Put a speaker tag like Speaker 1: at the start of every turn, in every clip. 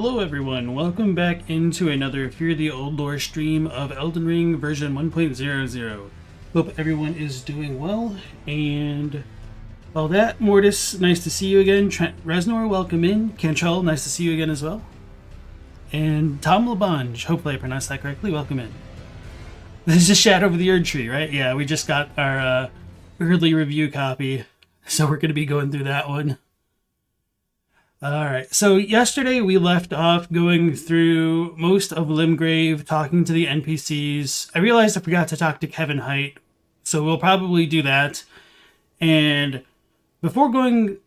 Speaker 1: Hello everyone, welcome back into another Fear the Old Lore stream of Elden Ring version 1.00. Hope everyone is doing well, and all that. Mortis, nice to see you again. Trent Reznor, welcome in. Cantrell, nice to see you again as well. And Tom Labange, hopefully I pronounced that correctly, welcome in. This is Shadow of the Erd Tree, right? Yeah, we just got our early review copy, so we're going to be going through that one. Alright, so yesterday we left off going through most of Limgrave, talking to the NPCs. I realized I forgot to talk to Kenneth Haight, so we'll probably do that. And before going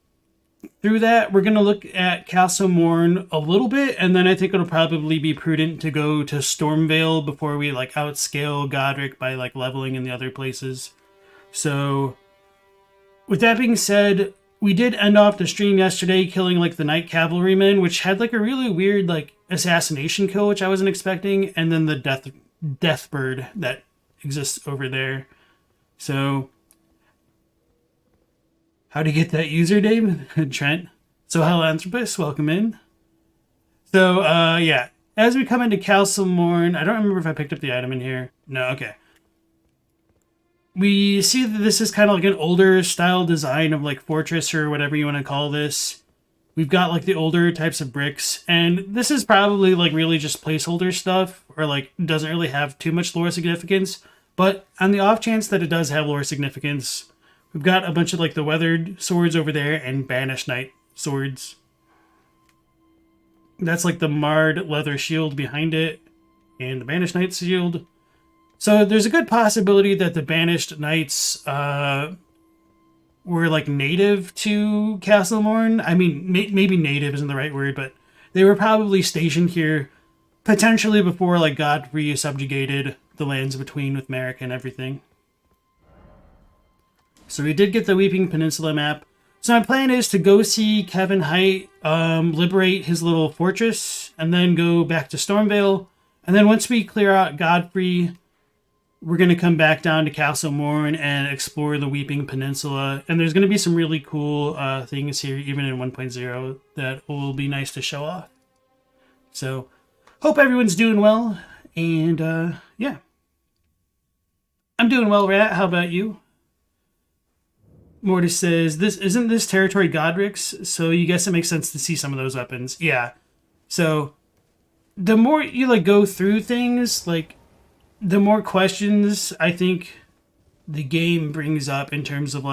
Speaker 1: through that, we're going to look at Castle Morn a little bit, and then I think it'll probably be prudent to go to Stormveil before we outscale Godrick by leveling in the other places. So, with that being said, we did end off the stream yesterday killing the Knight Cavalryman, which had a really weird assassination kill, which I wasn't expecting, and then the death bird that exists over there. So, how to get that username? Trent. So, Helanthropus, welcome in. So, yeah, as we come into Castle Morn, I don't remember if I picked up the item in here. No, okay. We see that this is kind of an older style design of fortress or whatever you want to call this. We've got the older types of bricks, and this is probably really just placeholder stuff, or doesn't really have too much lore significance. But on the off chance that it does have lore significance, we've got a bunch of the weathered swords over there and banished knight swords. That's the marred leather shield behind it, and the banished knight shield. So there's a good possibility that the banished knights were native to Castle Morn. I mean, maybe native isn't the right word, but they were probably stationed here potentially before Godfrey subjugated the lands between with Merrick and everything. So we did get the Weeping Peninsula map. So my plan is to go see Kenneth Haight, liberate his little fortress, and then go back to Stormveil. And then once we clear out Godfrey, we're going to come back down to Castle Morn and explore the Weeping Peninsula. And there's going to be some really cool things here, even in 1.0, that will be nice to show off. So, hope everyone's doing well. And, yeah. I'm doing well, Rat. How about you? Mortis says, isn't this territory Godrick's? So you guess it makes sense to see some of those weapons. Yeah. So, the more you, go through things, the more questions I think the game brings up in terms of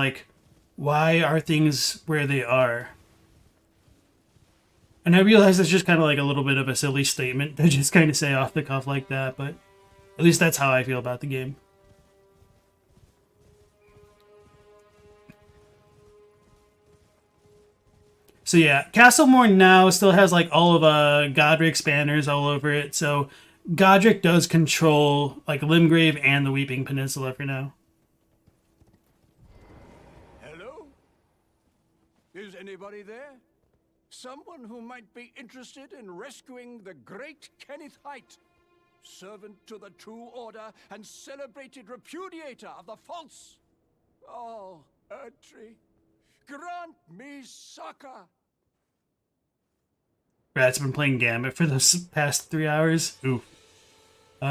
Speaker 1: why are things where they are. And I realize that's just kind of a little bit of a silly statement to just kind of say off the cuff like that, but at least that's how I feel about the game. So yeah, Castle Morn now still has all of Godrick's banners all over it, so Godrick does control Limgrave and the Weeping Peninsula for now.
Speaker 2: Hello? Is anybody there? Someone who might be interested in rescuing the great Kenneth Haight, servant to the true order and celebrated repudiator of the false. Oh, Erdtree, grant me succor.
Speaker 1: Rat's been playing Gambit for the past 3 hours. Ooh.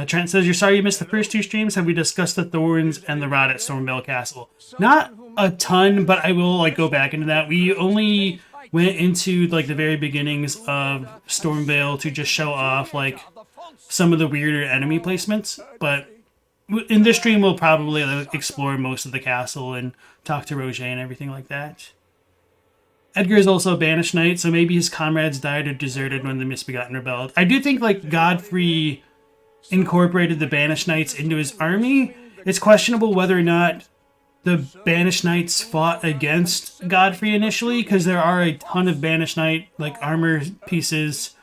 Speaker 1: Trent says, you're sorry you missed the first two streams. Have we discussed the Thorns and the Rot at Stormveil Castle? Not a ton, but I will go back into that. We only went into the very beginnings of Stormveil to just show off some of the weirder enemy placements. But in this stream, we'll probably explore most of the castle and talk to Rogier and everything like that. Edgar is also a banished knight, so maybe his comrades died or deserted when the Misbegotten rebelled. I do think Godfrey incorporated the banished knights into his army. It's questionable whether or not the banished knights fought against Godfrey initially, because there are a ton of banished knight armor pieces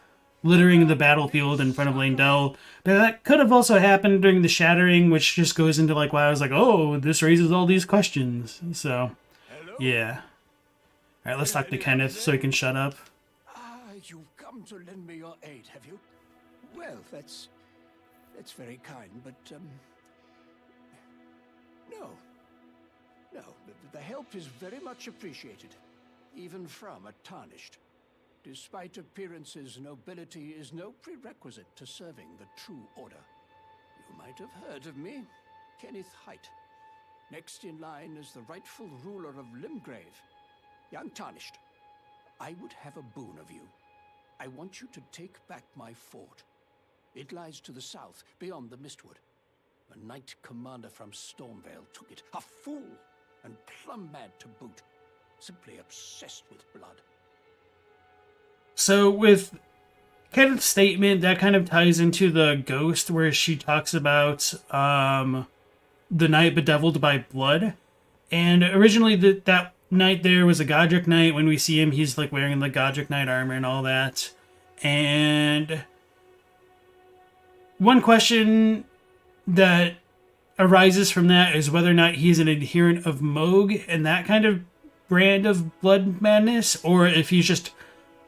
Speaker 1: littering the battlefield in front of Leyndell. But that could have also happened during the Shattering, which just goes into why I was oh, this raises all these questions. So, yeah. Alright, let's talk to Kenneth so he can shut up.
Speaker 2: You've come to lend me your aid, have you? Well, that's very kind, but, no. No, the help is very much appreciated, even from a tarnished. Despite appearances, nobility is no prerequisite to serving the true order. You might have heard of me, Kenneth Haight. Next in line is the rightful ruler of Limgrave, young Tarnished. I would have a boon of you. I want you to take back my fort. It lies to the south, beyond the Mistwood. A knight commander from Stormveil took it. A fool, and plumb mad to boot. Simply obsessed with blood.
Speaker 1: So with Kenneth's statement, that kind of ties into the Ghost, where she talks about the knight bedeviled by blood. And originally that knight there was a Godrick Knight. When we see him, he's like wearing the Godrick Knight armor and all that. And one question that arises from that is whether or not he's an adherent of Moog and that kind of brand of blood madness, or if he's just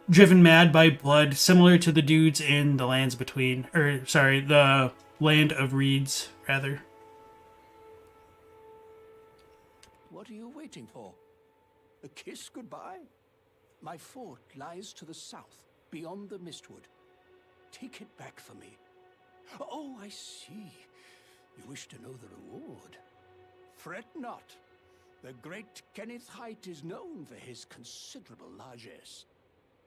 Speaker 1: driven mad by blood, similar to the dudes in the Lands Between, or sorry, the Land of Reeds, rather.
Speaker 2: What are you waiting for? A kiss goodbye? My fort lies to the south, beyond the Mistwood. Take it back for me. Oh, I see. You wish to know the reward. Fret not. The great Kenneth Haight is known for his considerable largesse.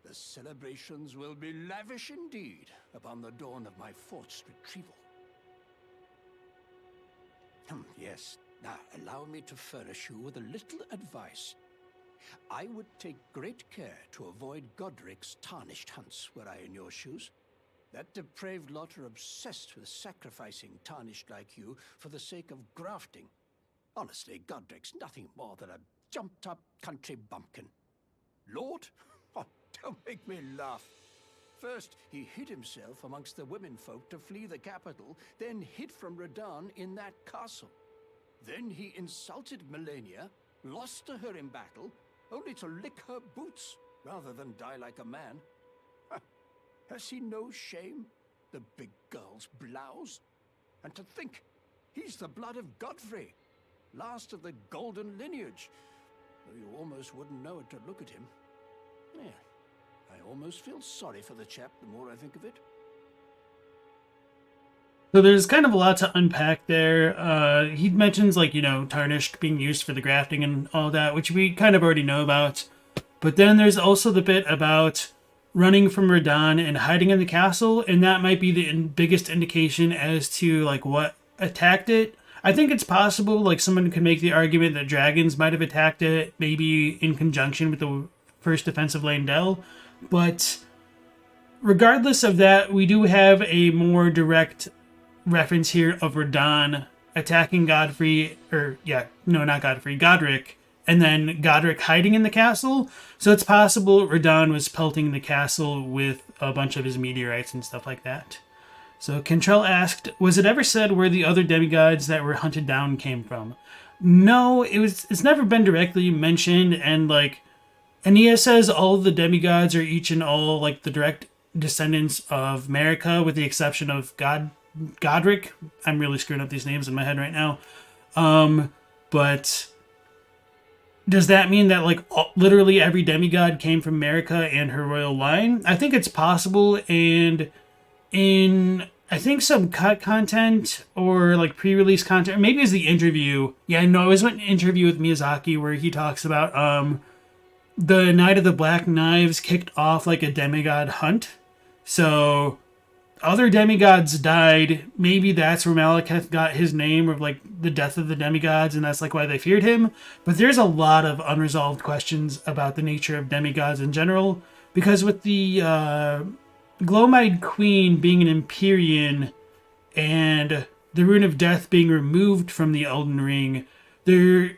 Speaker 2: The celebrations will be lavish indeed upon the dawn of my fort's retrieval. Yes, now allow me to furnish you with a little advice. I would take great care to avoid Godrick's tarnished hunts were I in your shoes. That depraved lot are obsessed with sacrificing tarnished like you for the sake of grafting. Honestly, Godrick's nothing more than a jumped-up country bumpkin. Lord? Oh, don't make me laugh. First, he hid himself amongst the womenfolk to flee the capital, then hid from Radahn in that castle. Then he insulted Melania, lost to her in battle, only to lick her boots rather than die like a man. Has he no shame, the big girl's blouse? And to think, he's the blood of Godfrey, last of the golden lineage, though you almost wouldn't know it to look at him. Yeah, I almost feel sorry for the chap the more I think of it.
Speaker 1: So there's kind of a lot to unpack there. He mentions, like, tarnished being used for the grafting and all that, which we kind of already know about. But then there's also the bit about running from Radahn and hiding in the castle, and that might be the biggest indication as to, like, what attacked it. I think it's possible, like, someone could make the argument that dragons might have attacked it, maybe in conjunction with the first defense of Landell. But regardless of that, we do have a more direct reference here of Radahn attacking Godrick, and then Godrick hiding in the castle. So it's possible Radahn was pelting the castle with a bunch of his meteorites and stuff like that. So Kentrell asked, was it ever said where the other demigods that were hunted down came from? No, it's never been directly mentioned, and like Aeneas says all the demigods are each and all like the direct descendants of Marika, with the exception of Godrick. I'm really screwing up these names in my head right now. But does that mean that like literally every demigod came from Marika and her royal line? I think it's possible, and in I think some cut content or like pre-release content, or maybe it's the interview. Yeah, no, it was an interview with Miyazaki where he talks about the Night of the Black Knives kicked off like a demigod hunt. So other demigods died. Maybe that's where Malekith got his name, of like the death of the demigods, and that's like why they feared him. But there's a lot of unresolved questions about the nature of demigods in general, because with the Glowmide Queen being an Empyrean and the Rune of Death being removed from the Elden Ring, to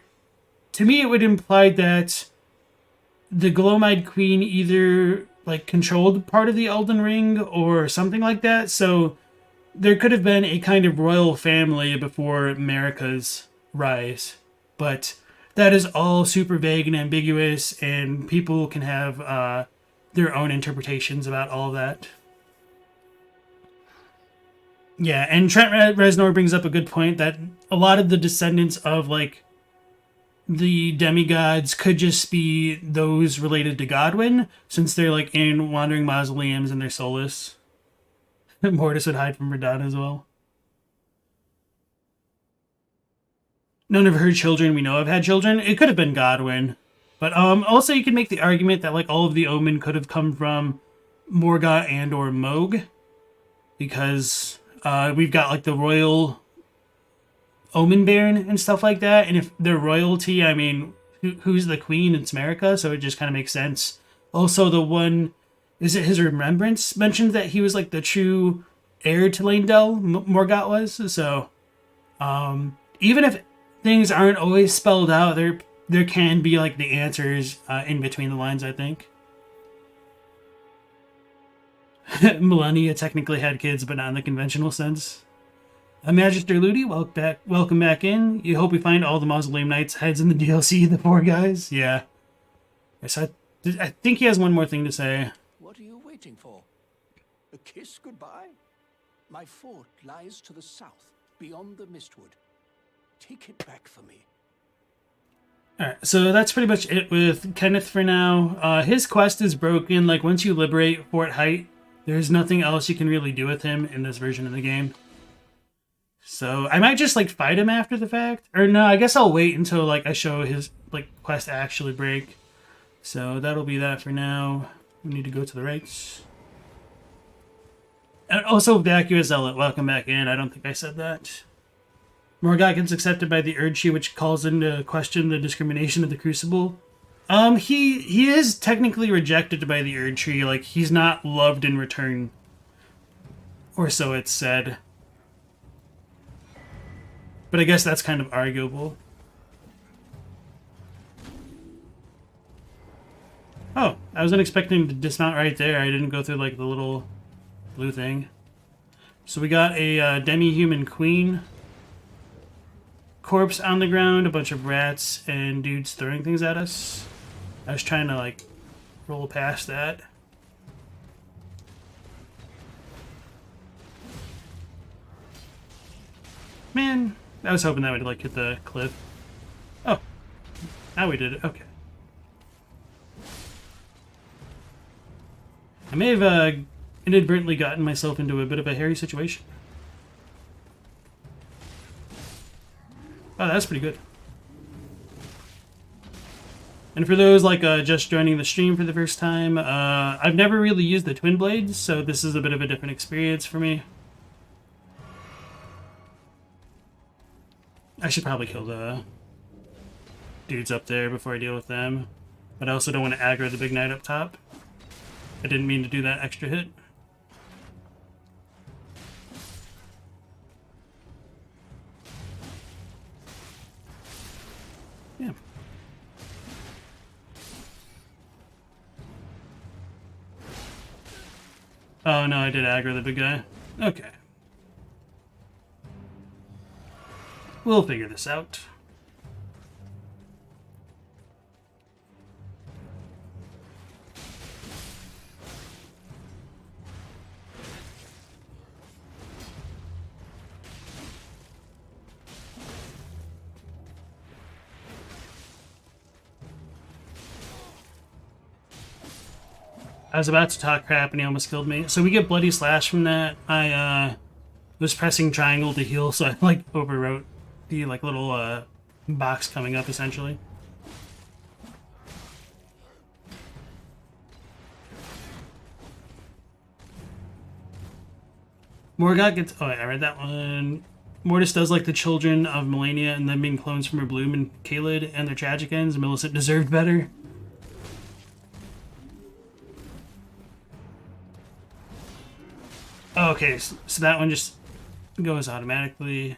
Speaker 1: me it would imply that the Glowmide Queen either like controlled part of the Elden Ring or something like that. So there could have been a kind of royal family before Marika's rise. But that is all super vague and ambiguous, and people can have their own interpretations about all of that. Yeah, and Trent Reznor brings up a good point that a lot of the descendants of like the demigods could just be those related to Godwin, since they're like in wandering mausoleums and they're soulless. Mortis would hide from Radahn as well. None of her children we know have had children. It could have been Godwin. But also you could make the argument that like all of the Omen could have come from Morgott and or Moog. Because we've got like the royal Omen Baron and stuff like that. And if they're royalty, I mean, who's the queen? It's America, so it just kind of makes sense. Also, the one, is it his remembrance, mentioned that he was like the true heir to Leyndell, Morgott was. So even if things aren't always spelled out, there can be like the answers in between the lines, I think. Melania technically had kids, but not in the conventional sense. Magister Ludi, welcome back in. You hope we find all the Mausoleum Knights' heads in the DLC, the poor guys? Yeah. Yes, I think he has one more thing to say.
Speaker 2: What are you waiting for? A kiss goodbye? My fort lies to the south, beyond the Mistwood. Take it back for me.
Speaker 1: Alright, so that's pretty much it with Kenneth for now. His quest is broken. Like, once you liberate Fort Haight, there's nothing else you can really do with him in this version of the game. So I might just like fight him after the fact. Or no, I guess I'll wait until like I show his like quest actually break. So that'll be that for now. We need to go to the rights. And also Vacuous Zealot, welcome back in. I don't think I said that. Morgott gets accepted by the Erdtree, which calls into question the discrimination of the Crucible. He is technically rejected by the Erdtree, like he's not loved in return. Or so it's said. But I guess that's kind of arguable. Oh, I wasn't expecting to dismount right there. I didn't go through like the little blue thing. So we got a demi-human queen. Corpse on the ground, a bunch of rats and dudes throwing things at us. I was trying to like roll past that. Man, I was hoping that would like hit the cliff. Oh, now we did it. Okay. I may have inadvertently gotten myself into a bit of a hairy situation. Oh, that's pretty good. And for those like just joining the stream for the first time, I've never really used the twin blades, so this is a bit of a different experience for me. I should probably kill the dudes up there before I deal with them. But I also don't want to aggro the big knight up top. I didn't mean to do that extra hit. Yeah. Oh no, I did aggro the big guy. Okay. We'll figure this out. I was about to talk crap and he almost killed me. So we get Bloody Slash from that. I was pressing triangle to heal, so I like overwrote the like little box coming up essentially. Morgott gets... Oh, I read that one. Mortis does like the children of Melania and them being clones from her Bloom and Kaled and their tragic ends. Millicent deserved better. Oh, okay, so that one just goes automatically.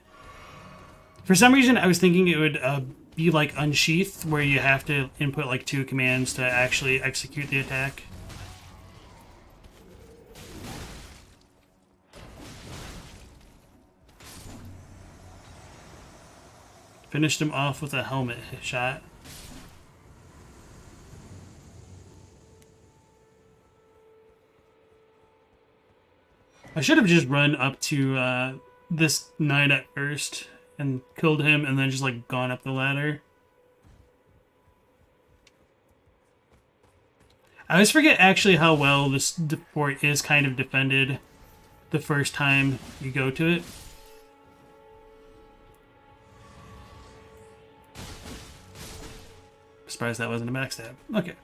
Speaker 1: For some reason, I was thinking it would be like Unsheath, where you have to input like 2 commands to actually execute the attack. Finished him off with a helmet shot. I should have just run up to this knight at first and killed him and then just like gone up the ladder. I always forget actually how well this fort is kind of defended the first time you go to it. Surprised that wasn't a backstab. Okay.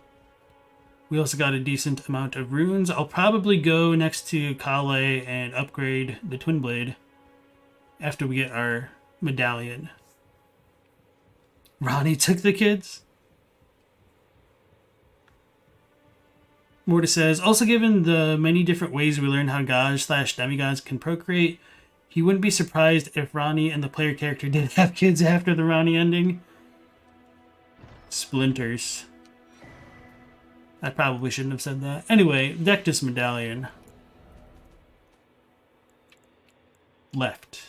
Speaker 1: We also got a decent amount of runes. I'll probably go next to Kale and upgrade the Twin Blade after we get our medallion. Ronnie took the kids? Mortis says, also given the many different ways we learn how gods/demigods can procreate, he wouldn't be surprised if Ronnie and the player character did have kids after the Ronnie ending. Splinters. I probably shouldn't have said that. Anyway, Dectus Medallion. Left.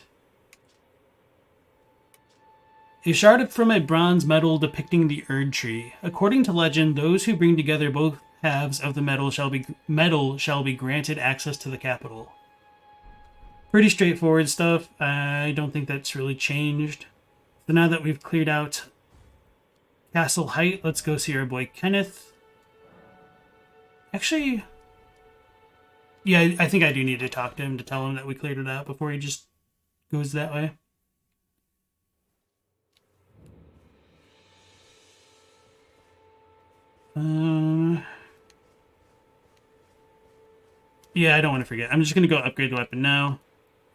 Speaker 1: A shard from a bronze medal depicting the Erd Tree. According to legend, those who bring together both halves of the medal shall be granted access to the capital. Pretty straightforward stuff. I don't think that's really changed. So now that we've cleared out Castle Haight, let's go see our boy Kenneth. Actually, yeah, I think I do need to talk to him to tell him that we cleared it out before he just goes that way. Yeah, I don't want to forget. I'm just going to go upgrade the weapon now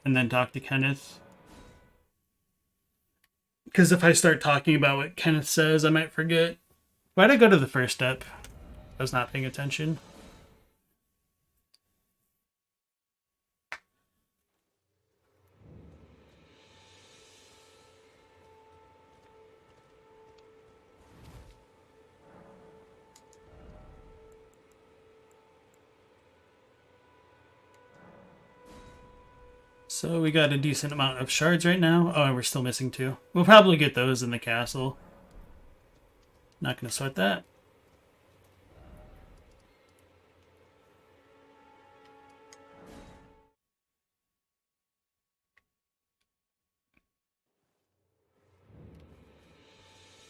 Speaker 1: and then talk to Kenneth. Because if I start talking about what Kenneth says, I might forget. Why'd I go to the first step? I was not paying attention. So we got a decent amount of shards right now. Oh, and we're still missing 2. We'll probably get those in the castle. Not going to sweat that.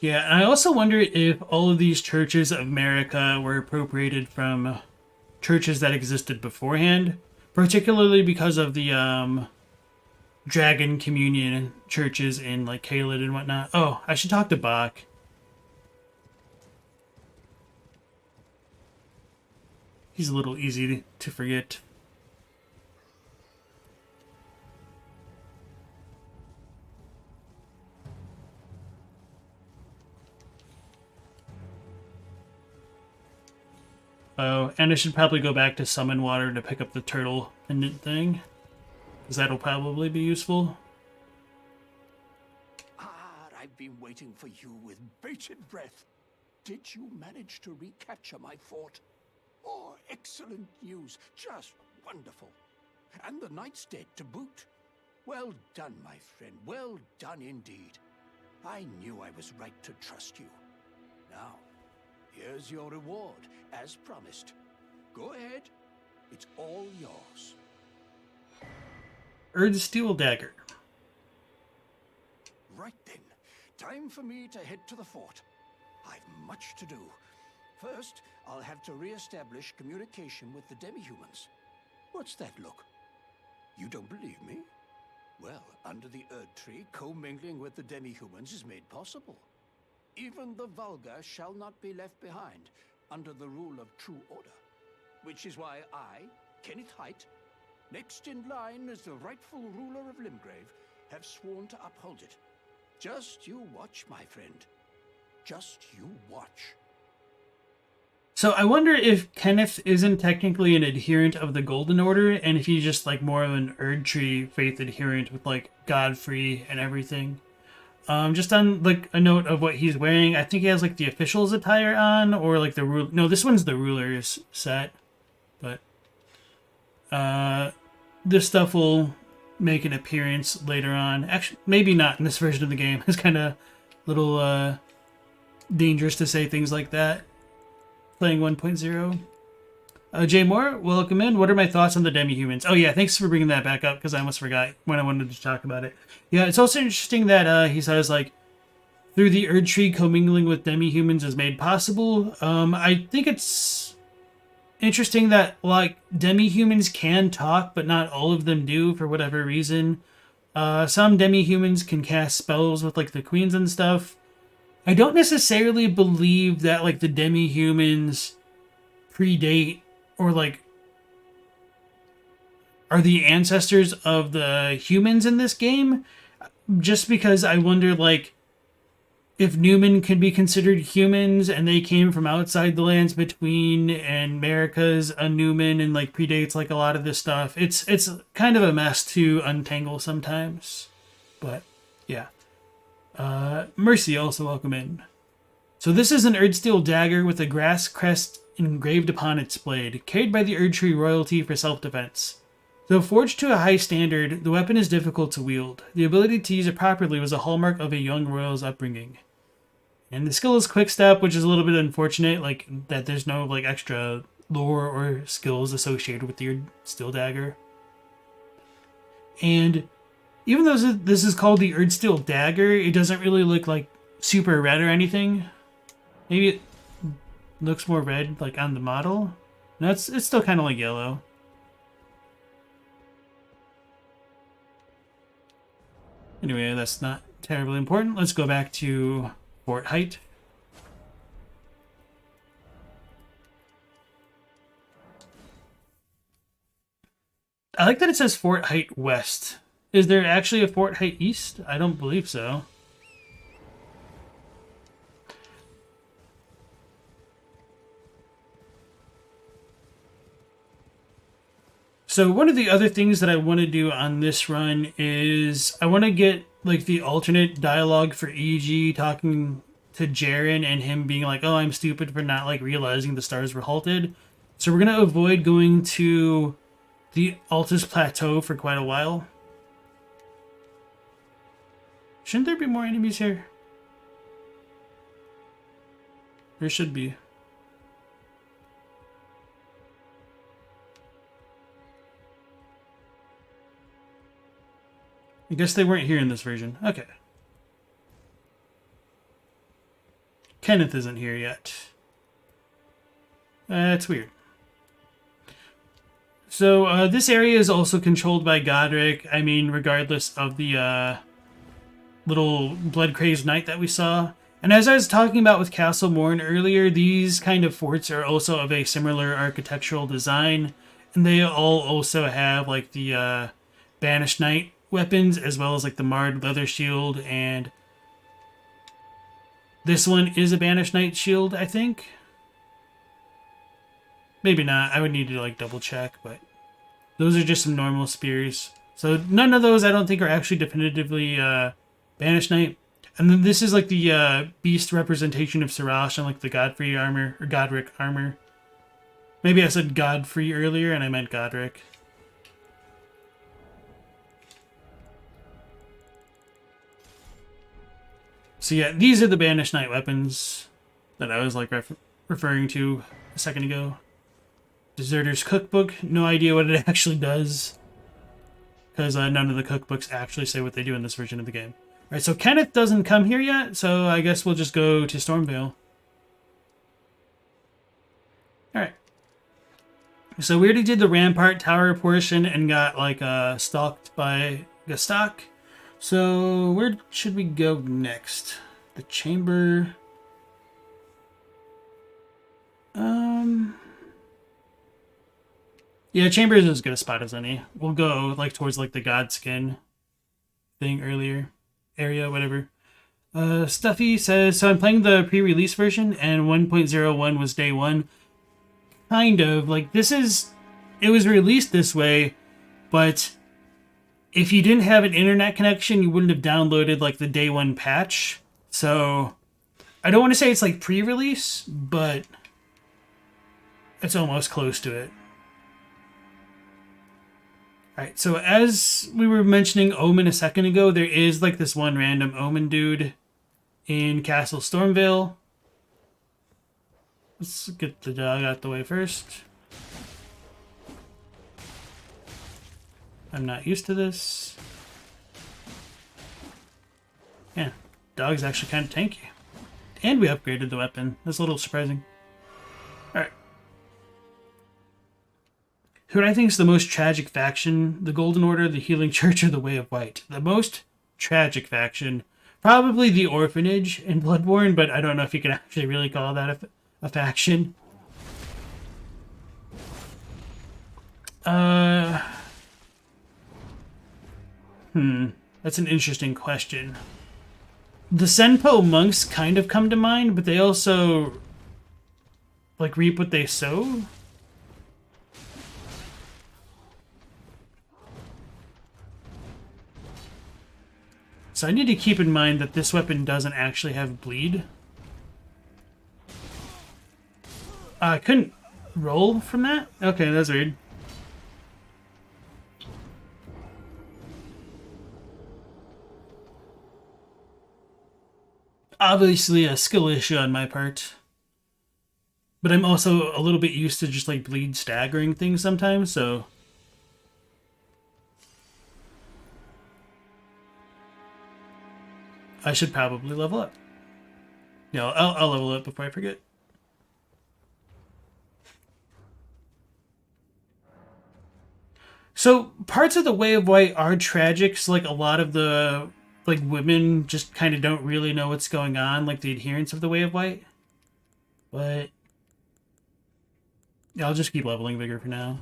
Speaker 1: Yeah, and I also wonder if all of these churches of America were appropriated from churches that existed beforehand, particularly because of the Dragon Communion churches in like Caelid and whatnot. Oh, I should talk to Bach. He's a little easy to forget. Oh, and I should probably go back to Summon Water to pick up the turtle pendant thing, because that'll probably be useful.
Speaker 2: I've been waiting for you with bated breath. Did you manage to recapture my fort? Oh, excellent news. Just wonderful. And the knight's dead to boot. Well done, my friend. Well done indeed. I knew I was right to trust you. Now, here's your reward, as promised. Go ahead. It's all yours.
Speaker 1: Erd's Steel Dagger.
Speaker 2: Right then. Time for me to head to the fort. I've much to do. First, I'll have to re-establish communication with the demi-humans. What's that look? You don't believe me? Well, under the Erd Tree, commingling with the demi-humans is made possible. Even the vulgar shall not be left behind under the rule of true order. Which is why I, Kenneth Haight, next in line as the rightful ruler of Limgrave, have sworn to uphold it. Just you watch, my friend. Just you watch.
Speaker 1: So I wonder if Kenneth isn't technically an adherent of the Golden Order, and if he's just like more of an Erd Tree faith adherent with like Godfrey and everything. Just on like a note of what he's wearing, I think he has like the official's attire on, or like the rule. No, this one's the ruler's set, but this stuff will make an appearance later on. Actually, maybe not in this version of the game. It's kind of a little dangerous to say things like that. Playing 1.0. Jay Moore, welcome in. What are my thoughts on the demi-humans? Oh yeah, thanks for bringing that back up, because I almost forgot when I wanted to talk about it. Yeah, it's also interesting that he says, like, through the Erd Tree, commingling with demi-humans is made possible. I think it's interesting that, like, demi-humans can talk, but not all of them do for whatever reason. Some demi-humans can cast spells with, like, the queens and stuff. I don't necessarily believe that, like, the demi-humans predate or, like, are the ancestors of the humans in this game. Just because I wonder, like, if Newman could be considered humans and they came from outside the lands between and America's a Newman and, like, predates, like, a lot of this stuff. It's kind of a mess to untangle sometimes. But, yeah. Mercy, also welcome in. So this is an Erdsteel dagger with a grass crest engraved upon its blade, carried by the Erdtree royalty for self-defense. Though forged to a high standard, the weapon is difficult to wield. The ability to use it properly was a hallmark of a young royal's upbringing. And the skill is Quick Step, which is a little bit unfortunate, like, that there's no, like, extra lore or skills associated with the Erdsteel dagger. And even though this is called the Erdsteel dagger, it doesn't really look, like, super red or anything. Maybe it looks more red, like, on the model. No, it's still kind of like yellow. Anyway, that's not terribly important. Let's go back to Fort Haight. I like that it says Fort Haight West. Is there actually a Fort Haight East? I don't believe so. So one of the other things that I want to do on this run is I want to get, like, the alternate dialogue for EG talking to Jaren and him being like, oh, I'm stupid for not, like, realizing the stars were halted. So we're going to avoid going to the Altus Plateau for quite a while. Shouldn't there be more enemies here? There should be. I guess they weren't here in this version. Okay. Kenneth isn't here yet. That's weird. So, this area is also controlled by Godrick. I mean, regardless of the little blood-crazed knight that we saw. And as I was talking about with Castle Morn earlier, these kind of forts are also of a similar architectural design. And they all also have, like, the Banished Knight weapons, as well as, like, the Marred Leather Shield, and this one is a Banished Knight shield, I think. Maybe not. I would need to, like, double check, but those are just some normal spears. So none of those I don't think are actually definitively Banished Knight. And then this is, like, the beast representation of Sirash and, like, the Godfrey armor, or Godrick armor. Maybe I said Godfrey earlier and I meant Godrick. So yeah, these are the Banished Knight weapons that I was, like, referring to a second ago. Deserter's Cookbook. No idea what it actually does, because none of the cookbooks actually say what they do in this version of the game. Alright, so Kenneth doesn't come here yet, so I guess we'll just go to Stormveil. Alright. So we already did the Rampart Tower portion and got, like, stalked by Gastok. So, where should we go next? The chamber. Yeah, chamber is as good a spot as any. We'll go, like, towards, like, the Godskin thing earlier. Area, whatever. Stuffy says, so I'm playing the pre-release version, and 1.01 was day one. Kind of. Like, this is... It was released this way, but... if you didn't have an internet connection, you wouldn't have downloaded, like, the day one patch. So, I don't want to say it's, like, pre-release, but it's almost close to it. Alright, so as we were mentioning Omen a second ago, there is, like, this one random Omen dude in Castle Stormveil. Let's get the dog out the way first. I'm not used to this. Yeah, dog's actually kind of tanky. And we upgraded the weapon. That's a little surprising. Alright. Who do I think is the most tragic faction? The Golden Order, the Healing Church, or the Way of White? The most tragic faction. Probably the Orphanage in Bloodborne, but I don't know if you can actually really call that a faction. That's an interesting question. The Senpo monks kind of come to mind, but they also like reap what they sow. So I need to keep in mind that this weapon doesn't actually have bleed. I couldn't roll from that? Okay, that's weird. Obviously a skill issue on my part. But I'm also a little bit used to just like bleed staggering things sometimes, so... I should probably level up. Yeah, I'll level up before I forget. So parts of the Way of White are tragic. So like a lot of the like women just kind of don't really know what's going on, like the adherents of the Way of White. But yeah, I'll just keep leveling Vigor for now.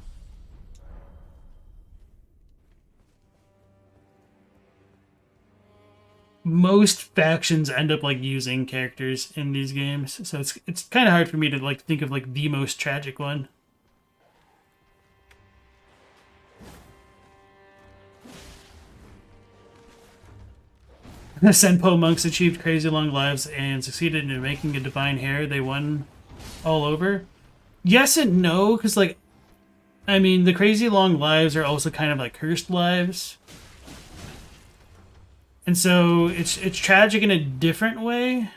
Speaker 1: Most factions end up like using characters in these games, so it's kind of hard for me to like think of like the most tragic one. The Senpo monks achieved crazy long lives and succeeded in making a divine hair they won all over. Yes and no, because like, I mean, the crazy long lives are also kind of like cursed lives. And so it's tragic in a different way.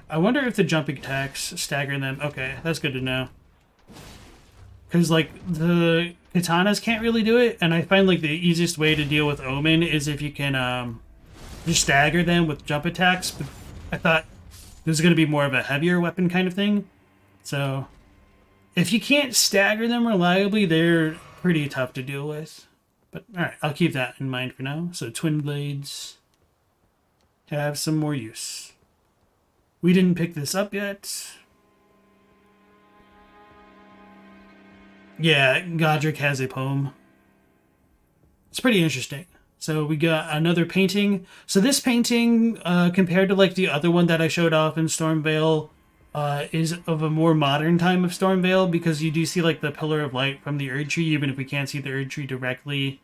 Speaker 1: I wonder if the jumping attacks stagger them. Okay, that's good to know. Because, like, the katanas can't really do it, and I find, like, the easiest way to deal with Omen is if you can just stagger them with jump attacks. But I thought this is going to be more of a heavier weapon kind of thing. So, if you can't stagger them reliably, they're pretty tough to deal with. But, alright, I'll keep that in mind for now. So, Twin Blades have some more use. We didn't pick this up yet. Yeah, Godrick has a poem. It's pretty interesting. So we got another painting. So this painting, compared to like the other one that I showed off in Stormveil, is of a more modern time of Stormveil, because you do see like the pillar of light from the Erd Tree, even if we can't see the Erd Tree directly.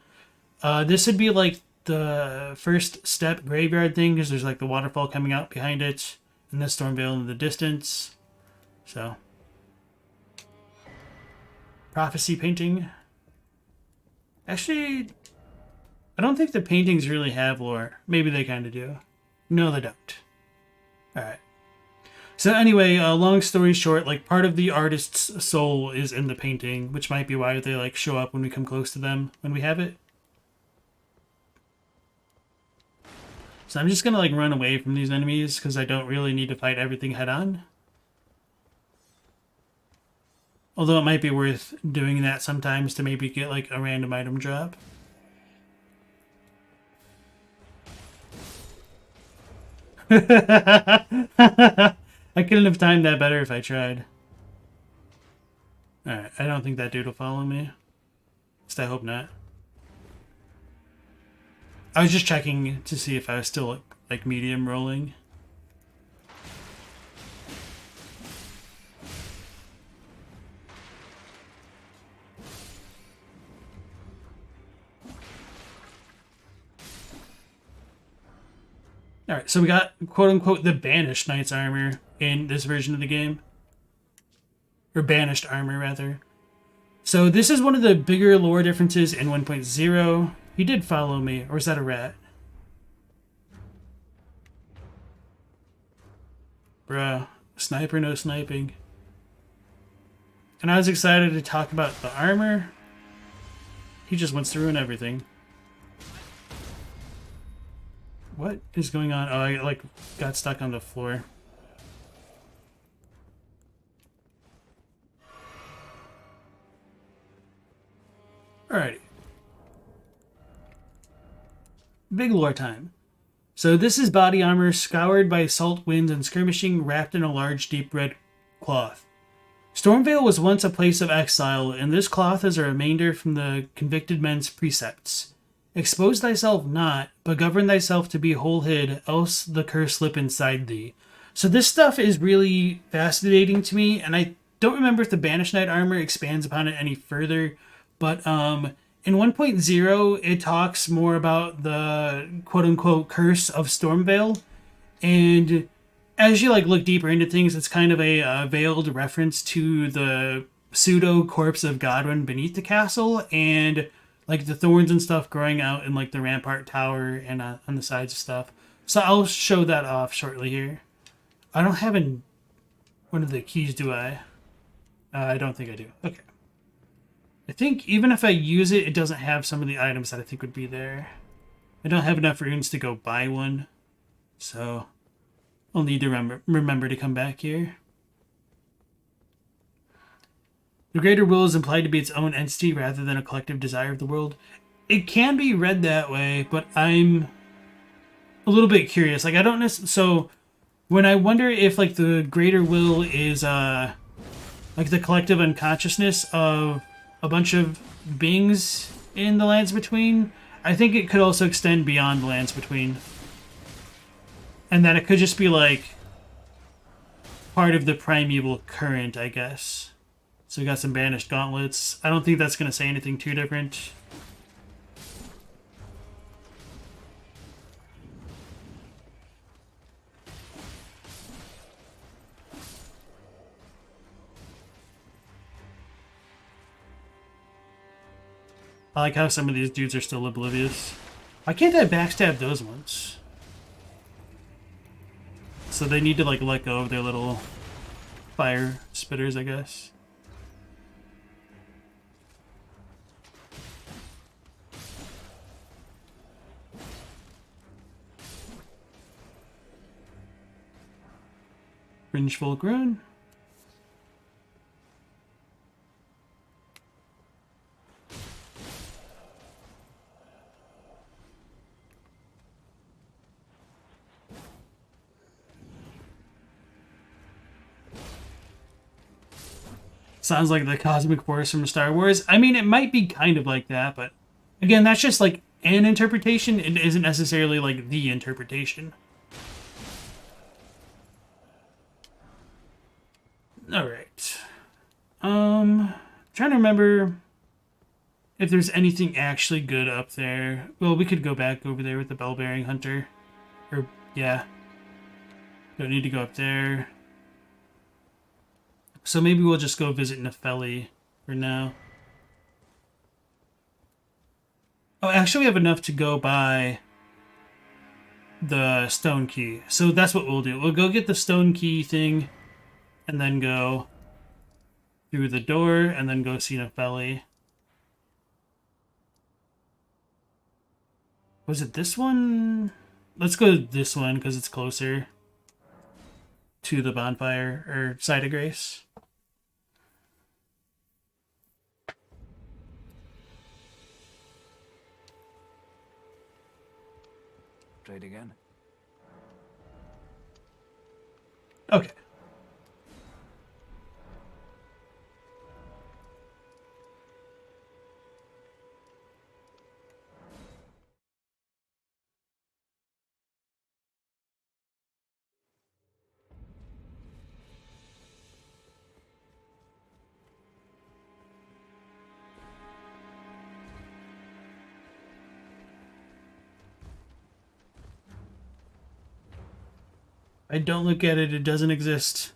Speaker 1: This would be like the first step graveyard thing, because there's like the waterfall coming out behind it, and the Stormveil in the distance. So... Prophecy painting. Actually, I don't think the paintings really have lore. Maybe they kind of do. No, they don't. Alright. So anyway, long story short, like part of the artist's soul is in the painting, which might be why they like show up when we come close to them when we have it. So I'm just gonna like run away from these enemies because I don't really need to fight everything head on. Although it might be worth doing that sometimes to maybe get like a random item drop. I couldn't have timed that better if I tried. Alright, I don't think that dude will follow me. At least I hope not. I was just checking to see if I was still like medium rolling. Alright, so we got, quote-unquote, the Banished Knight's armor in this version of the game. Or Banished armor, rather. So this is one of the bigger lore differences in 1.0. He did follow me, or is that a rat? Bruh, sniper, no sniping. And I was excited to talk about the armor. He just wants to ruin everything. What is going on? Oh, I like got stuck on the floor. Alrighty. Big lore time. So this is body armor scoured by salt winds and skirmishing, wrapped in a large deep red cloth. Stormveil was once a place of exile, and this cloth is a remainder from the convicted men's precepts. Expose thyself not, but govern thyself to be whole hid, else the curse slip inside thee. So this stuff is really fascinating to me, and I don't remember if the Banished Knight armor expands upon it any further, but in 1.0 it talks more about the quote-unquote curse of Stormveil, and as you like look deeper into things, it's kind of a veiled reference to the pseudo corpse of Godwin beneath the castle, and like the thorns and stuff growing out in like the rampart tower and on the sides of stuff. So I'll show that off shortly here. I don't have one of the keys, do I? I don't think I do. Okay. I think even if I use it, it doesn't have some of the items that I think would be there. I don't have enough runes to go buy one, so I'll need to remember to come back here. The greater will is implied to be its own entity rather than a collective desire of the world. It can be read that way, but I'm a little bit curious. Like, I don't necessarily... So, when I wonder if, like, the greater will is, like, the collective unconsciousness of a bunch of beings in the Lands Between, I think it could also extend beyond the Lands Between. And that it could just be, like, part of the primeval current, I guess. So we got some banished gauntlets. I don't think that's going to say anything too different. I like how some of these dudes are still oblivious. Why can't I backstab those ones? So they need to like let go of their little fire spitters, I guess. Fringe Folk Rune. Sounds like the cosmic force from Star Wars. I mean, it might be kind of like that, but again, that's just like an interpretation. It isn't necessarily like the interpretation. All right. Trying to remember if there's anything actually good up there. Well, we could go back over there with the Bell-Bearing Hunter. Or, yeah. Don't need to go up there. So maybe we'll just go visit Nepheli for now. Oh, actually we have enough to go buy the stone key. So that's what we'll do. We'll go get the stone key thing and then go through the door and then go see Nepheli. Was it this one? Let's go to this one because it's closer to the bonfire or site of grace.
Speaker 2: Trade again.
Speaker 1: Okay. I don't look at it, it doesn't exist.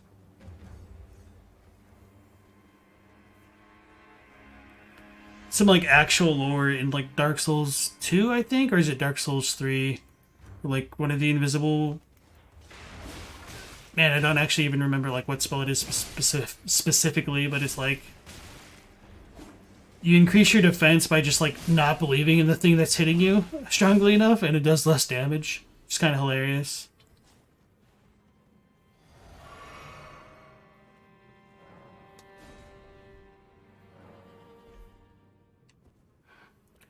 Speaker 1: Some like actual lore in like Dark Souls 2, I think, or is it Dark Souls 3? Like one of the invisible... Man, I don't actually even remember like what spell it is specifically, but it's like you increase your defense by just like not believing in the thing that's hitting you strongly enough, and it does less damage. It's kind of hilarious.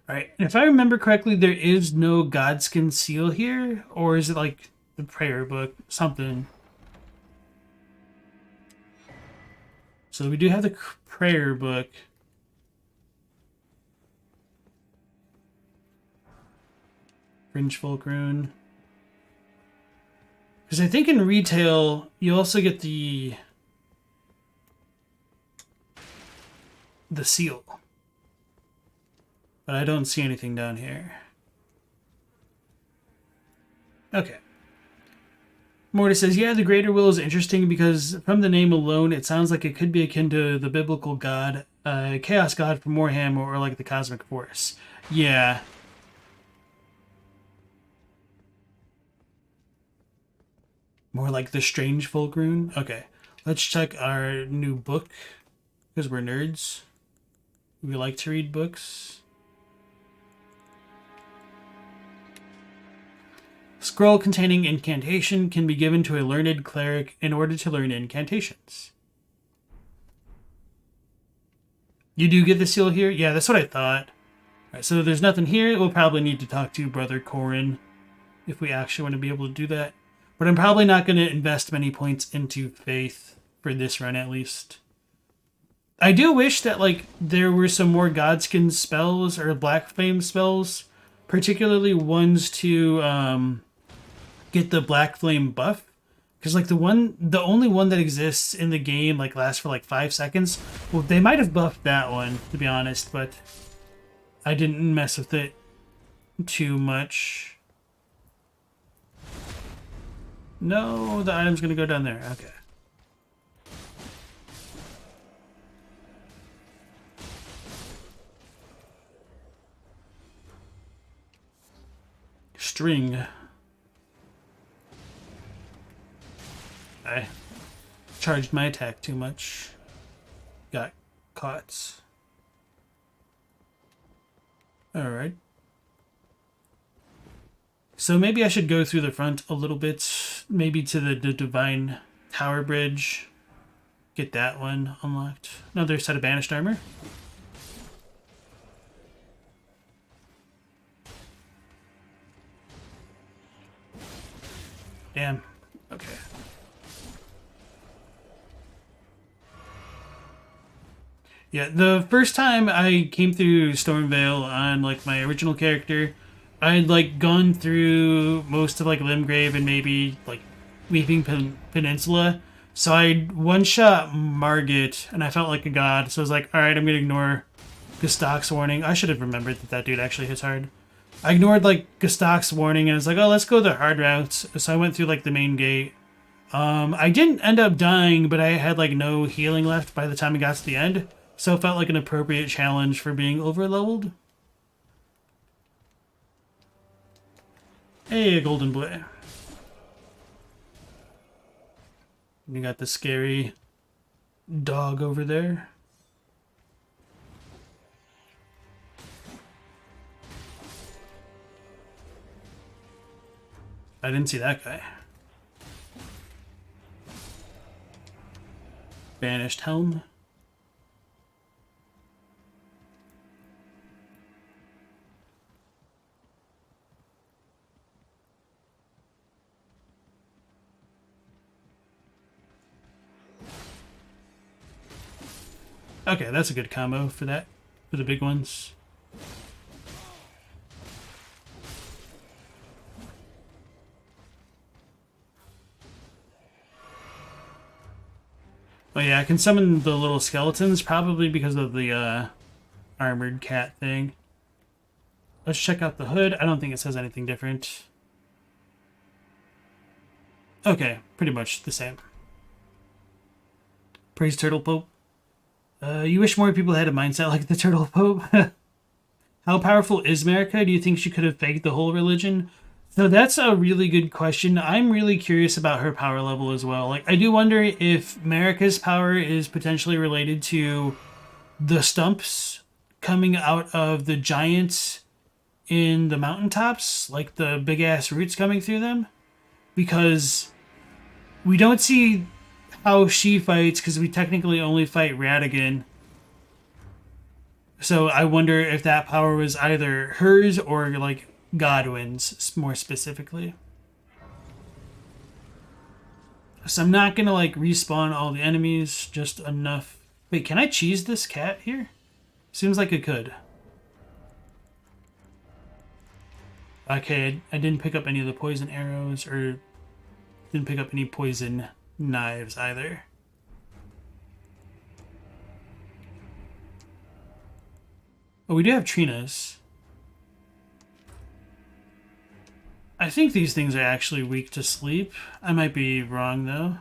Speaker 1: Alright, if I remember correctly, there is no Godskin seal here, or is it like the prayer book? Something. So we do have the prayer book. Fringe Folk Rune. Because I think in retail, you also get the seal. But I don't see anything down here. Okay. Mortis says, yeah, the Greater Will is interesting because from the name alone, it sounds like it could be akin to the biblical god, Chaos God from Warhammer, or like the Cosmic Force. Yeah. More like the Strange Folk Rune? Okay. Let's check our new book, because we're nerds. We like to read books. Scroll containing incantation can be given to a learned cleric in order to learn incantations. You do get the seal here? Yeah, that's what I thought. Alright, so there's nothing here. We'll probably need to talk to Brother Corin if we actually want to be able to do that. But I'm probably not going to invest many points into Faith for this run, at least. I do wish that, like, there were some more Godskin spells or Black Flame spells, particularly ones to get the Black Flame buff. Because, like, the only one that exists in the game, like, lasts for, like, 5 seconds. Well, they might have buffed that one, to be honest, but I didn't mess with it too much. No, the item's going to go down there. Okay. String. I charged my attack too much. Got caught. Alright. So maybe I should go through the front a little bit. Maybe to the Divine Tower Bridge. Get that one unlocked. Another set of banished armor. Damn. Okay. Yeah, the first time I came through Stormveil on, like, my original character, I'd, like, gone through most of, like, Limgrave and maybe, like, Weeping Peninsula. So I'd one-shot Margit, and I felt like a god. So I was like, alright, I'm gonna ignore Gustok's warning. I should have remembered that that dude actually hits hard. I ignored, like, Gustok's warning, and I was like, oh, let's go the hard route. So I went through, like, the main gate. I didn't end up dying, but I had, like, no healing left by the time I got to the end. So it felt like an appropriate challenge for being over-leveled. Hey, a golden boy. You got the scary dog over there. I didn't see that guy. Banished helm. Okay, that's a good combo for that, for the big ones. Oh yeah, I can summon the little skeletons, probably because of the armored cat thing. Let's check out the hood. I don't think it says anything different. Okay, pretty much the same. Praise Turtle Pope. You wish more people had a mindset like the Turtle Pope? How powerful is Marika? Do you think she could have faked the whole religion? So that's a really good question. I'm really curious about her power level as well. Like, I do wonder if Marika's power is potentially related to the stumps coming out of the giant in the mountaintops, like the big ass roots coming through them, because we don't see how she fights because we technically only fight Radigan. So I wonder if that power was either hers or like Godwin's more specifically. So I'm not gonna like respawn all the enemies, just enough. Wait, can I cheese this cat here? Seems like it could. Okay, I didn't pick up any of the poison arrows, or didn't pick up any poison knives either. Oh, we do have Trinas. I think these things are actually weak to sleep. I might be wrong, though.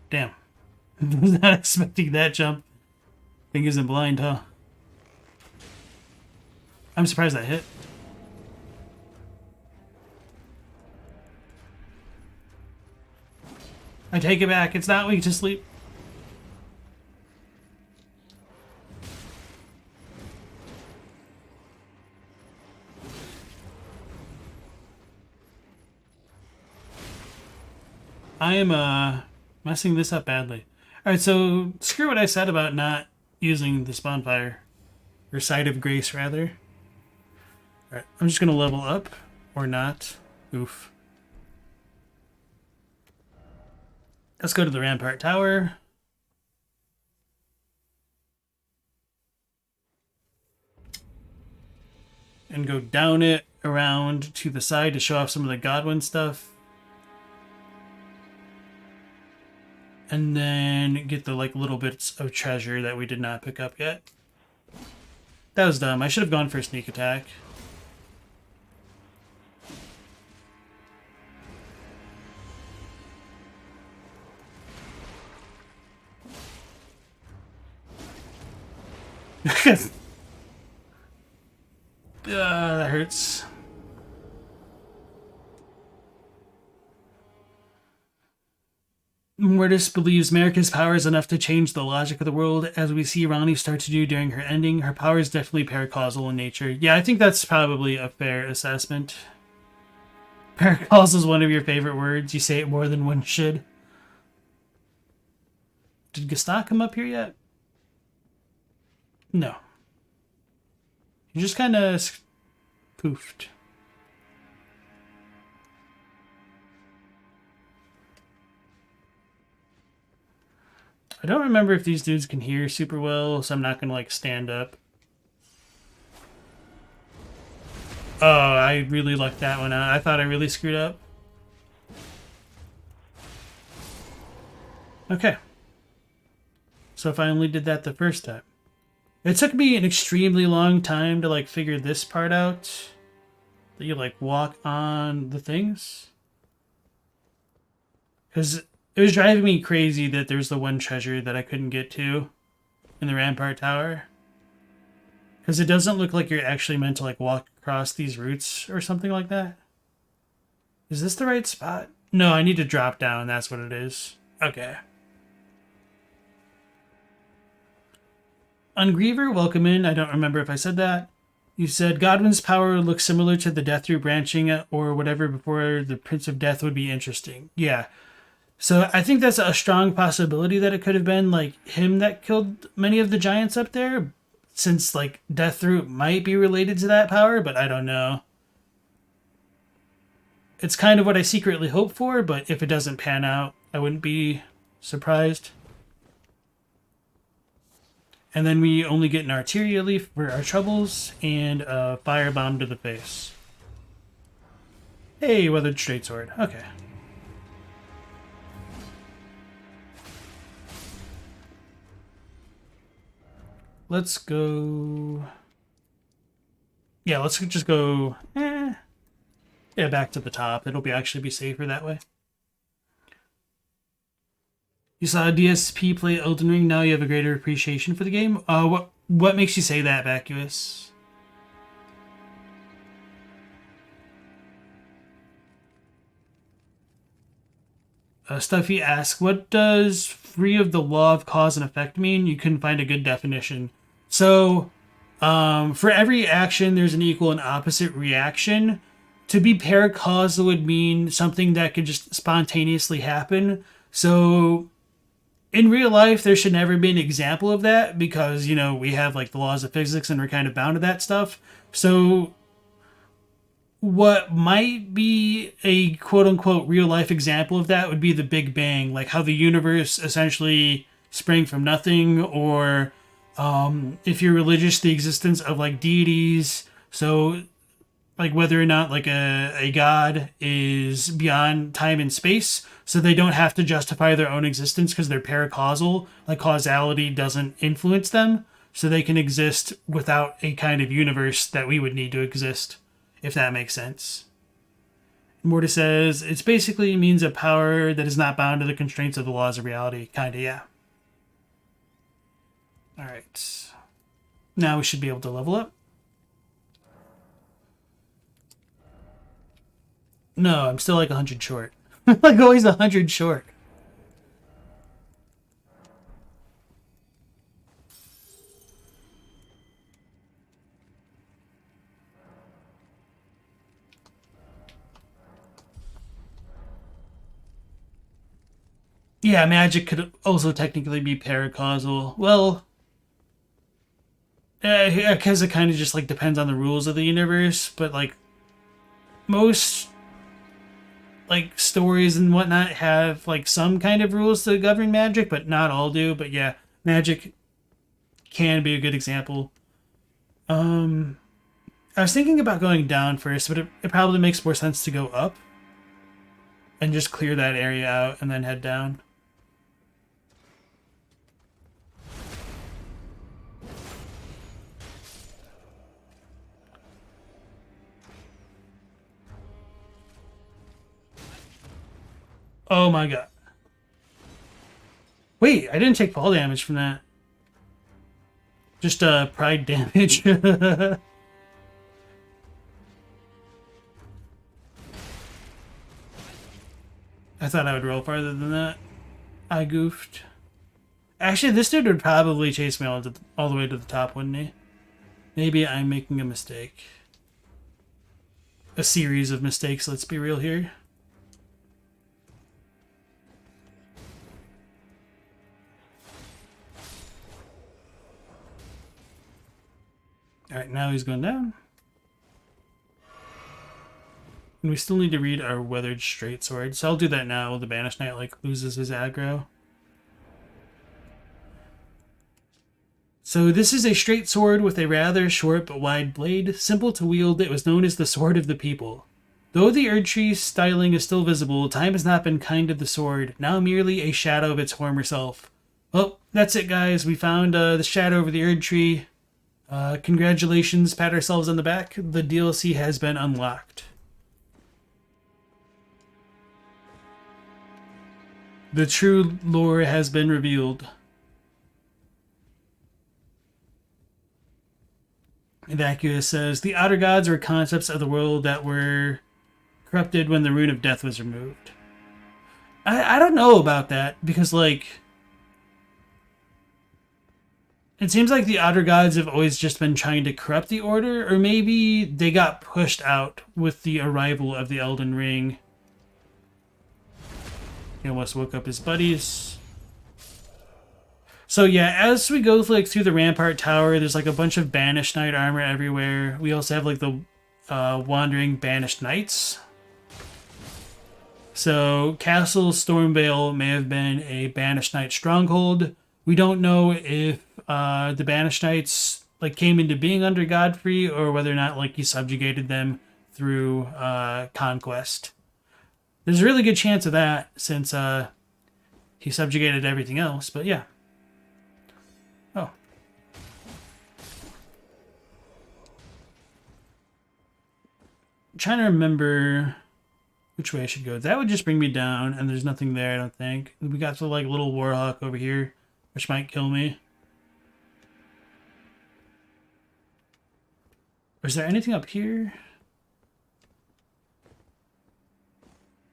Speaker 1: Damn. Was not expecting that jump. Thing isn't blind, huh? I'm surprised that hit. I take it back. It's not weak to sleep. I am messing this up badly. Alright, so screw what I said about not using the spawnfire. Or Side of Grace, rather. Alright, I'm just going to level up. Or not. Oof. Let's go to the Rampart Tower. And go down it, around to the side to show off some of the Godwin stuff. And then get the like little bits of treasure that we did not pick up yet. That was dumb. I should have gone for a sneak attack. That hurts. Mortis believes Marika's power is enough to change the logic of the world, as we see Ronnie start to do during her ending. Her power is definitely paracausal in nature. Yeah, I think that's probably a fair assessment. Paracausal is one of your favorite words. You say it more than one should. Did Gestat come up here yet? No. He just kind of poofed. I don't remember if these dudes can hear super well, so I'm not going to, like, stand up. Oh, I really lucked that one out. I thought I really screwed up. Okay. So if I only did that the first time. It took me an extremely long time to, like, figure this part out. That you, like, walk on the things. Because it was driving me crazy that there's the one treasure that I couldn't get to in the Rampart Tower. Because it doesn't look like you're actually meant to, like, walk across these routes or something like that. Is this the right spot? No, I need to drop down. That's what it is. Okay. Ungriever, welcome in. I don't remember if I said that. You said Godwin's power looks similar to the Death Root branching or whatever before the Prince of Death would be interesting. Yeah. So I think that's a strong possibility that it could have been like him that killed many of the giants up there, since like Deathroot might be related to that power, but I don't know. It's kind of what I secretly hope for, but if it doesn't pan out, I wouldn't be surprised. And then we only get an Arteria Leaf for our troubles and a Firebomb to the face. Hey, Weathered Straightsword. Okay. Let's go... Yeah, let's just go... Yeah, back to the top. It'll actually be safer that way. You saw DSP play Elden Ring, now you have a greater appreciation for the game. What makes you say that, Vacuous? Stuffy asks, what does free of the law of cause and effect mean? You couldn't find a good definition. So, for every action, there's an equal and opposite reaction. To be paracausal would mean something that could just spontaneously happen. So, in real life, there should never be an example of that because, we have like the laws of physics and we're kind of bound to that stuff. So, what might be a quote unquote real life example of that would be the Big Bang, like how the universe essentially sprang from nothing, or if you're religious, the existence of like deities. So, like whether or not like a god is beyond time and space, so they don't have to justify their own existence because they're paracausal, like causality doesn't influence them, so they can exist without a kind of universe that we would need to exist, if that makes sense. Mortis says, it's basically means a power that is not bound to the constraints of the laws of reality. Kinda, yeah. Alright. Now we should be able to level up. No, I'm still like 100 short. Like always 100 short. Yeah, magic could also technically be paracausal. Well, because it kind of just like depends on the rules of the universe, but like most like stories and whatnot have like some kind of rules to govern magic, but not all do. But yeah, magic can be a good example. I was thinking about going down first, but it probably makes more sense to go up and just clear that area out and then head down. Oh my god. Wait, I didn't take fall damage from that. Just pride damage. I thought I would roll farther than that. I goofed. Actually, this dude would probably chase me all the way to the top, wouldn't he? Maybe I'm making a mistake. A series of mistakes, let's be real here. Alright, now he's going down. And we still need to read our Weathered Straight Sword, so I'll do that now while the Banished Knight like loses his aggro. So this is a straight sword with a rather short but wide blade. Simple to wield, it was known as the Sword of the People. Though the Erdtree styling is still visible, time has not been kind to the sword, now merely a shadow of its former self. Well, that's it guys, we found the shadow over the Erdtree. Congratulations, pat ourselves on the back. The DLC has been unlocked. The true lore has been revealed. Vacuous says, the outer gods were concepts of the world that were corrupted when the rune of death was removed. I don't know about that, because, like, it seems like the outer gods have always just been trying to corrupt the order, or maybe they got pushed out with the arrival of the Elden Ring. He almost woke up his buddies. So yeah, as we go like through the Rampart Tower, there's like a bunch of Banished Knight armor everywhere. We also have like the Wandering Banished Knights. So Castle Stormveil may have been a Banished Knight stronghold. We don't know if the Banished Knights like came into being under Godfrey or whether or not like he subjugated them through conquest. There's a really good chance of that since he subjugated everything else, but yeah. Oh. I'm trying to remember which way I should go. That would just bring me down, and there's nothing there, I don't think. We got the like little Warhawk over here, which might kill me. Or is there anything up here?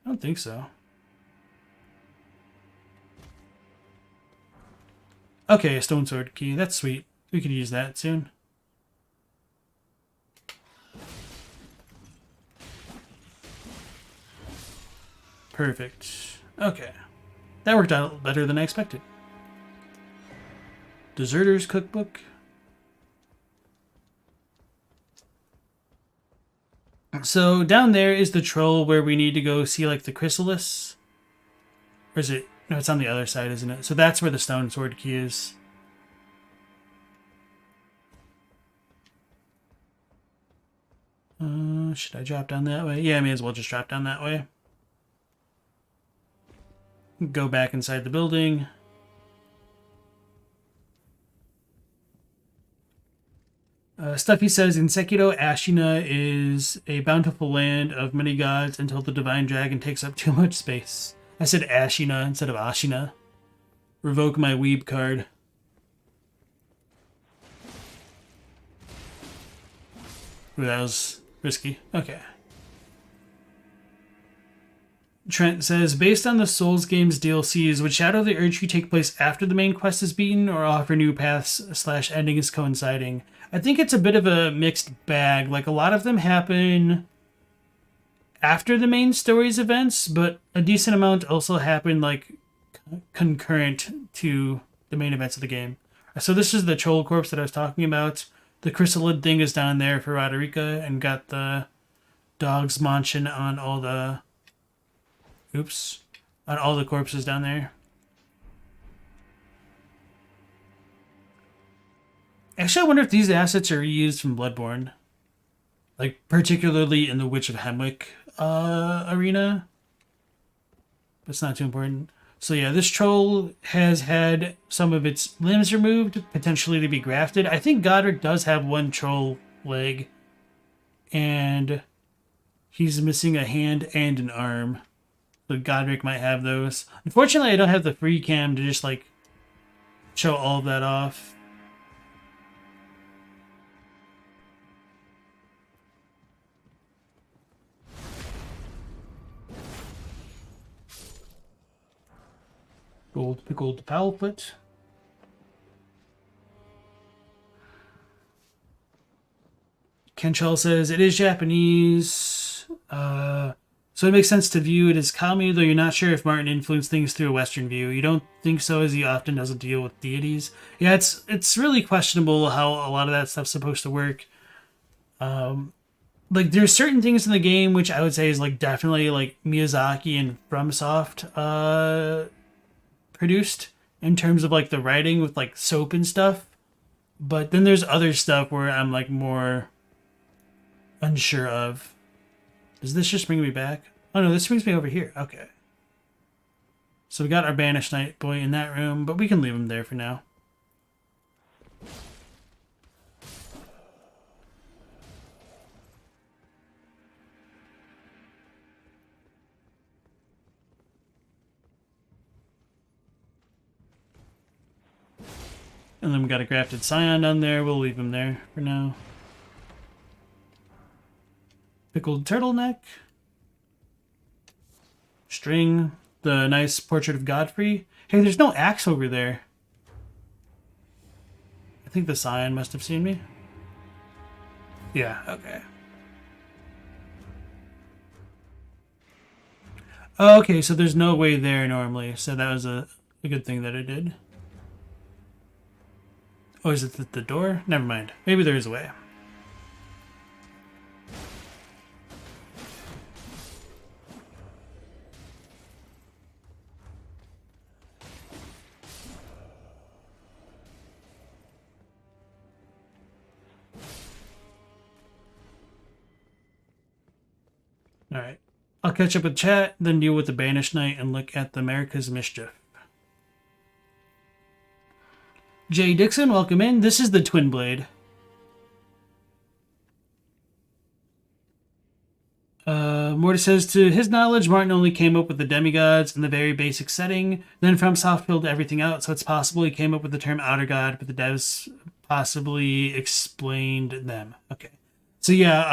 Speaker 1: I don't think so. Okay, a stone sword key. That's sweet. We could use that soon. Perfect. Okay. That worked out better than I expected. Deserter's Cookbook. So down there is the troll where we need to go see like the chrysalis. Or is it? No, it's on the other side, isn't it? So that's where the stone sword key is. Should I drop down that way? Yeah, I may as well just drop down that way. Go back inside the building. Stuffy says, in Sekiro, Ashina is a bountiful land of many gods until the divine dragon takes up too much space. I said Ashina instead of Ashina. Revoke my weeb card. Ooh, that was risky. Okay. Trent says, based on the Souls games DLCs, would Shadow of the Erdtree take place after the main quest is beaten or offer new paths / endings coinciding? I think it's a bit of a mixed bag. Like, a lot of them happen after the main story's events, but a decent amount also happen, like, concurrent to the main events of the game. So this is the troll corpse that I was talking about. The chrysalid thing is down there for Roderica, and got the dogs munching on all the... Oops. On all the corpses down there. Actually, I wonder if these assets are reused from Bloodborne. Like, particularly in the Witch of Hemwick arena. But it's not too important. So yeah, this troll has had some of its limbs removed, potentially to be grafted. I think Godrick does have one troll leg. And he's missing a hand and an arm. So Godrick might have those. Unfortunately, I don't have the free cam to just, like, show all of that off. Gold pickled Powellfoot. Kenchel says, it is Japanese. So it makes sense to view it as Kami, though you're not sure if Martin influenced things through a Western view. You don't think so, as he often doesn't deal with deities. Yeah, it's really questionable how a lot of that stuff's supposed to work. Like, there's certain things in the game which I would say is, like, definitely, like, Miyazaki and FromSoft produced in terms of, like, the writing with, like, soap and stuff. But then there's other stuff where I'm, like, more unsure of. Does this just bring me back? Oh no, this brings me over here. Okay. So we got our Banished Knight boy in that room, but we can leave him there for now. And then we got a Grafted Scion down there. We'll leave him there for now. Pickled turtleneck. String. The nice portrait of Godfrey. Hey, there's no axe over there. I think the Scion must have seen me. Yeah, okay. Oh, okay, so there's no way there normally. So that was a good thing that I did. Oh, is it the door? Never mind. Maybe there is a way. Alright. I'll catch up with chat, then deal with the Banished Knight and look at the America's Mischief. Jay Dixon, welcome in. This is the Twin Blade. Mortis says, to his knowledge, Martin only came up with the demigods in the very basic setting. Then FromSoft filled everything out, so it's possible he came up with the term outer god, but the devs possibly explained them. Okay. So yeah,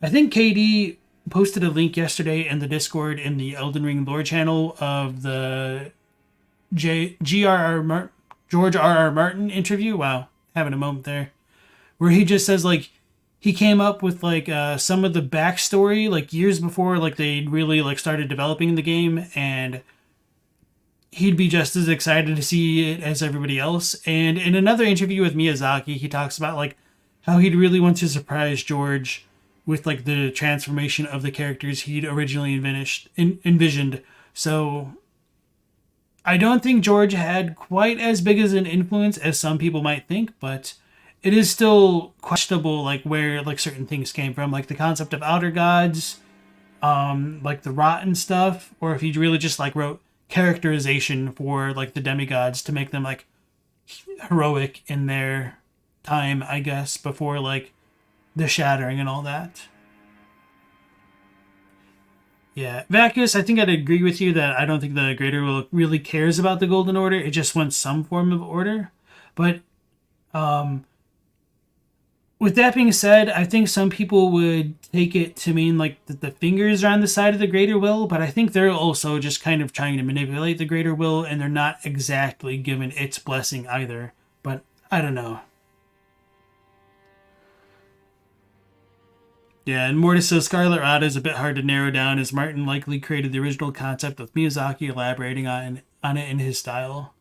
Speaker 1: I think KD posted a link yesterday in the Discord in the Elden Ring lore channel of the George R.R. Martin interview. Wow, having a moment there. Where he just says, like, he came up with, like, some of the backstory, like, years before, like, they really, like, started developing the game, and he'd be just as excited to see it as everybody else. And in another interview with Miyazaki, he talks about, like, how he'd really want to surprise George with, like, the transformation of the characters he'd originally envisioned. So I don't think George had quite as big as an influence as some people might think, but it is still questionable, like, where, like, certain things came from, like the concept of outer gods, like the rot and stuff, or if he really just, like, wrote characterization for, like, the demigods to make them, like, heroic in their time, I guess, before, like, the shattering and all that. Yeah, Vacuous, I think I'd agree with you that I don't think the Greater Will really cares about the Golden Order. It just wants some form of order. But with that being said, I think some people would take it to mean, like, that the fingers are on the side of the Greater Will, but I think they're also just kind of trying to manipulate the Greater Will, and they're not exactly given its blessing either. But I don't know. Yeah, and Mortis says Scarlet Rot is a bit hard to narrow down, as Martin likely created the original concept with Miyazaki elaborating on it in his style.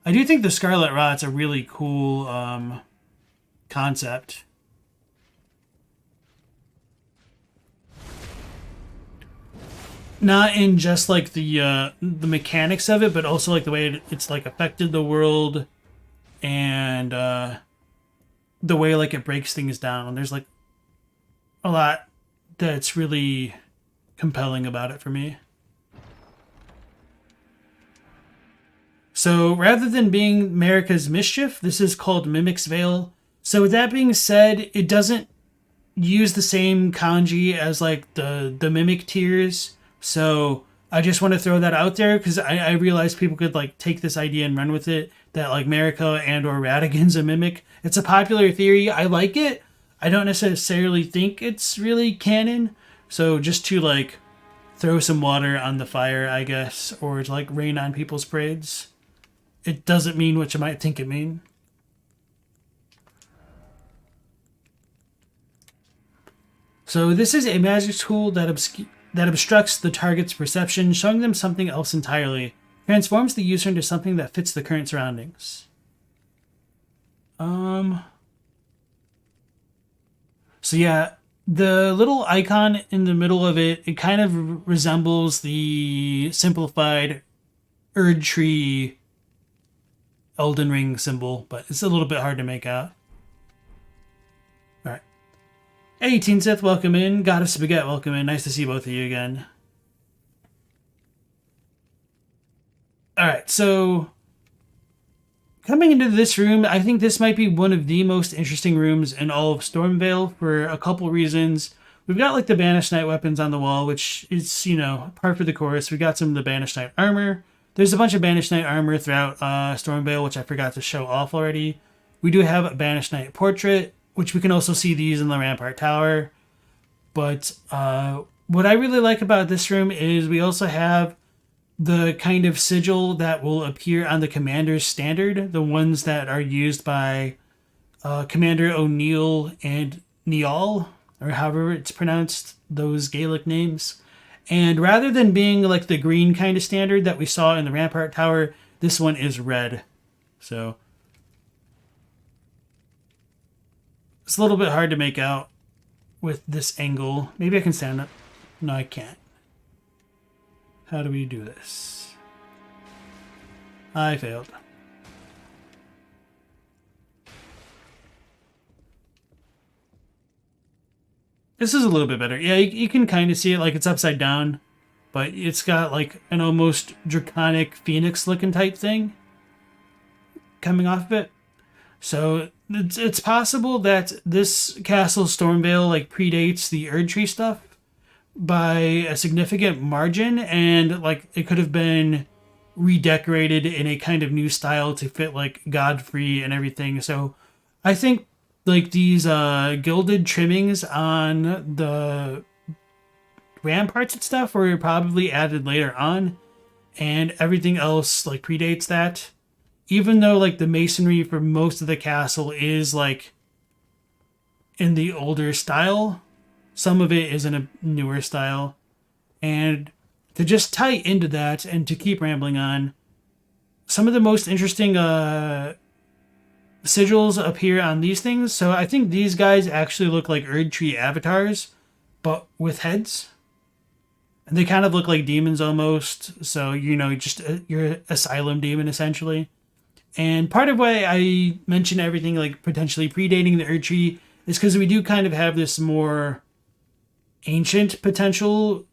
Speaker 1: I do think the Scarlet Rot's a really cool concept. Not in just, like, the mechanics of it, but also, like, the way it's, like, affected the world, and the way, like, it breaks things down. There's, like, a lot that's really compelling about it for me. So rather than being Marika's Mischief, this is called Mimic's Veil. So with that being said, it doesn't use the same kanji as, like, the Mimic tiers. So I just want to throw that out there, because I realize people could, like, take this idea and run with it, that, like, Marika and or Ratigan's a Mimic. It's a popular theory. I like it. I don't necessarily think it's really canon. So just to, like, throw some water on the fire, I guess, or to, like, rain on people's parades. It doesn't mean what you might think it mean. So this is a magic tool that obstructs the target's perception, showing them something else entirely. Transforms the user into something that fits the current surroundings. So yeah, the little icon in the middle of it, it kind of resembles the simplified Erd Tree Elden Ring symbol, but it's a little bit hard to make out. Alright. Hey, Teen Sith, welcome in. Goddess Spaghetti, welcome in. Nice to see both of you again. Alright, so coming into this room, I think this might be one of the most interesting rooms in all of Stormveil for a couple reasons. We've got, like, the Banished Knight weapons on the wall, which is, you know, par for the course. We got some of the Banished Knight armor. There's a bunch of Banished Knight armor throughout Stormveil, which I forgot to show off already. We do have a Banished Knight portrait, which we can also see these in the Rampart Tower. But what I really like about this room is we also have the kind of sigil that will appear on the Commander's standard, the ones that are used by Commander O'Neill and Niall, or however it's pronounced, those Gaelic names. And rather than being, like, the green kind of standard that we saw in the Rampart Tower, this one is red. So it's a little bit hard to make out with this angle. Maybe I can stand up. No, I can't. How do we do this? I failed. This is a little bit better. Yeah, you can kind of see it, like, it's upside down, but it's got, like, an almost draconic phoenix looking type thing coming off of it. So it's possible that this Castle Stormveil, like, predates the Erd Tree stuff by a significant margin, and, like, it could have been redecorated in a kind of new style to fit, like, Godfrey and everything. So I think, like, these gilded trimmings on the ramparts and stuff were probably added later on, and everything else, like, predates that. even though like the masonry for most of the castle is like in the older style, some of it is in a newer style. And to just tie into that and to keep rambling on, some of the most interesting sigils appear on these things. So I think these guys actually look like Erd Tree avatars, but with heads. And they kind of look like demons almost. So, you know, just your asylum demon essentially. And part of why I mention everything like potentially predating the Erd Tree is because we do kind of have this more ancient potential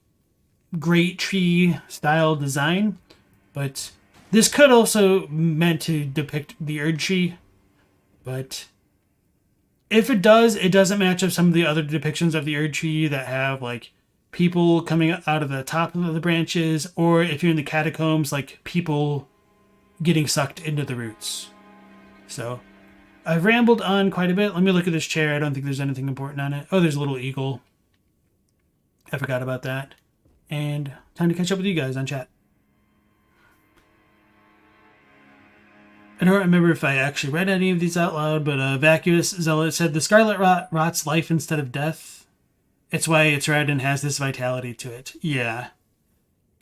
Speaker 1: great tree style design. But this could also meant to depict the Erd Tree. But if it does, it doesn't match up some of the other depictions of the Erd Tree that have like people coming out of the top of the branches, or if you're in the catacombs, like people getting sucked into the roots. So I've rambled on quite a bit. Let me look at this chair. I don't think there's anything important on it. Oh, there's a little eagle. I forgot about that. And time to catch up with you guys on chat. I don't remember if I actually read any of these out loud, but Vacuous Zealot said, the Scarlet Rot rots life instead of death. It's why it's red and has this vitality to it. Yeah.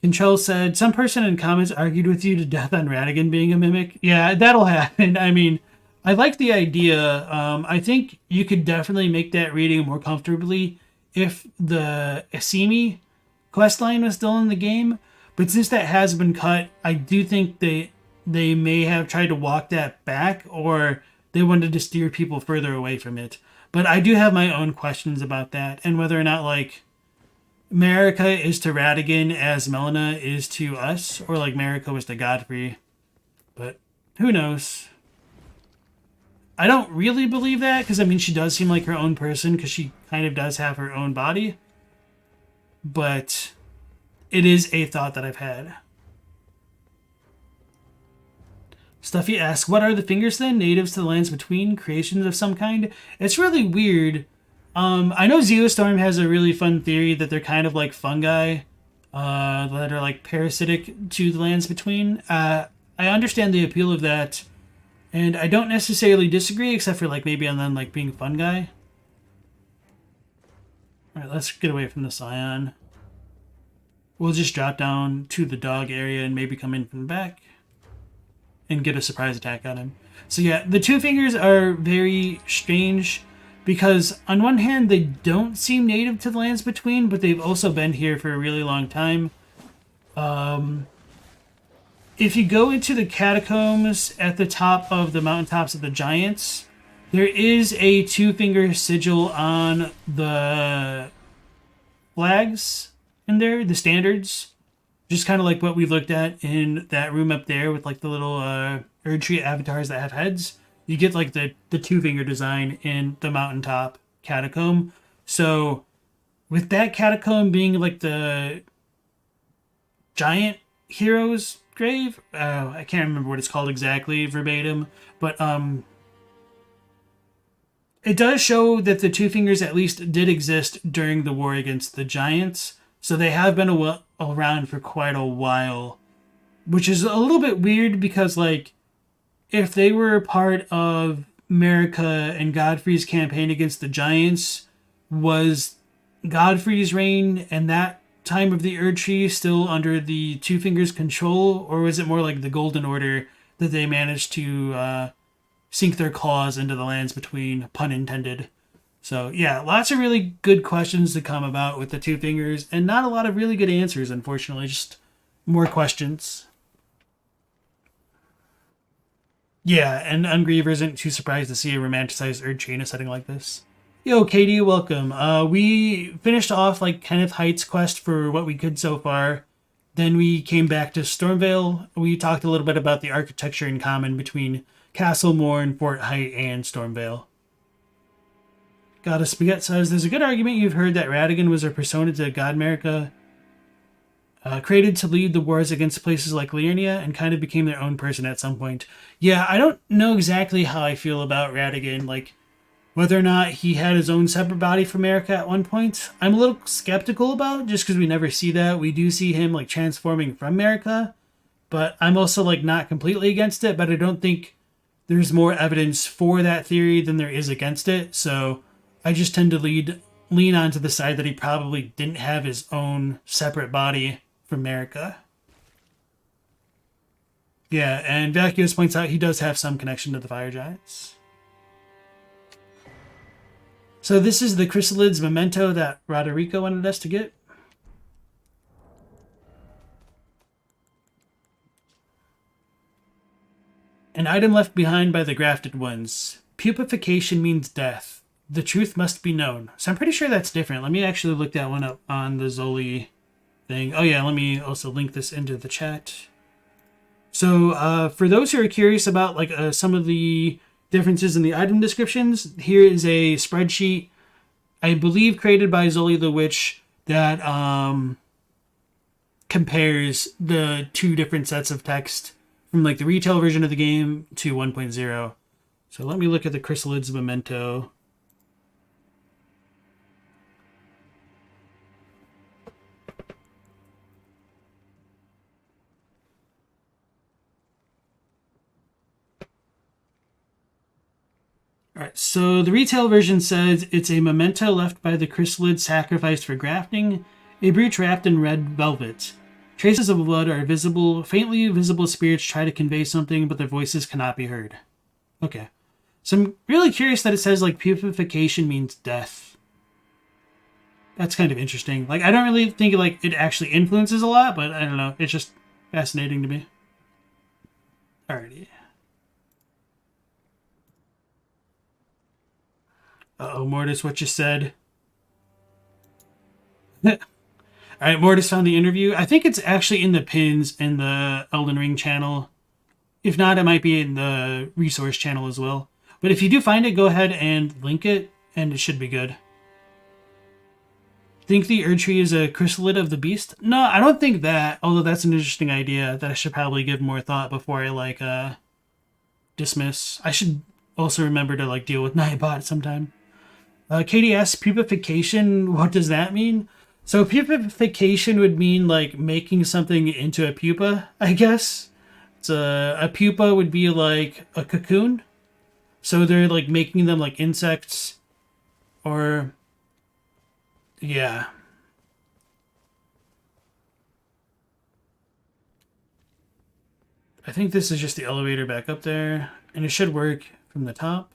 Speaker 1: Control said, some person in comments argued with you to death on Radigan being a mimic. Yeah, that'll happen. I mean, I like the idea. I think you could definitely make that reading more comfortably if the Asimi questline was still in the game. But since that has been cut, I do think they may have tried to walk that back, or they wanted to steer people further away from it. But I do have my own questions about that, and whether or not, like, Marika is to Radigan as Melina is to us, or like Marika was to Godfrey. But who knows? I don't really believe that, because I mean, she does seem like her own person, because she kind of does have her own body. But it is a thought that I've had. Stuffy asks, what are the fingers then? Natives to the lands between? Creations of some kind? It's really weird. I know Zeostorm has a really fun theory that they're kind of like fungi that are like parasitic to the lands between. I understand the appeal of that, and I don't necessarily disagree, except for like maybe on them like being fungi. Alright, let's get away from the Scion. We'll just drop down to the dog area and maybe come in from the back and get a surprise attack on him. So yeah, the two fingers are very strange, because on one hand, they don't seem native to the lands between, but they've also been here for a really long time. If you go into the catacombs at the top of the mountaintops of the Giants, there is a two-finger sigil on the flags in there, the standards. Just kind of like what we looked at in that room up there with like the little Erd Tree avatars that have heads. You get like the two-finger design in the mountaintop catacomb. So with that catacomb being like the giant hero's grave, I can't remember what it's called exactly verbatim, but it does show that the two fingers at least did exist during the war against the giants. So they have been around for quite a while, which is a little bit weird, because like, if they were part of Marika and Godfrey's campaign against the Giants, was Godfrey's reign and that time of the Erd Tree still under the Two Fingers' control, or was it more like the Golden Order that they managed to sink their claws into the lands between, pun intended? So yeah, lots of really good questions to come about with the Two Fingers, and not a lot of really good answers, unfortunately, just more questions. Yeah, and Ungriever isn't too surprised to see a romanticized Erd Tree in a setting like this. Yo, Katie, welcome. We finished off like Kenneth Haight's quest for what we could so far. Then we came back to Stormveil. We talked a little bit about the architecture in common between Castle Morn, Fort Haight, and Stormveil. Goddess Spaghetti says, there's a good argument you've heard that Radigan was a persona to God Marika, created to lead the wars against places like Liurnia, and kind of became their own person at some point. Yeah, I don't know exactly how I feel about Radigan, like whether or not he had his own separate body from Marika at one point. I'm a little skeptical about, just because we never see that. We do see him like transforming from Marika, but I'm also like not completely against it, but I don't think there's more evidence for that theory than there is against it. So I just tend to lean onto the side that he probably didn't have his own separate body from Marika. Yeah, and Vacuous points out he does have some connection to the Fire Giants. So this is the Chrysalids memento that Roderico wanted us to get. An item left behind by the Grafted Ones. Pupification means death. The truth must be known. So I'm pretty sure that's different. Let me actually look that one up on the Zoli thing. Oh yeah, let me also link this into the chat. So for those who are curious about like some of the differences in the item descriptions, here is a spreadsheet, I believe created by Zoli the Witch, that compares the two different sets of text from like the retail version of the game to 1.0. So let me look at the Chrysalids memento. Alright, so the retail version says it's a memento left by the chrysalid sacrificed for grafting, a brooch wrapped in red velvet. Traces of blood are visible. Faintly visible spirits try to convey something, but their voices cannot be heard. Okay. So I'm really curious that it says, like, pupification means death. That's kind of interesting. Like, I don't really think, like, it actually influences a lot, but I don't know. It's just fascinating to me. Alrighty. Uh-oh, Mortis, what you said? Alright, Mortis found the interview. I think it's actually in the pins in the Elden Ring channel. If not, it might be in the resource channel as well. But if you do find it, go ahead and link it, and it should be good. Think the Erdtree is a chrysalid of the beast? No, I don't think that, although that's an interesting idea that I should probably give more thought before I, like, dismiss. I should also remember to, like, deal with Nightbot sometime. Katie asks, pupification, what does that mean? So pupification would mean, like, making something into a pupa, I guess. So a pupa would be, like, a cocoon. So they're, like, making them, like, insects. Or, yeah. I think this is just the elevator back up there. And it should work from the top.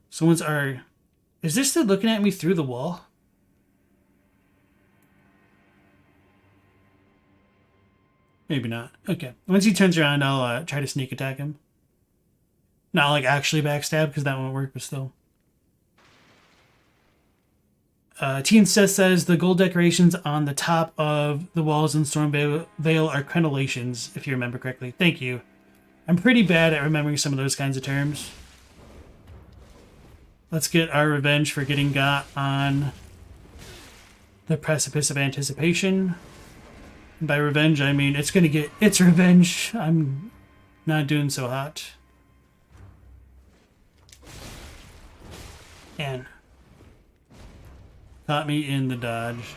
Speaker 1: Someone's are... Is this still looking at me through the wall? Maybe not. Okay. Once he turns around, I'll try to sneak attack him. Not like actually backstab, because that won't work, but still. Teen says the gold decorations on the top of the walls in Stormveil are crenellations, if you remember correctly. Thank you. I'm pretty bad at remembering some of those kinds of terms. Let's get our revenge for getting got on the precipice of anticipation. And by revenge, I mean it's gonna get its revenge. I'm not doing so hot. And caught me in the dodge.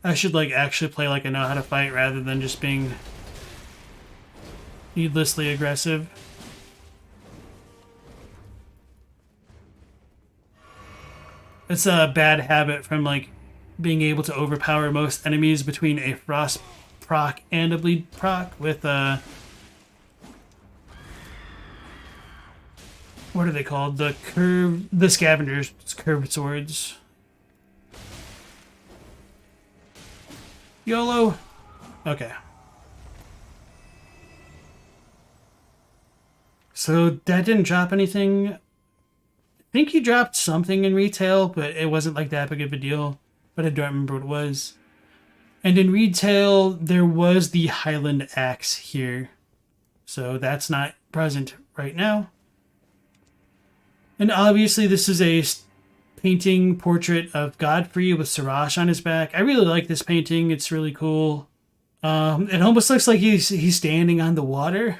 Speaker 1: I should, like, actually play like I know how to fight rather than just being needlessly aggressive. It's a bad habit from, like, being able to overpower most enemies between a frost proc and a bleed proc with, what are they called? The scavengers, curved swords. YOLO! Okay. So that didn't drop anything. I think he dropped something in retail, but it wasn't like that big of a deal. But I don't remember what it was. And in retail, there was the Highland Axe here. So that's not present right now. And obviously this is a painting portrait of Godfrey with Sirach on his back. I really like this painting. It's really cool. It almost looks like he's standing on the water,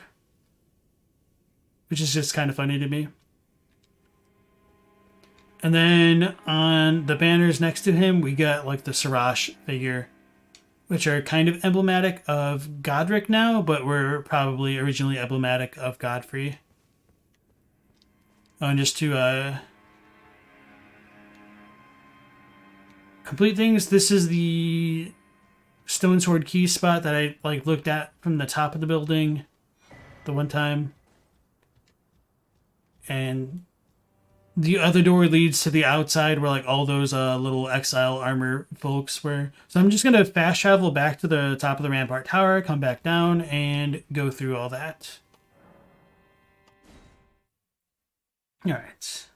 Speaker 1: which is just kind of funny to me. And then on the banners next to him, we got like the Sirash figure, which are kind of emblematic of Godrick now, but were probably originally emblematic of Godfrey. And just to complete things, this is the Stone Sword key spot that I like looked at from the top of the building the one time. And the other door leads to the outside where like all those little exile armor folks were. So I'm just going to fast travel back to the top of the Rampart Tower, come back down, and go through all that. Alright.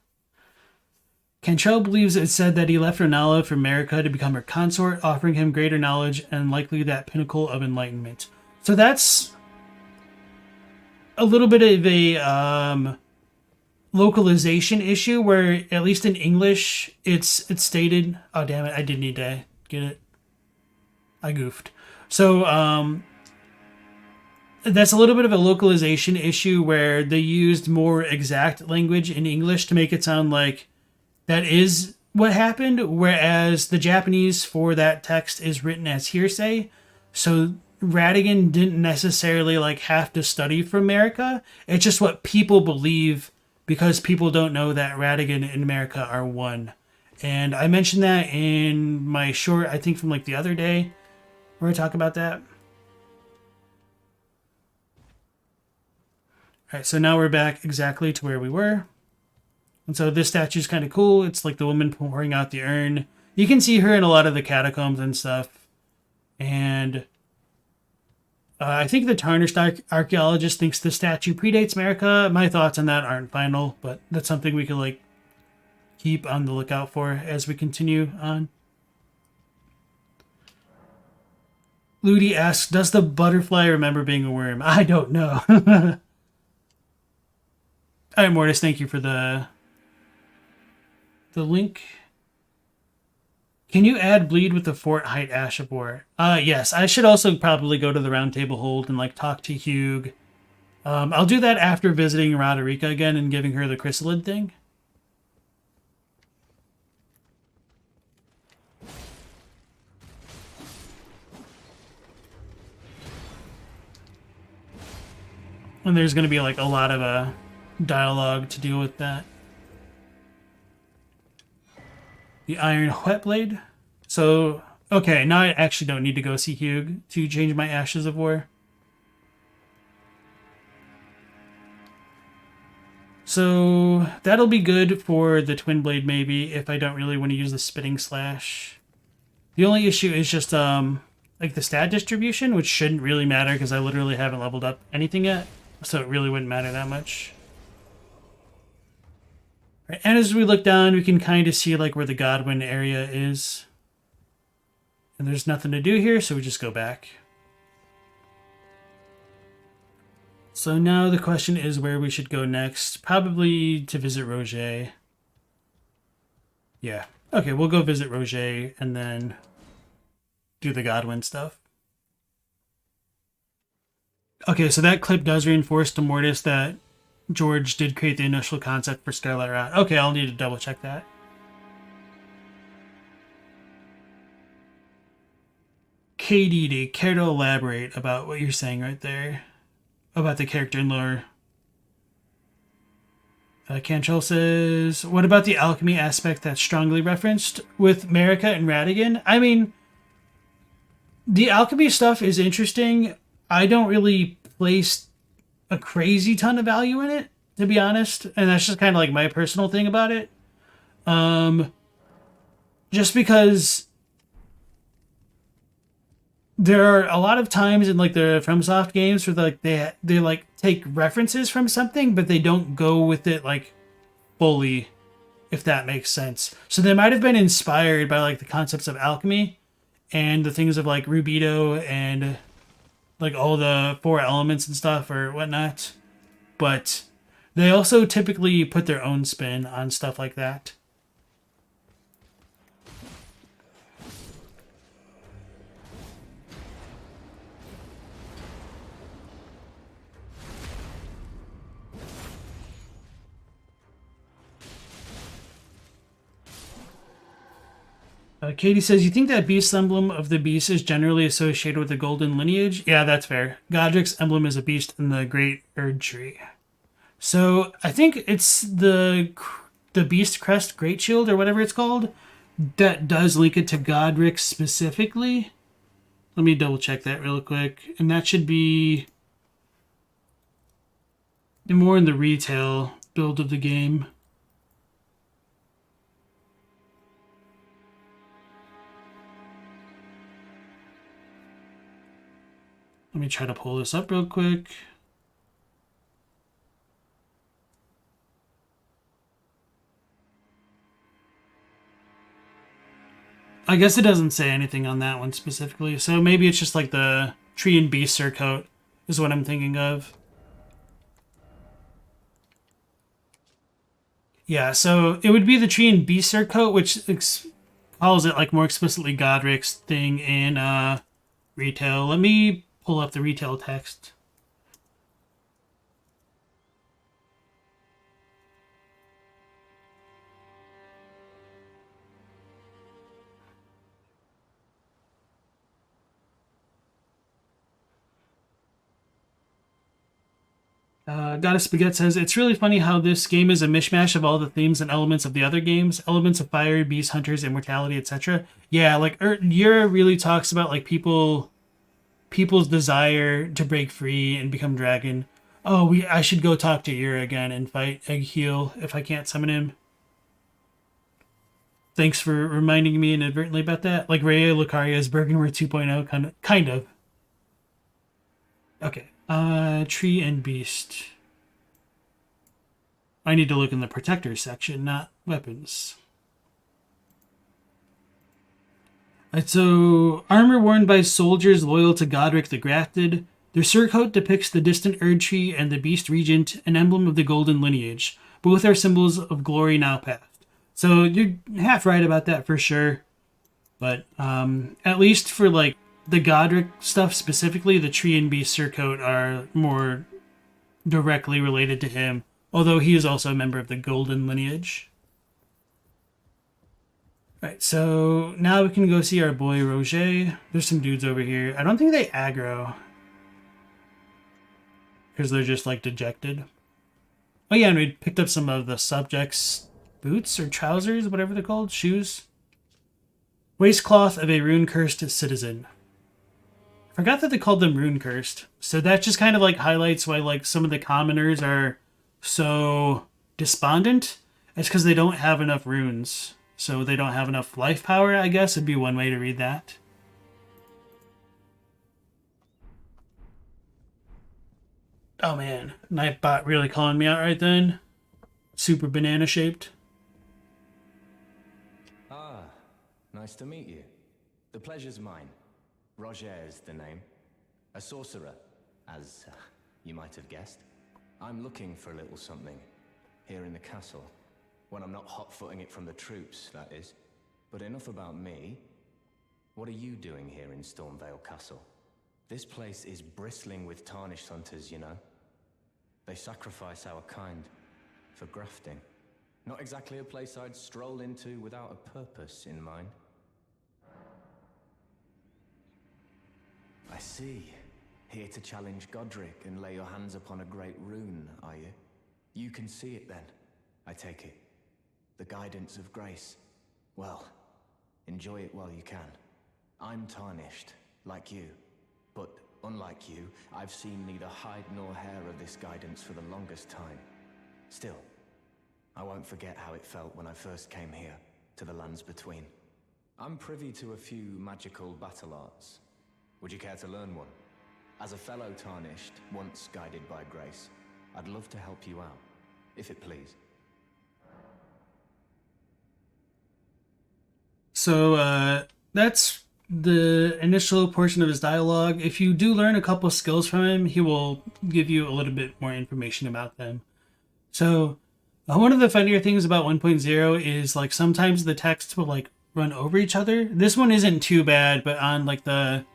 Speaker 1: Cantrell believes it said that he left Renala for Marika to become her consort, offering him greater knowledge and likely that pinnacle of enlightenment. So that's a little bit of a localization issue where, at least in English, it's stated. Oh damn it! I did need to get it. I goofed. So that's a little bit of a localization issue where they used more exact language in English to make it sound like that is what happened, whereas the Japanese for that text is written as hearsay. So Radigan didn't necessarily like have to study from Marika. It's just what people believe, because people don't know that Radigan and Marika are one. And I mentioned that in my short, I think from like the other day, where I talk about that. Alright, so now we're back exactly to where we were. And so this statue is kind of cool. It's like the woman pouring out the urn. You can see her in a lot of the catacombs and stuff. And I think the Tarnished archaeologist thinks the statue predates Marika. My thoughts on that aren't final, but that's something we could like keep on the lookout for as we continue on. Ludi asks, does the butterfly remember being a worm? I don't know. Alright, Mortis, thank you for the link. Can you add bleed with the Fort Height Ash of War? Yes, I should also probably go to the Round Table Hold and like talk to Hugh. I'll do that after visiting Roderica again and giving her the chrysalid thing. And there's going to be like a lot of dialogue to deal with that. The Iron Whetblade. So, okay, now I actually don't need to go see Hugh to change my Ashes of War. So, that'll be good for the Twin Blade maybe, if I don't really want to use the Spitting Slash. The only issue is just, like the stat distribution, which shouldn't really matter because I literally haven't leveled up anything yet. So it really wouldn't matter that much. Right, and as we look down, we can kind of see like where the Godwin area is. And there's nothing to do here, so we just go back. So now the question is where we should go next. Probably to visit Rogier. Yeah. Okay, we'll go visit Rogier and then do the Godwin stuff. Okay, so that clip does reinforce to Mortis that George did create the initial concept for Starlight Rat. Okay, I'll need to double check that. KD, do you care to elaborate about what you're saying right there? About the character and lore? Cantrell says, what about the alchemy aspect that's strongly referenced with Marika and Radigan? I mean, the alchemy stuff is interesting. I don't really place a crazy ton of value in it, to be honest. And that's just kind of like my personal thing about it. Just because there are a lot of times in like the FromSoft games where like they like take references from something, but they don't go with it like fully, if that makes sense. So they might have been inspired by like the concepts of alchemy and the things of like Rubido and like all the 4 elements and stuff or whatnot. But they also typically put their own spin on stuff like that. Katie says, you think that beast emblem of the beast is generally associated with the golden lineage? Yeah, that's fair. Godrick's emblem is a beast in the Great Erd Tree. So I think it's the Beast Crest Great Shield or whatever it's called that does link it to Godrick specifically. Let me double check that real quick. And that should be more in the retail build of the game. Let me try to pull this up real quick. I guess it doesn't say anything on that one specifically, so maybe it's just like the Tree and Beast surcoat is what I'm thinking of. Yeah, so it would be the Tree and Beast surcoat, which calls it like more explicitly Godrick's thing in retail. Let me pull up the retail text. Goddess Spaghetti says, it's really funny how this game is a mishmash of all the themes and elements of the other games. Elements of fire, beast hunters, immortality, etc. Yeah, like Yura really talks about like people's desire to break free and become dragon. Oh, I should go talk to Yura again and fight Egg if I can't summon him. Thanks for reminding me inadvertently about that. Like Raya Lucaria's Bergenware 2.0, kind of. Okay. Tree and Beast. I need to look in the Protectors section, not weapons. Alright, so armor worn by soldiers loyal to Godrick the Grafted. Their surcoat depicts the distant Erd Tree and the Beast Regent, an emblem of the Golden Lineage. Both are symbols of glory now past. So you're half right about that for sure. But at least for like the Godrick stuff specifically, the Tree and Beast surcoat are more directly related to him, although he is also a member of the Golden Lineage. Alright, so now we can go see our boy Rogier. There's some dudes over here. I don't think they aggro, because they're just like dejected. Oh yeah, and we picked up some of the subjects' boots or trousers, whatever they're called, shoes. Waistcloth of a rune-cursed citizen. Forgot that they called them rune cursed. So that just kind of like highlights why like some of the commoners are so despondent. It's because they don't have enough runes. So they don't have enough life power, I guess would be one way to read that. Oh man, Nightbot really calling me out right then. Super banana shaped.
Speaker 3: Ah, nice to meet you. The pleasure's mine. Rogier is the name. A sorcerer, as you might have guessed. I'm looking for a little something here in the castle. When I'm not hot-footing it from the troops, that is. But enough about me. What are you doing here in Stormveil Castle? This place is bristling with tarnished hunters, you know. They sacrifice our kind for grafting. Not exactly a place I'd stroll into without a purpose in mind. I see. Here to challenge Godrick and lay your hands upon a great rune, are you? You can see it then, I take it. The guidance of grace. Well, enjoy it while you can. I'm tarnished, like you. But unlike you, I've seen neither hide nor hair of this guidance for the longest time. Still, I won't forget how it felt when I first came here, to the lands between. I'm privy to a few magical battle arts. Would you care to learn one? As a fellow Tarnished, once guided by grace, I'd love to help you out, if it please.
Speaker 1: So, that's the initial portion of his dialogue. If you do learn a couple skills from him, he will give you a little bit more information about them. So, one of the funnier things about 1.0 is, like, sometimes the text will, like, run over each other. This one isn't too bad, but on, like, the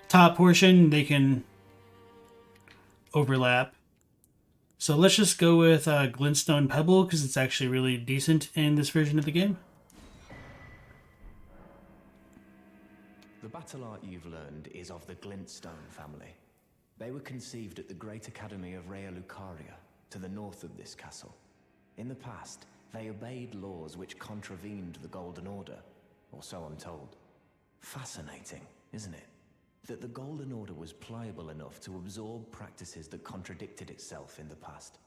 Speaker 1: top portion, they can overlap. So let's just go with Glintstone Pebble, because it's actually really decent in this version of the game.
Speaker 3: The battle art you've learned is of the Glintstone family. They were conceived at the Great Academy of Rea Lucaria, to the north of this castle. In the past, they obeyed laws which contravened the Golden Order, or so I'm told. Fascinating, isn't it? That the Golden Order was pliable enough to absorb practices that contradicted itself in the past.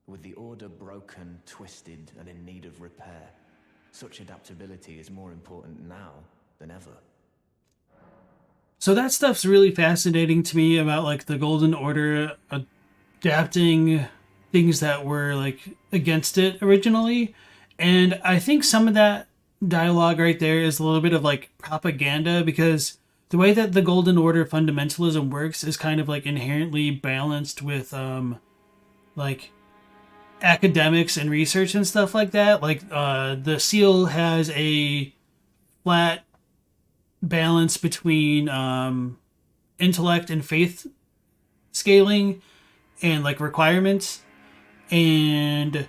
Speaker 3: With the Order broken, twisted, and in need of repair, such adaptability is more important now than ever.
Speaker 1: So that stuff's really fascinating to me about like the Golden Order adapting things that were like against it originally. And I think some of that dialogue right there is a little bit of like propaganda, because the way that the Golden Order fundamentalism works is kind of like inherently balanced with like academics and research and stuff like that. Like the seal has a flat balance between intellect and faith scaling and like requirements, and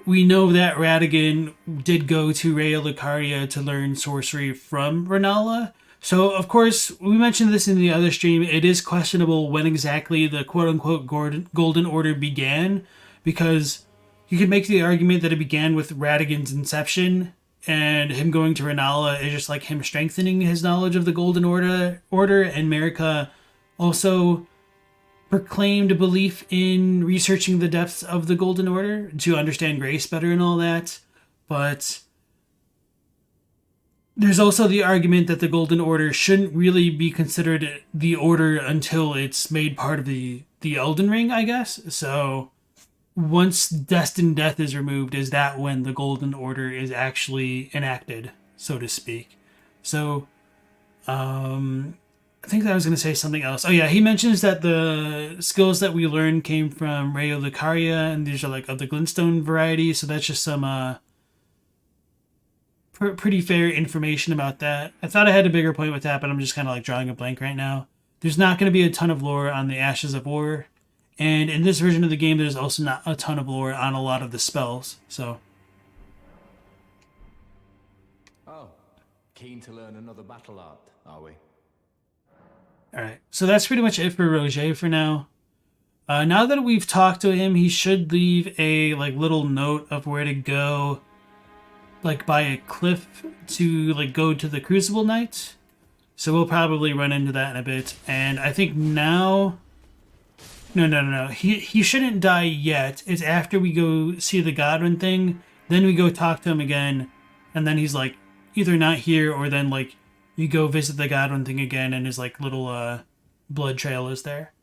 Speaker 1: we know that Radigan did go to Rea Lucaria to learn sorcery from Renala. So of course, we mentioned this in the other stream, it is questionable when exactly the quote-unquote Golden Order began, because you could make the argument that it began with Radigan's inception, and him going to Renala is just like him strengthening his knowledge of the Golden Order, and Marika also proclaimed a belief in researching the depths of the Golden Order to understand grace better and all that. But there's also the argument that the Golden Order shouldn't really be considered the Order until it's made part of the Elden Ring, I guess. So once Destined Death is removed, is that when the Golden Order is actually enacted, so to speak. So, I think that I was going to say something else. Oh yeah, he mentions that the skills that we learned came from Rea Lucaria, and these are like of the Glintstone variety, so that's just some pretty fair information about that. I thought I had a bigger point with that, but I'm just kind of like drawing a blank right now. There's not going to be a ton of lore on the Ashes of War. And in this version of the game, there's also not a ton of lore on a lot of the spells, so.
Speaker 3: Oh, keen to learn another battle art, are we?
Speaker 1: Alright, so that's pretty much it for Rogier for now. Now that we've talked to him, he should leave a like little note of where to go, like by a cliff to like go to the Crucible Knight. So we'll probably run into that in a bit. And I think now... No. He shouldn't die yet. It's after we go see the Godwin thing. Then we go talk to him again. And then he's like either not here, or then like you go visit the Godwin thing again and his like little blood trail is there.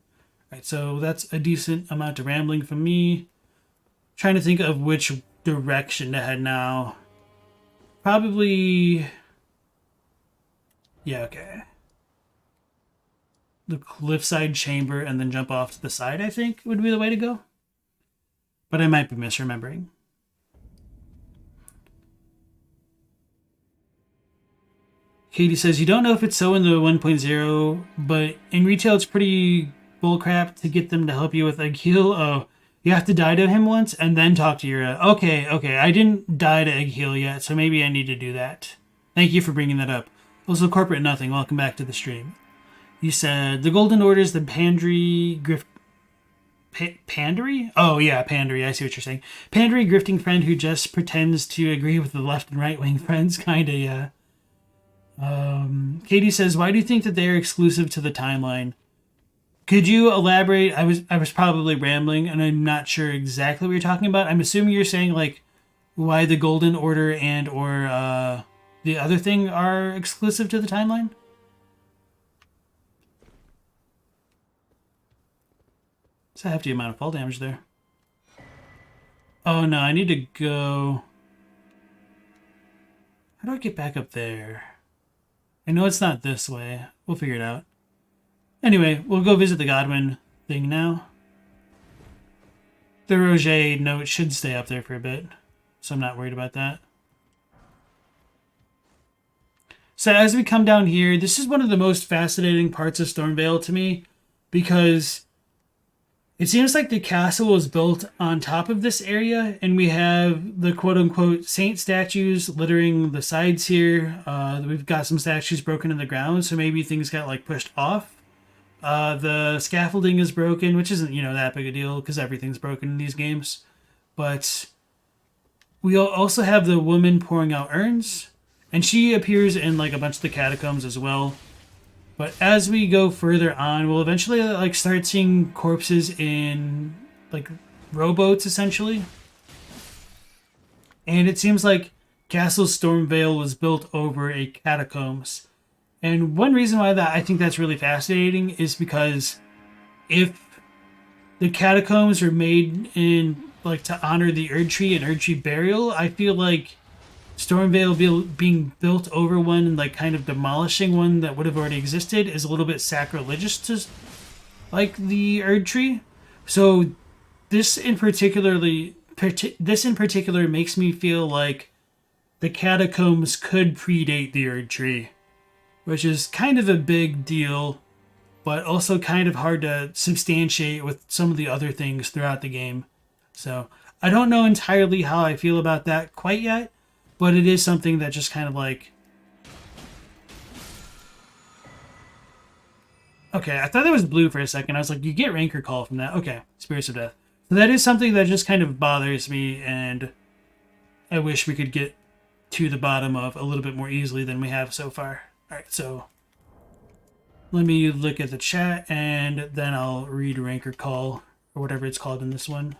Speaker 1: Right, so that's a decent amount of rambling from me. Trying to think of which direction to head now. Probably... Yeah, okay. The cliffside chamber and then jump off to the side, I think, would be the way to go. But I might be misremembering. Katie says, you don't know if it's so in the 1.0, but in retail it's pretty bullcrap to get them to help you with Egg-Heal. Oh, you have to die to him once and then talk to your... Okay, I didn't die to Egg-Heal yet, so maybe I need to do that. Thank you for bringing that up. Also, Corporate Nothing, welcome back to the stream. You said, the Golden Order is the Pandery Pandery? Oh, yeah, Pandery. I see what you're saying. Pandery grifting friend who just pretends to agree with the left and right wing friends. Kinda, yeah. Katie says, why do you think that they're exclusive to the timeline? Could you elaborate? I was probably rambling, and I'm not sure exactly what you're talking about. I'm assuming you're saying, like, why the Golden Order and or the other thing are exclusive to the timeline? It's a hefty amount of fall damage there. Oh no, I need to go... How do I get back up there? I know it's not this way. We'll figure it out. Anyway, we'll go visit the Godwin thing now. The Rogier note should stay up there for a bit, so I'm not worried about that. So as we come down here, this is one of the most fascinating parts of Stormveil to me, because It seems like the castle was built on top of this area, and we have the quote-unquote saint statues littering the sides here. We've got some statues broken in the ground, so maybe things got like pushed off. The scaffolding is broken, which isn't, that big a deal because everything's broken in these games. But we also have the woman pouring out urns, and she appears in like a bunch of the catacombs as well. But as we go further on, we'll eventually like start seeing corpses in like rowboats essentially. And it seems like Castle Stormveil was built over a catacombs. And one reason why I think that's really fascinating is because if the catacombs are made in like to honor the Erd Tree and Erd Tree burial, I feel like Stormveil being built over one and like kind of demolishing one that would have already existed is a little bit sacrilegious to like the Erd Tree. So this in particular makes me feel like the catacombs could predate the Erd Tree, which is kind of a big deal, but also kind of hard to substantiate with some of the other things throughout the game. So I don't know entirely how I feel about that quite yet, but it is something that just kind of like... Okay, I thought that was blue for a second. I was like, you get Rancor Call from that. Okay, Spirits of Death. So that is something that just kind of bothers me, and I wish we could get to the bottom of a little bit more easily than we have so far. Alright, so let me look at the chat, and then I'll read Rancor Call, or whatever it's called in this one.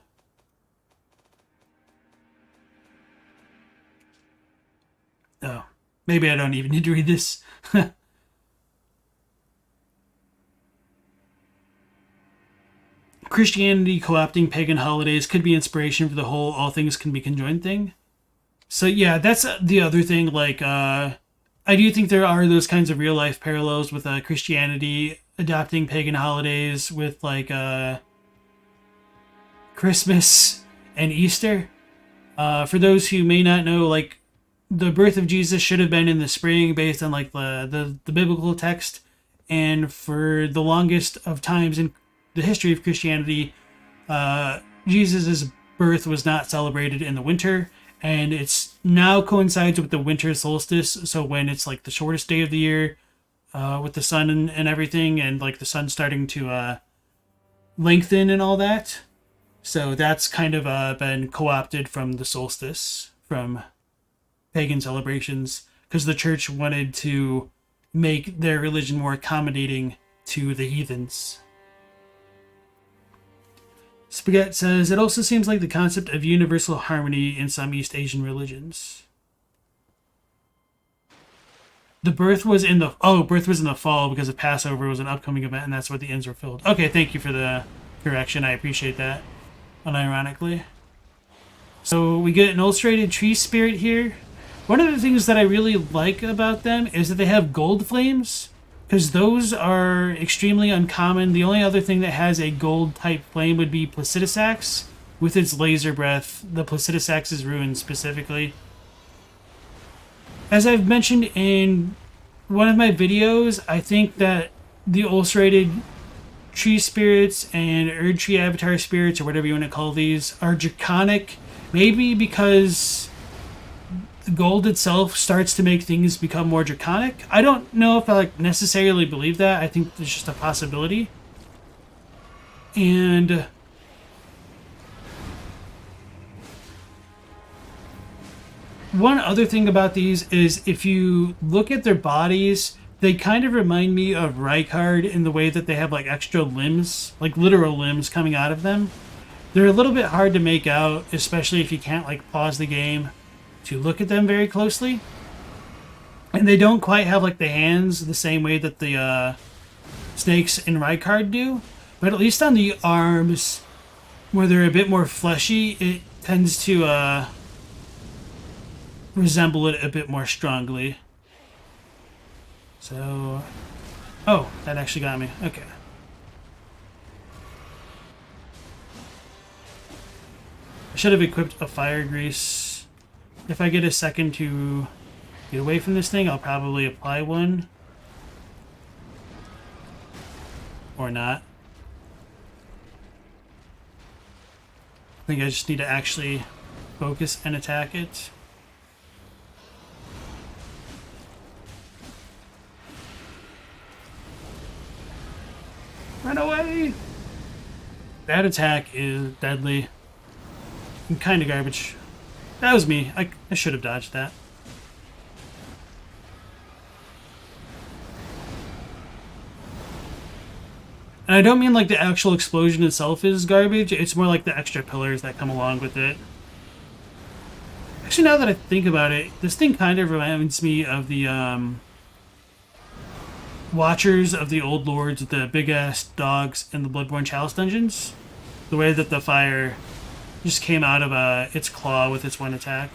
Speaker 1: Oh, maybe I don't even need to read this. Christianity co-opting pagan holidays could be inspiration for the whole all things can be conjoined thing. So yeah, that's the other thing. Like, I do think there are those kinds of real life parallels with Christianity adopting pagan holidays with like Christmas and Easter. For those who may not know, like, the birth of Jesus should have been in the spring based on like the biblical text, and for the longest of times in the history of Christianity, Jesus' birth was not celebrated in the winter, and it's now coincides with the winter solstice, so when it's like the shortest day of the year, with the sun and everything, and like the sun starting to lengthen and all that. So that's kind of been co-opted from the solstice, from pagan celebrations, because the church wanted to make their religion more accommodating to the heathens. Spaghetti says, it also seems like the concept of universal harmony in some East Asian religions. The birth was in the... Oh, birth was in the fall because of Passover was an upcoming event, and that's where the inns were filled. Okay, thank you for the correction. I appreciate that, unironically. So we get an illustrated tree spirit here. One of the things that I really like about them is that they have gold flames, because those are extremely uncommon. The only other thing that has a gold type flame would be Placidusax with its laser breath, the Placidusax's Ruin specifically. As I've mentioned in one of my videos, I think that the illustrated tree spirits and Erd Tree avatar spirits, or whatever you want to call these, are draconic, maybe because the gold itself starts to make things become more draconic. I don't know if I necessarily believe that. I think there's just a possibility. And one other thing about these is if you look at their bodies, they kind of remind me of Rykard in the way that they have like extra limbs, like literal limbs coming out of them. They're a little bit hard to make out, especially if you can't like pause the game to look at them very closely. And they don't quite have like the hands the same way that the snakes in Rykard do. But at least on the arms, where they're a bit more fleshy, it tends to resemble it a bit more strongly. So... Oh, that actually got me. Okay. I should have equipped a fire grease. If I get a second to get away from this thing, I'll probably apply one. Or not. think I just need to actually focus and attack it. Run away! That attack is deadly. And kind of garbage. That was me. I should have dodged that. And I don't mean like the actual explosion itself is garbage. It's more like the extra pillars that come along with it. Actually, now that I think about it, this thing kind of reminds me of the Watchers of the Old Lords, the big-ass dogs in the Bloodborne Chalice dungeons. The way that the fire just came out of its claw with its one attack.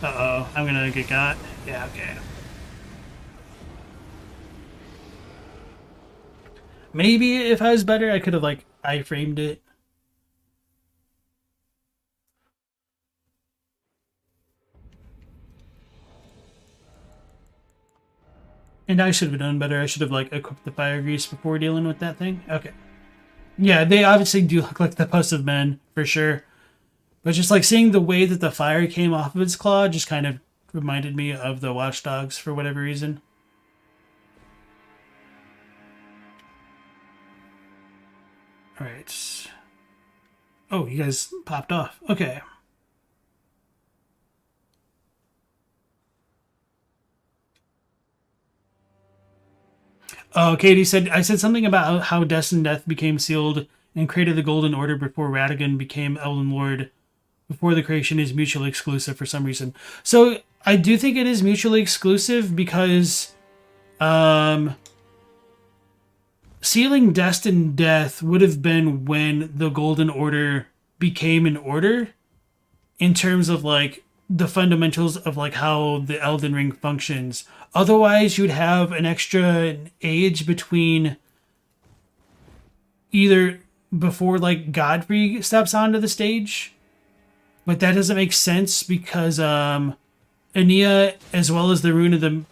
Speaker 1: Uh-oh, I'm gonna get got. Yeah, okay. Maybe if I was better, I could have, like, iframed it. And I should have done better. I should have, like, equipped the fire grease before dealing with that thing. Okay. Yeah, they obviously do look like the Pus of Men, for sure. But just, like, seeing the way that the fire came off of its claw just kind of reminded me of the Watchdogs for whatever reason. Alright. Oh, you guys popped off. Okay. Oh, Katie said, I said something about how Destined Death became sealed and created the Golden Order before Radagon became Elden Lord. Before the creation is mutually exclusive for some reason. So I do think it is mutually exclusive because sealing Destined Death would have been when the Golden Order became an order in terms of like the fundamentals of like how the Elden Ring functions. Otherwise, you'd have an extra age between either before like Godfrey steps onto the stage, but that doesn't make sense because Ania, as well as the rune of the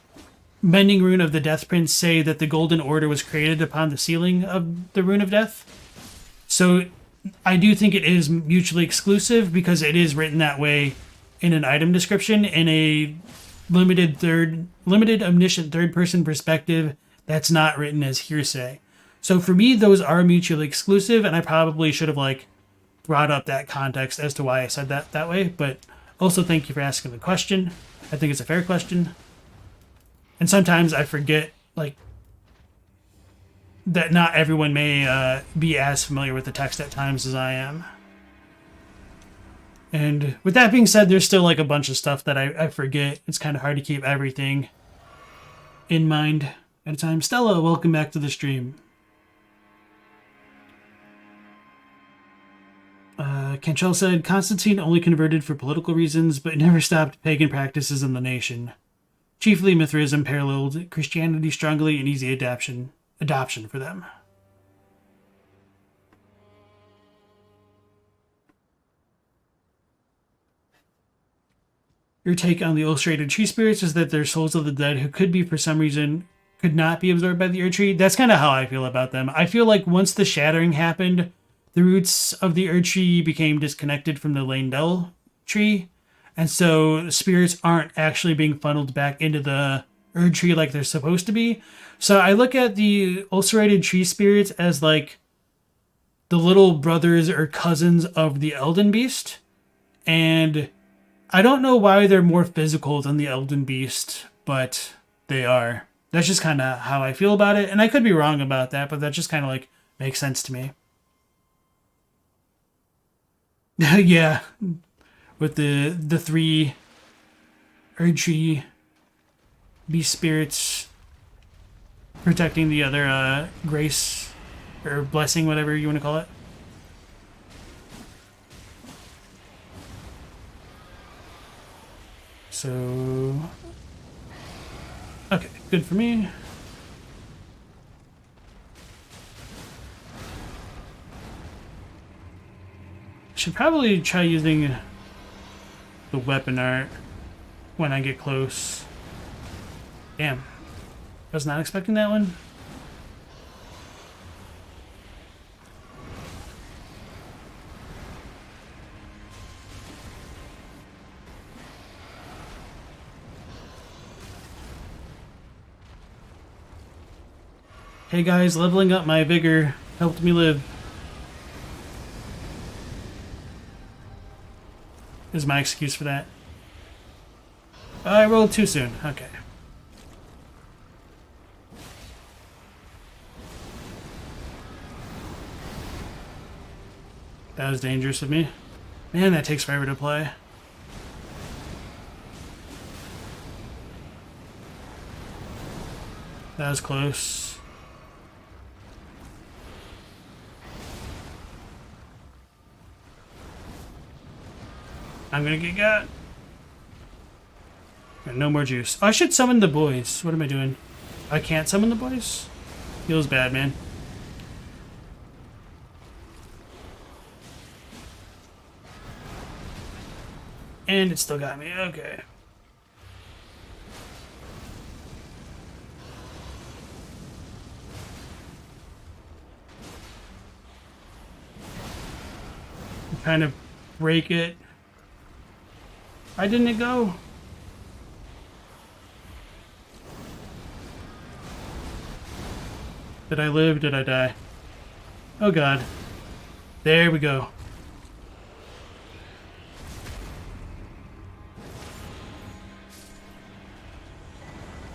Speaker 1: Mending Rune of the Death Prince, say that the Golden Order was created upon the sealing of the Rune of Death. So I do think it is mutually exclusive because it is written that way in an item description in a limited omniscient third-person perspective that's not written as hearsay. So for me, those are mutually exclusive, and I probably should have like brought up that context as to why I said that way. But also, thank you for asking the question. I think it's a fair question. And sometimes I forget like that not everyone may be as familiar with the text at times as I am. And with that being said, there's still like a bunch of stuff that I forget. It's kind of hard to keep everything in mind at a time. Stella, welcome back to the stream. Cantrell said, Constantine only converted for political reasons, but never stopped pagan practices in the nation. Chiefly Mithraism paralleled Christianity strongly and easy adoption for them. Your take on the illustrated tree spirits is that they're souls of the dead who could be, for some reason, could not be absorbed by the Erd Tree. That's kind of how I feel about them. I feel like once the shattering happened, the roots of the Erd Tree became disconnected from the Leyndell tree, and so the spirits aren't actually being funneled back into the Erd Tree like they're supposed to be. So I look at the ulcerated tree spirits as like the little brothers or cousins of the Elden Beast, and I don't know why they're more physical than the Elden Beast, but they are. That's just kind of how I feel about it, and I could be wrong about that, but that just kind of like makes sense to me. Yeah, with the three Erd Tree beast spirits protecting the other grace or blessing, whatever you want to call it. So, okay, good for me. Should probably try using the weapon art when I get close. Damn. I was not expecting that one. Hey guys, leveling up my vigor helped me live. Is my excuse for that. I rolled too soon. Okay. That was dangerous of me. Man, that takes forever to play. That was close. I'm gonna get got. No more juice. Oh, I should summon the boys. What am I doing? I can't summon the boys? Feels bad, man. And it still got me. Okay. Kind of break it. Why didn't it go? Did I live? Did I die? Oh god. There we go.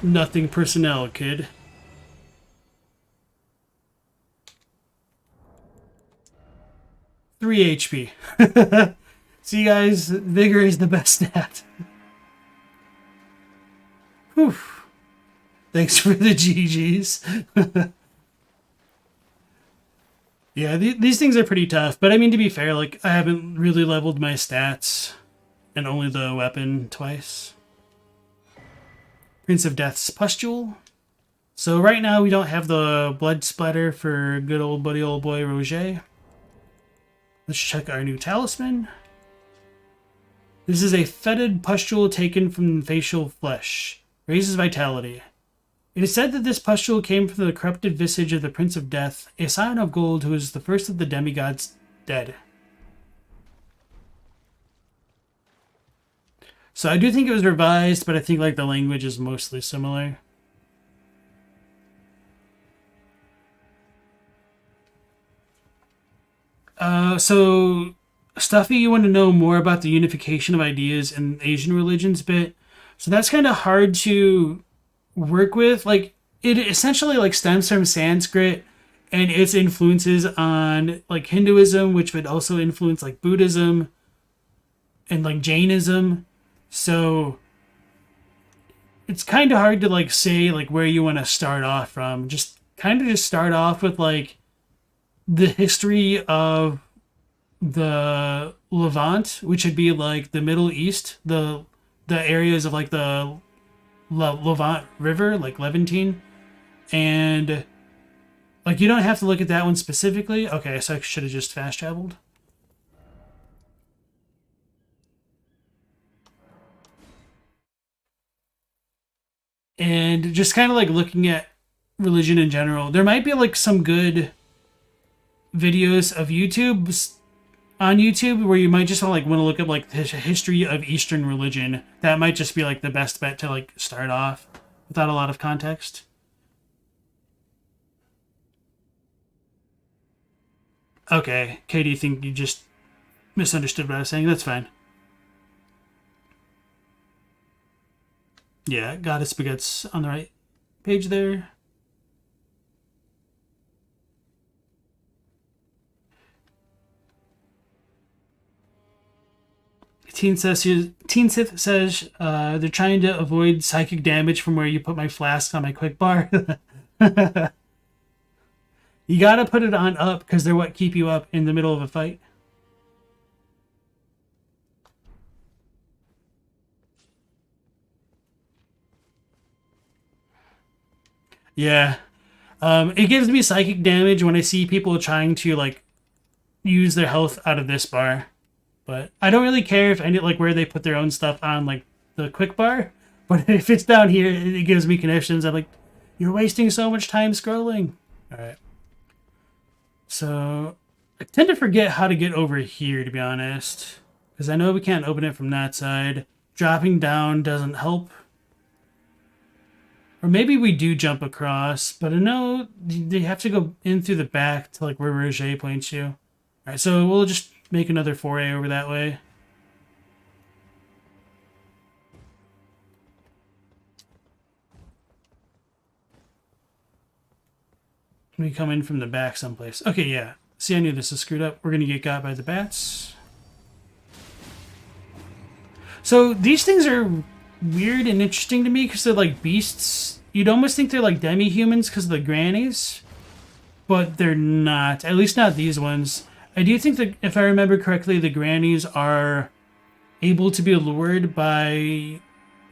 Speaker 1: Nothing personnel, kid. Three HP. See, guys, vigor is the best stat. Whew. Thanks for the GGs. Yeah, these things are pretty tough, but I mean, to be fair, like, I haven't really leveled my stats, and only the weapon twice. Prince of Death's Pustule. So right now we don't have the blood splatter for good old buddy old boy Rogier. Let's check our new talisman. This is a fetid pustule taken from facial flesh. Raises vitality. It is said that this pustule came from the corrupted visage of the Prince of Death, a scion of gold who was the first of the demigods dead. So I do think it was revised, but I think like the language is mostly similar. So Stuffy, you want to know more about the unification of ideas in Asian religions bit. So that's kind of hard to work with. Like, it essentially like stems from Sanskrit and its influences on like Hinduism, which would also influence like Buddhism and like Jainism. So it's kind of hard to like say like where you want to start off from. Just kind of just start off with like the history of the Levant, which would be like the Middle East, the areas of like the Levant River, like Levantine, and like you don't have to look at that one specifically. Okay, so I should have just fast traveled. And just kind of like looking at religion in general, there might be like some good videos of on YouTube where you might just like want to look up like the history of Eastern religion. That might just be like the best bet to like start off without a lot of context. Okay, Katie, you think you just misunderstood what I was saying? That's fine. Yeah, Goddess Begets on the right page there. Teen Sith says they're trying to avoid psychic damage from where you put my flask on my quick bar. You gotta put it on up because they're what keep you up in the middle of a fight. Yeah. It gives me psychic damage when I see people trying to like use their health out of this bar. But I don't really care if any like where they put their own stuff on like the quick bar. But if it's down here, it gives me connections. I'm like, you're wasting so much time scrolling. All right. So I tend to forget how to get over here, to be honest, because I know we can't open it from that side. Dropping down doesn't help. Or maybe we do jump across, but I know they have to go in through the back to like where Rogier points you. All right, so we'll just make another foray over that way. We come in from the back someplace. Okay, yeah. See, I knew this is screwed up. We're gonna get got by the bats. So these things are weird and interesting to me because they're like beasts. You'd almost think they're like demi-humans because of the grannies, but they're not. At least not these ones. I do think that, if I remember correctly, the grannies are able to be lured by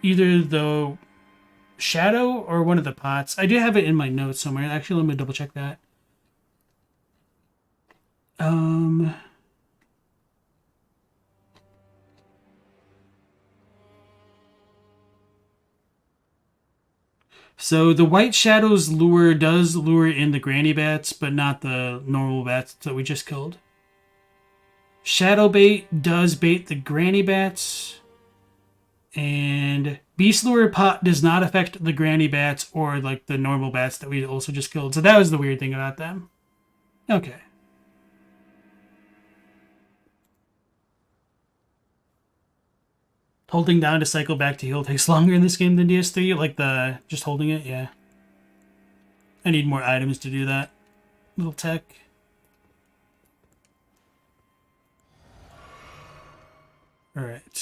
Speaker 1: either the shadow or one of the pots. I do have it in my notes somewhere. Actually, let me double check that. So the white shadow's lure does lure in the granny bats, but not the normal bats that we just killed. Shadow bait does bait the granny bats. And beast lure pot does not affect the granny bats or like the normal bats that we also just killed. So that was the weird thing about them. Okay. Holding down to cycle back to heal takes longer in this game than DS3. Like the just holding it, yeah. I need more items to do that. Little tech. Alright.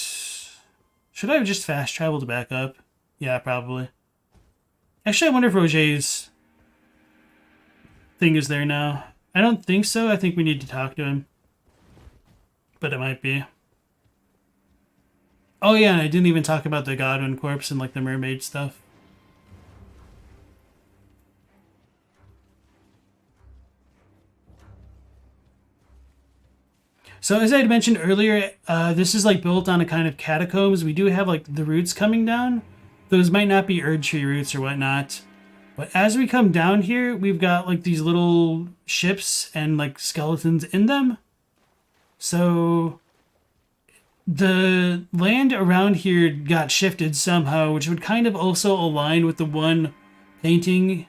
Speaker 1: Should I have just fast traveled back up? Yeah, probably. Actually, I wonder if Rogier's thing is there now. I don't think so. I think we need to talk to him. But it might be. Oh yeah, and I didn't even talk about the Godwin corpse and like the mermaid stuff. So as I had mentioned earlier, this is like built on a kind of catacombs. We do have like the roots coming down. Those might not be Erd Tree roots or whatnot. But as we come down here, we've got like these little ships and like skeletons in them. So the land around here got shifted somehow, which would kind of also align with the one painting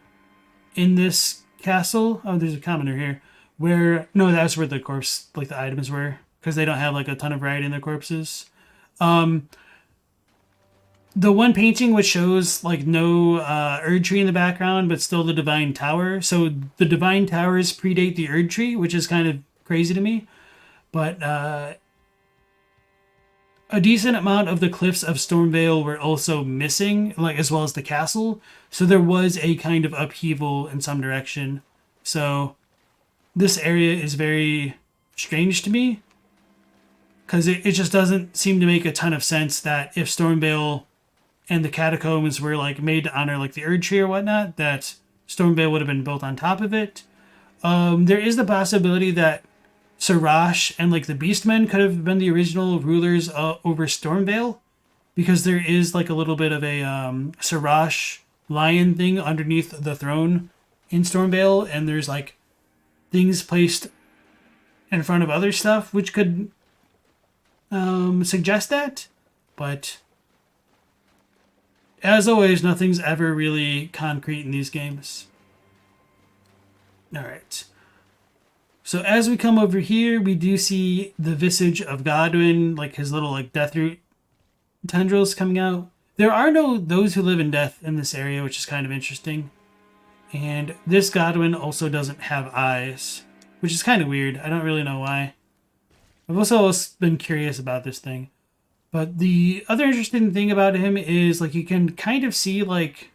Speaker 1: in this castle. Oh, there's a commenter here. Where, no, that's where the corpse, like the items were, because they don't have like a ton of variety in their corpses. The one painting which shows like no Erd Tree in the background, but still the Divine Tower. So the Divine Towers predate the Erd Tree, which is kind of crazy to me. But a decent amount of the cliffs of Stormveil were also missing, like as well as the castle. So there was a kind of upheaval in some direction. So this area is very strange to me because it just doesn't seem to make a ton of sense that if Stormveil and the catacombs were like made to honor like the Erd Tree or whatnot, that Stormveil would have been built on top of it. There is the possibility that Sarash and like the Beastmen could have been the original rulers over Stormveil, because there is like a little bit of a Sarash lion thing underneath the throne in Stormveil, and there's like things placed in front of other stuff which could suggest that. But as always, nothing's ever really concrete in these games. Alright. So as we come over here, we do see the visage of Godwin, like his little like death root tendrils coming out. There are no those who live in death in this area, which is kind of interesting. And this Godwin also doesn't have eyes, which is kind of weird. I don't really know why. I've also been curious about this thing. But the other interesting thing about him is like you can kind of see like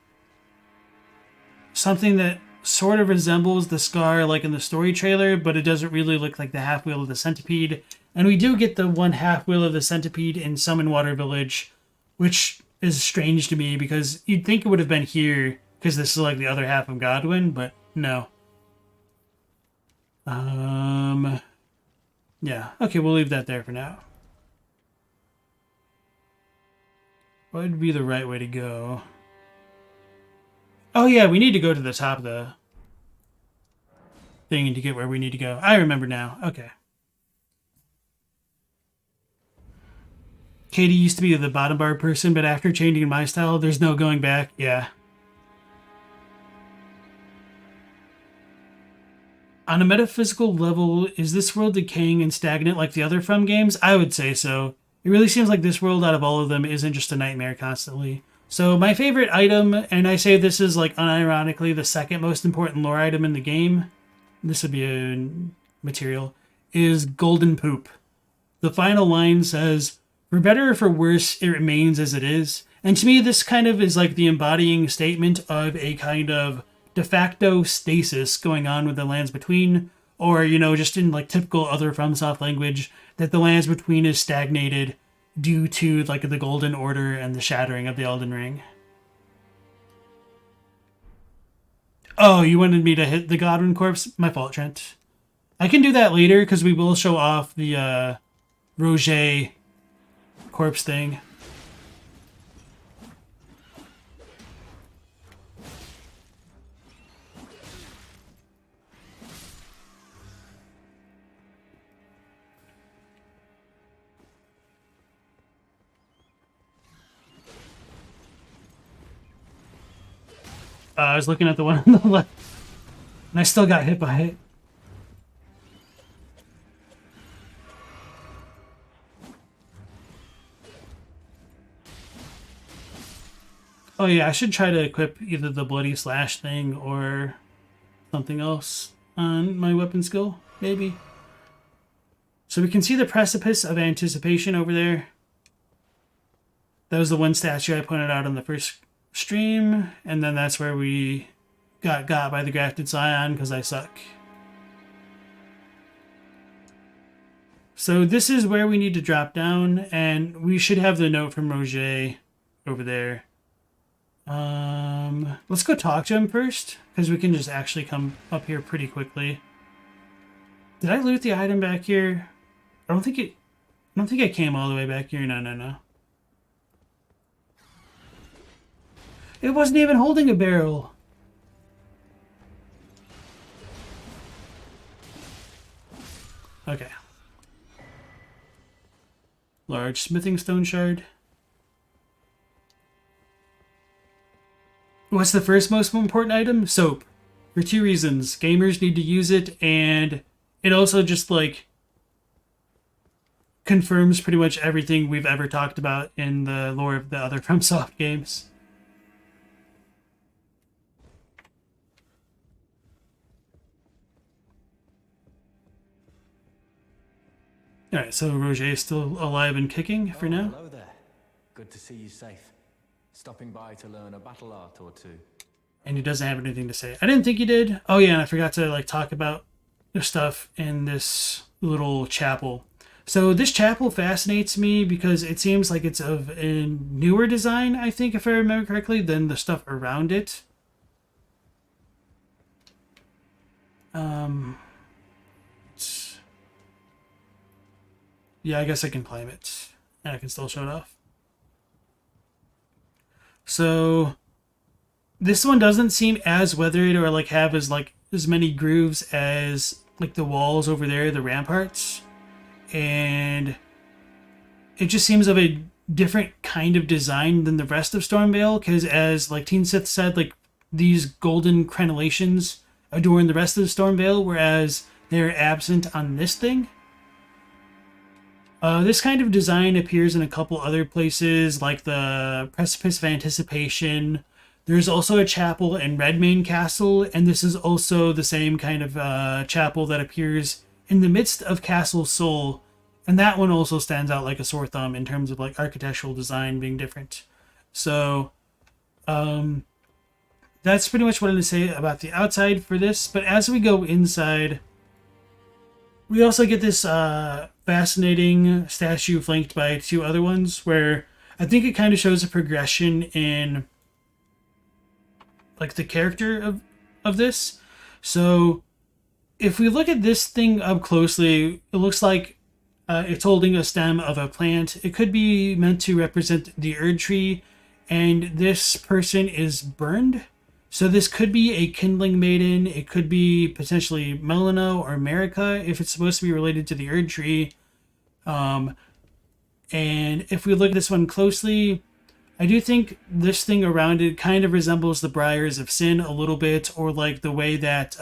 Speaker 1: something that sort of resembles the scar like in the story trailer, but it doesn't really look like the half wheel of the centipede. And we do get the one half wheel of the centipede in Summon Water Village, which is strange to me because you'd think it would have been here because this is like the other half of Godwin, but no. Yeah, okay, we'll leave that there for now. What would be the right way to go? Oh yeah, we need to go to the top of the thing to get where we need to go. I remember now. Okay. Katie used to be the bottom bar person, but after changing my style, there's no going back. Yeah. On a metaphysical level, is this world decaying and stagnant like the other From games? I would say so. It really seems like this world out of all of them isn't just a nightmare constantly. So my favorite item, and I say this is like unironically the second most important lore item in the game, this would be a material, is golden poop. The final line says, "For better or for worse, it remains as it is." And to me, this kind of is like the embodying statement of a kind of de facto stasis going on with the Lands Between, or, you know, just in like typical other FromSoft language, that the Lands Between is stagnated due to like the Golden Order and the shattering of the Elden Ring. Oh, you wanted me to hit the Godwin corpse? My fault, Trent. I can do that later because we will show off the Rogier corpse thing. I was looking at the one on the left, and I still got hit by it. Oh yeah, I should try to equip either the Bloody Slash thing or something else on my weapon skill, maybe. So we can see the Precipice of Anticipation over there. That was the one statue I pointed out on the first stream, and then that's where we got by the Grafted Scion because I suck. So this is where we need to drop down, and we should have the note from Rogier over there. Let's go talk to him first, because we can just actually come up here pretty quickly. Did I loot the item back here? I don't think I came all the way back here. No. It wasn't even holding a barrel. Okay. Large smithing stone shard. What's the first most important item? Soap. For two reasons. Gamers need to use it, and it also just like confirms pretty much everything we've ever talked about in the lore of the other FromSoft games. Alright, so Rogier is still alive and kicking for now.
Speaker 3: Hello there. Good to see you safe. Stopping by to learn a battle art or two.
Speaker 1: And he doesn't have anything to say. I didn't think he did. Oh yeah, and I forgot to like talk about the stuff in this little chapel. So this chapel fascinates me because it seems like it's of a newer design, I think, if I remember correctly, than the stuff around it. Yeah, I guess I can climb it. And I can still show it off. So this one doesn't seem as weathered or like have as many grooves as like the walls over there, the ramparts. And it just seems of a different kind of design than the rest of Stormveil, because as like Teen Sith said, like these golden crenellations adorn the rest of the Stormveil, whereas they're absent on this thing. This kind of design appears in a couple other places, like the Precipice of Anticipation. There's also a chapel in Redmane Castle, and this is also the same kind of chapel that appears in the midst of Castle Soul, and that one also stands out like a sore thumb in terms of like architectural design being different. So that's pretty much what I'm going to say about the outside for this. But as we go inside, we also get this fascinating statue flanked by two other ones, where I think it kind of shows a progression in like the character of this. So if we look at this thing up closely, it looks like it's holding a stem of a plant. It could be meant to represent the Erd Tree, and this person is burned. So this could be a Kindling Maiden. It could be potentially Melina or Marika if it's supposed to be related to the Erd Tree. And if we look at this one closely, I do think this thing around it kind of resembles the Briars of Sin a little bit, or like the way that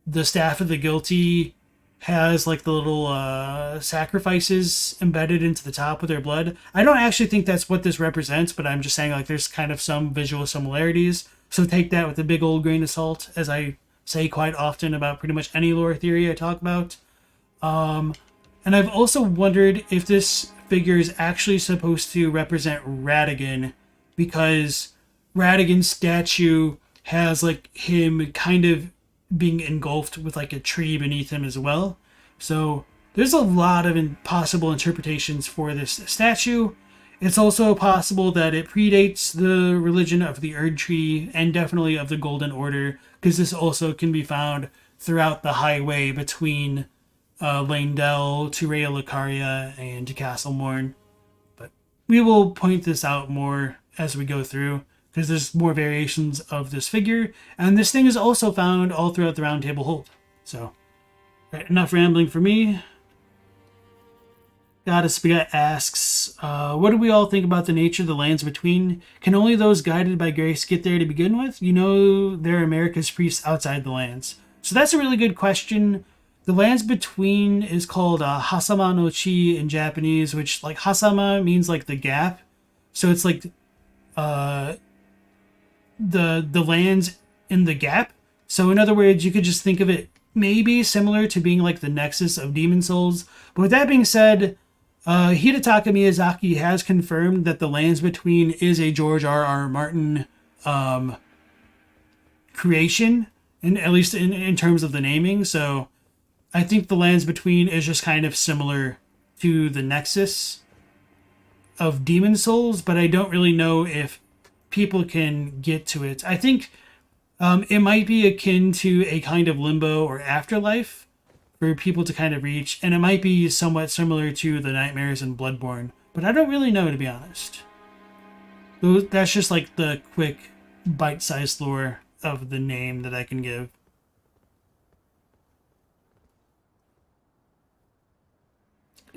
Speaker 1: the Staff of the Guilty has like the little sacrifices embedded into the top with their blood. I don't actually think that's what this represents, but I'm just saying like there's kind of some visual similarities. So take that with a big old grain of salt, as I say quite often about pretty much any lore theory I talk about. And I've also wondered if this figure is actually supposed to represent Radigan, because Radigan's statue has like him kind of being engulfed with like a tree beneath him as well. So there's a lot of possible interpretations for this statue. It's also possible that it predates the religion of the Erd Tree and definitely of the Golden Order, because this also can be found throughout the highway between Leyndell to Raya Lucaria and to Castlemorn. But we will point this out more as we go through, because there's more variations of this figure, and this thing is also found all throughout the Round Table Hold. So, right, enough rambling for me. Goddess Spaghetti asks, what do we all think about the nature of the lands between? Can only those guided by grace get there to begin with? You know, there are America's priests outside the lands. So that's a really good question. The lands between is called Hasama no Chi in Japanese, which like Hasama means like the gap. So it's like the lands in the gap. So in other words, you could just think of it maybe similar to being like the nexus of demon souls. But with that being said, Hidetaka Miyazaki has confirmed that the lands between is a George R.R. Martin creation, and at least in terms of the naming. So I think the lands between is just kind of similar to the nexus of demon souls, but I don't really know if people can get to it. I think it might be akin to a kind of limbo or afterlife for people to kind of reach, and it might be somewhat similar to the nightmares in Bloodborne, but I don't really know, to be honest. That's just like the quick bite-sized lore of the name that I can give.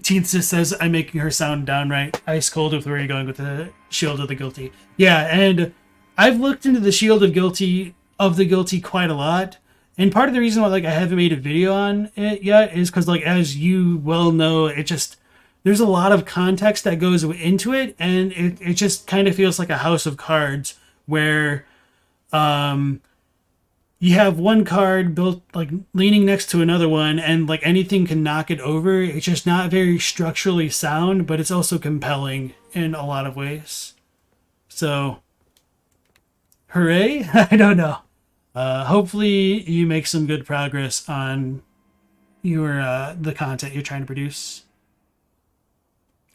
Speaker 1: Teensis says I'm making her sound downright ice cold with where you're going with the Shield of the Guilty. Yeah, and I've looked into the Shield of the Guilty quite a lot. And part of the reason why like I haven't made a video on it yet is because like as you well know, it just there's a lot of context that goes into it, and it just kind of feels like a house of cards where you have one card built like leaning next to another one, and like anything can knock it over. It's just not very structurally sound, but it's also compelling in a lot of ways. So, hooray! I don't know. Hopefully you make some good progress on your the content you're trying to produce.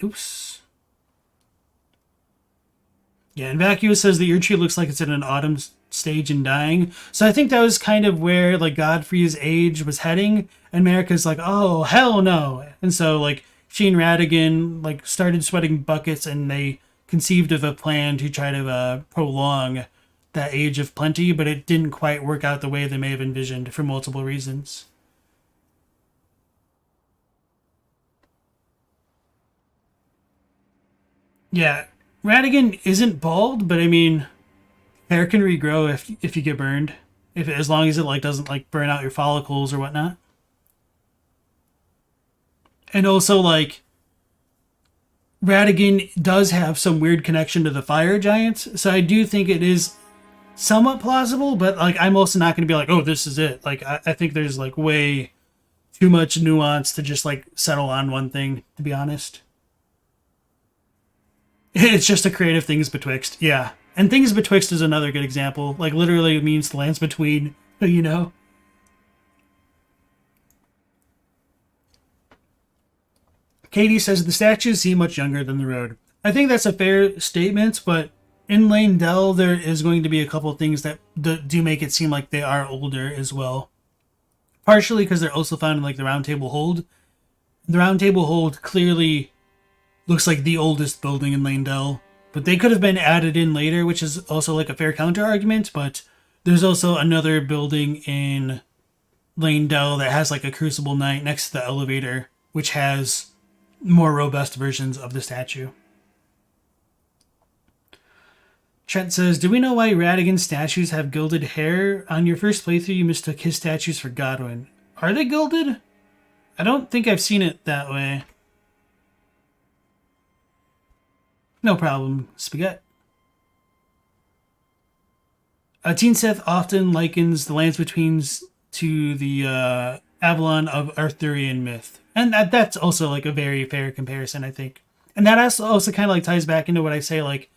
Speaker 1: Oops. Yeah, and Vacuous says the Erdtree looks like it's in an autumn stage and dying. So I think that was kind of where like Godfrey's age was heading, and Marika's like, oh hell no. And so like she and Radigan like started sweating buckets, and they conceived of a plan to try to prolong that age of plenty, but it didn't quite work out the way they may have envisioned for multiple reasons. Yeah, Radigan isn't bald, but I mean, hair can regrow if you get burned, as long as it like doesn't like burn out your follicles or whatnot. And also like Radigan does have some weird connection to the fire giants, so I do think it is somewhat plausible, but like I'm also not going to be like, oh, this is it. Like I think there's like way too much nuance to just like settle on one thing, to be honest. It's just a creative things betwixt. Yeah. And things betwixt is another good example. Like literally it means the lands between, you know. Katie says the statues seem much younger than the road. I think that's a fair statement, but in Leyndell, there is going to be a couple of things that do make it seem like they are older as well. Partially because they're also found in like the Round Table Hold. The Round Table Hold clearly looks like the oldest building in Leyndell, but they could have been added in later, which is also like a fair counter argument. But there's also another building in Leyndell that has like a Crucible Knight next to the elevator, which has more robust versions of the statue. Trent says, do we know why Radigan's statues have gilded hair? On your first playthrough, you mistook his statues for Godwin. Are they gilded? I don't think I've seen it that way. No problem, Spaghetti. Teen Seth often likens the Lands Betweens to the Avalon of Arthurian myth. And that's also like a very fair comparison, I think. And that also kind of like ties back into what I say, like,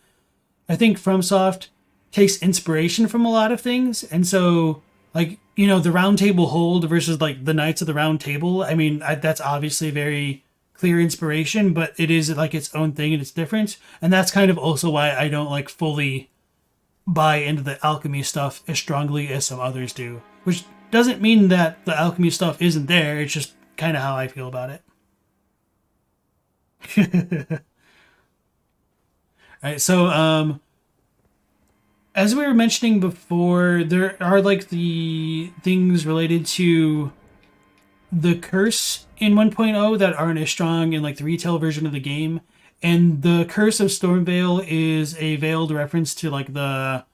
Speaker 1: I think FromSoft takes inspiration from a lot of things. And so, like, you know, the Round Table Hold versus like the Knights of the Round Table, I mean, that's obviously very clear inspiration, but it is like its own thing and it's different. And that's kind of also why I don't like fully buy into the alchemy stuff as strongly as some others do. Which doesn't mean that the alchemy stuff isn't there, it's just kind of how I feel about it. Alright, so as we were mentioning before, there are like the things related to the curse in 1.0 that aren't as strong in like the retail version of the game. And the Curse of Stormveil is a veiled reference to like the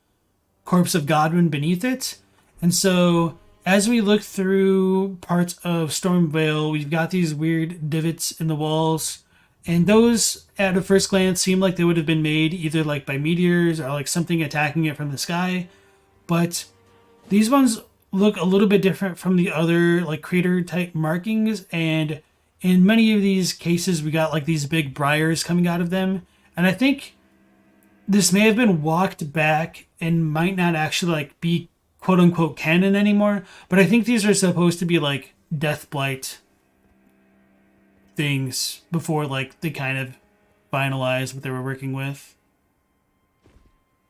Speaker 1: corpse of Godwin beneath it. And so as we look through parts of Stormveil, we've got these weird divots in the walls. And those, at a first glance, seem like they would have been made either like by meteors or like something attacking it from the sky. But these ones look a little bit different from the other like crater type markings. And in many of these cases, we got like these big briars coming out of them. And I think this may have been walked back and might not actually like be quote unquote canon anymore. But I think these are supposed to be like Deathblight things before like they kind of finalized what they were working with.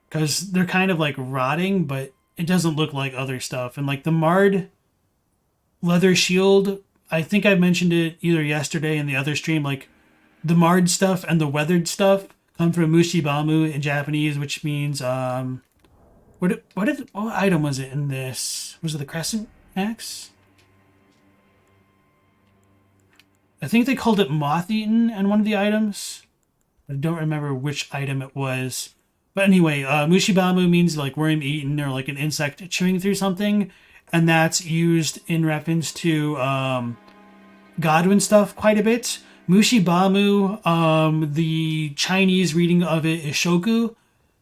Speaker 1: Because they're kind of like rotting, but it doesn't look like other stuff. And like the Marred leather shield, I think I mentioned it either yesterday in the other stream, like the Marred stuff and the weathered stuff come from Mushibamu in Japanese, which means what item was it in this? Was it the Crescent Axe? I think they called it Moth-Eaten in one of the items. I don't remember which item it was. But anyway, Mushibamu means like worm-eaten or like an insect chewing through something. And that's used in reference to Godwin stuff quite a bit. Mushibamu, the Chinese reading of it is Shoku.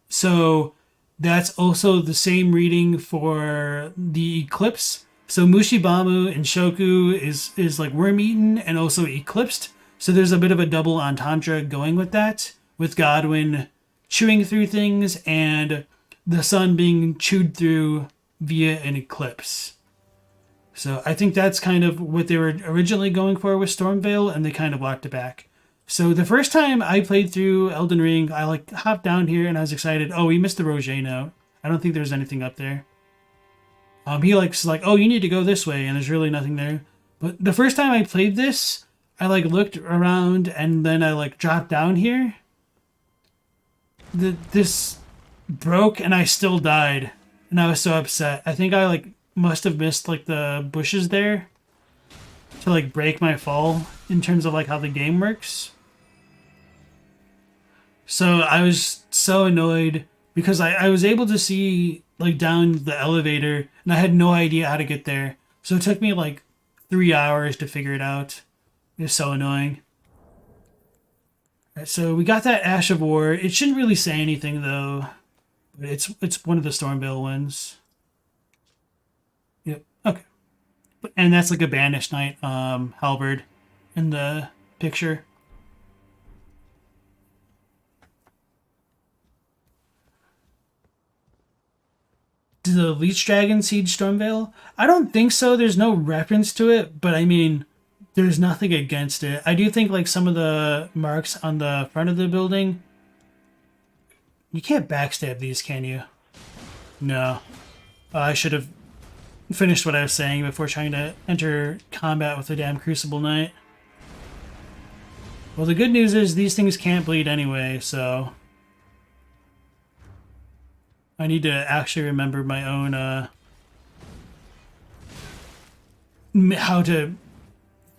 Speaker 1: So that's also the same reading for the eclipse. So Mushibamu and Shoku is like worm-eaten and also eclipsed. So there's a bit of a double entendre going with that, with Godwin chewing through things and the sun being chewed through via an eclipse. So I think that's kind of what they were originally going for with Stormveil, and they kind of walked it back. So the first time I played through Elden Ring, I like hopped down here and I was excited. Oh, we missed the Rogier note. I don't think there's anything up there. He likes like, oh, you need to go this way, and there's really nothing there. But the first time I played this, I like looked around and then I like dropped down here. This broke and I still died, and I was so upset. I think I like must have missed like the bushes there to like break my fall in terms of like how the game works. So I was so annoyed because I was able to see like down the elevator and I had no idea how to get there. So it took me like 3 hours to figure it out. It was so annoying. Right, so we got that Ash of War. It shouldn't really say anything though. But it's one of the Stormveil ones. Yep. Okay. And that's like a Banished Knight halberd in the picture. Did the Leech Dragon siege Stormveil? I don't think so. There's no reference to it, but I mean, there's nothing against it. I do think like some of the marks on the front of the building, you can't backstab these, can you? No. I should have finished what I was saying before trying to enter combat with the damn Crucible Knight. Well, the good news is these things can't bleed anyway, so I need to actually remember my own how to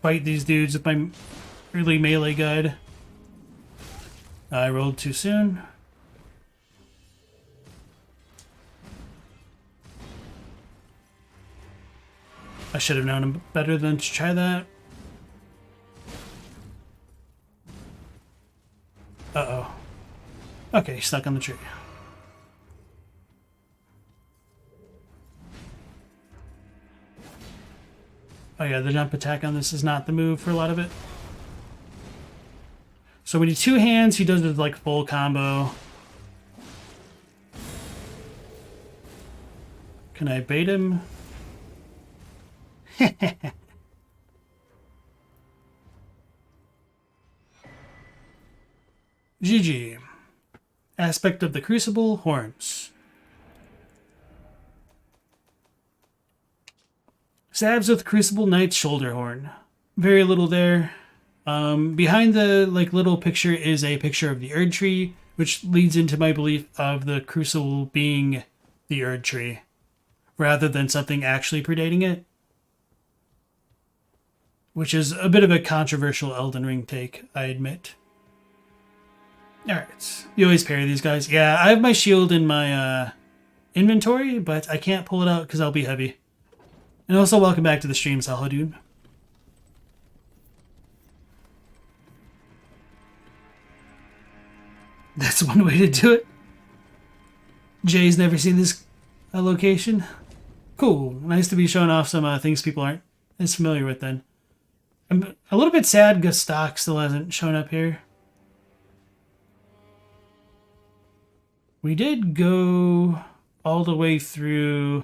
Speaker 1: fight these dudes with my early melee guide. I rolled too soon. I should have known him better than to try that. Uh-oh. Okay, stuck on the tree. Oh yeah, the jump attack on this is not the move for a lot of it. So when he two hands, he does it like full combo. Can I bait him? GG. Aspect of the Crucible, horns. Stabs with Crucible Knight's shoulder horn. Very little there. Behind the little picture is a picture of the Erd tree, which leads into my belief of the Crucible being the Erd tree, rather than something actually predating it. Which is a bit of a controversial Elden Ring take, I admit. Alright, you always parry these guys. Yeah, I have my shield in my inventory, but I can't pull it out because I'll be heavy. And also, welcome back to the stream, Salhadoon. That's one way to do it. Jay's never seen this location. Cool. Nice to be showing off some things people aren't as familiar with then. I'm a little bit sad Gustok still hasn't shown up here. We did go all the way through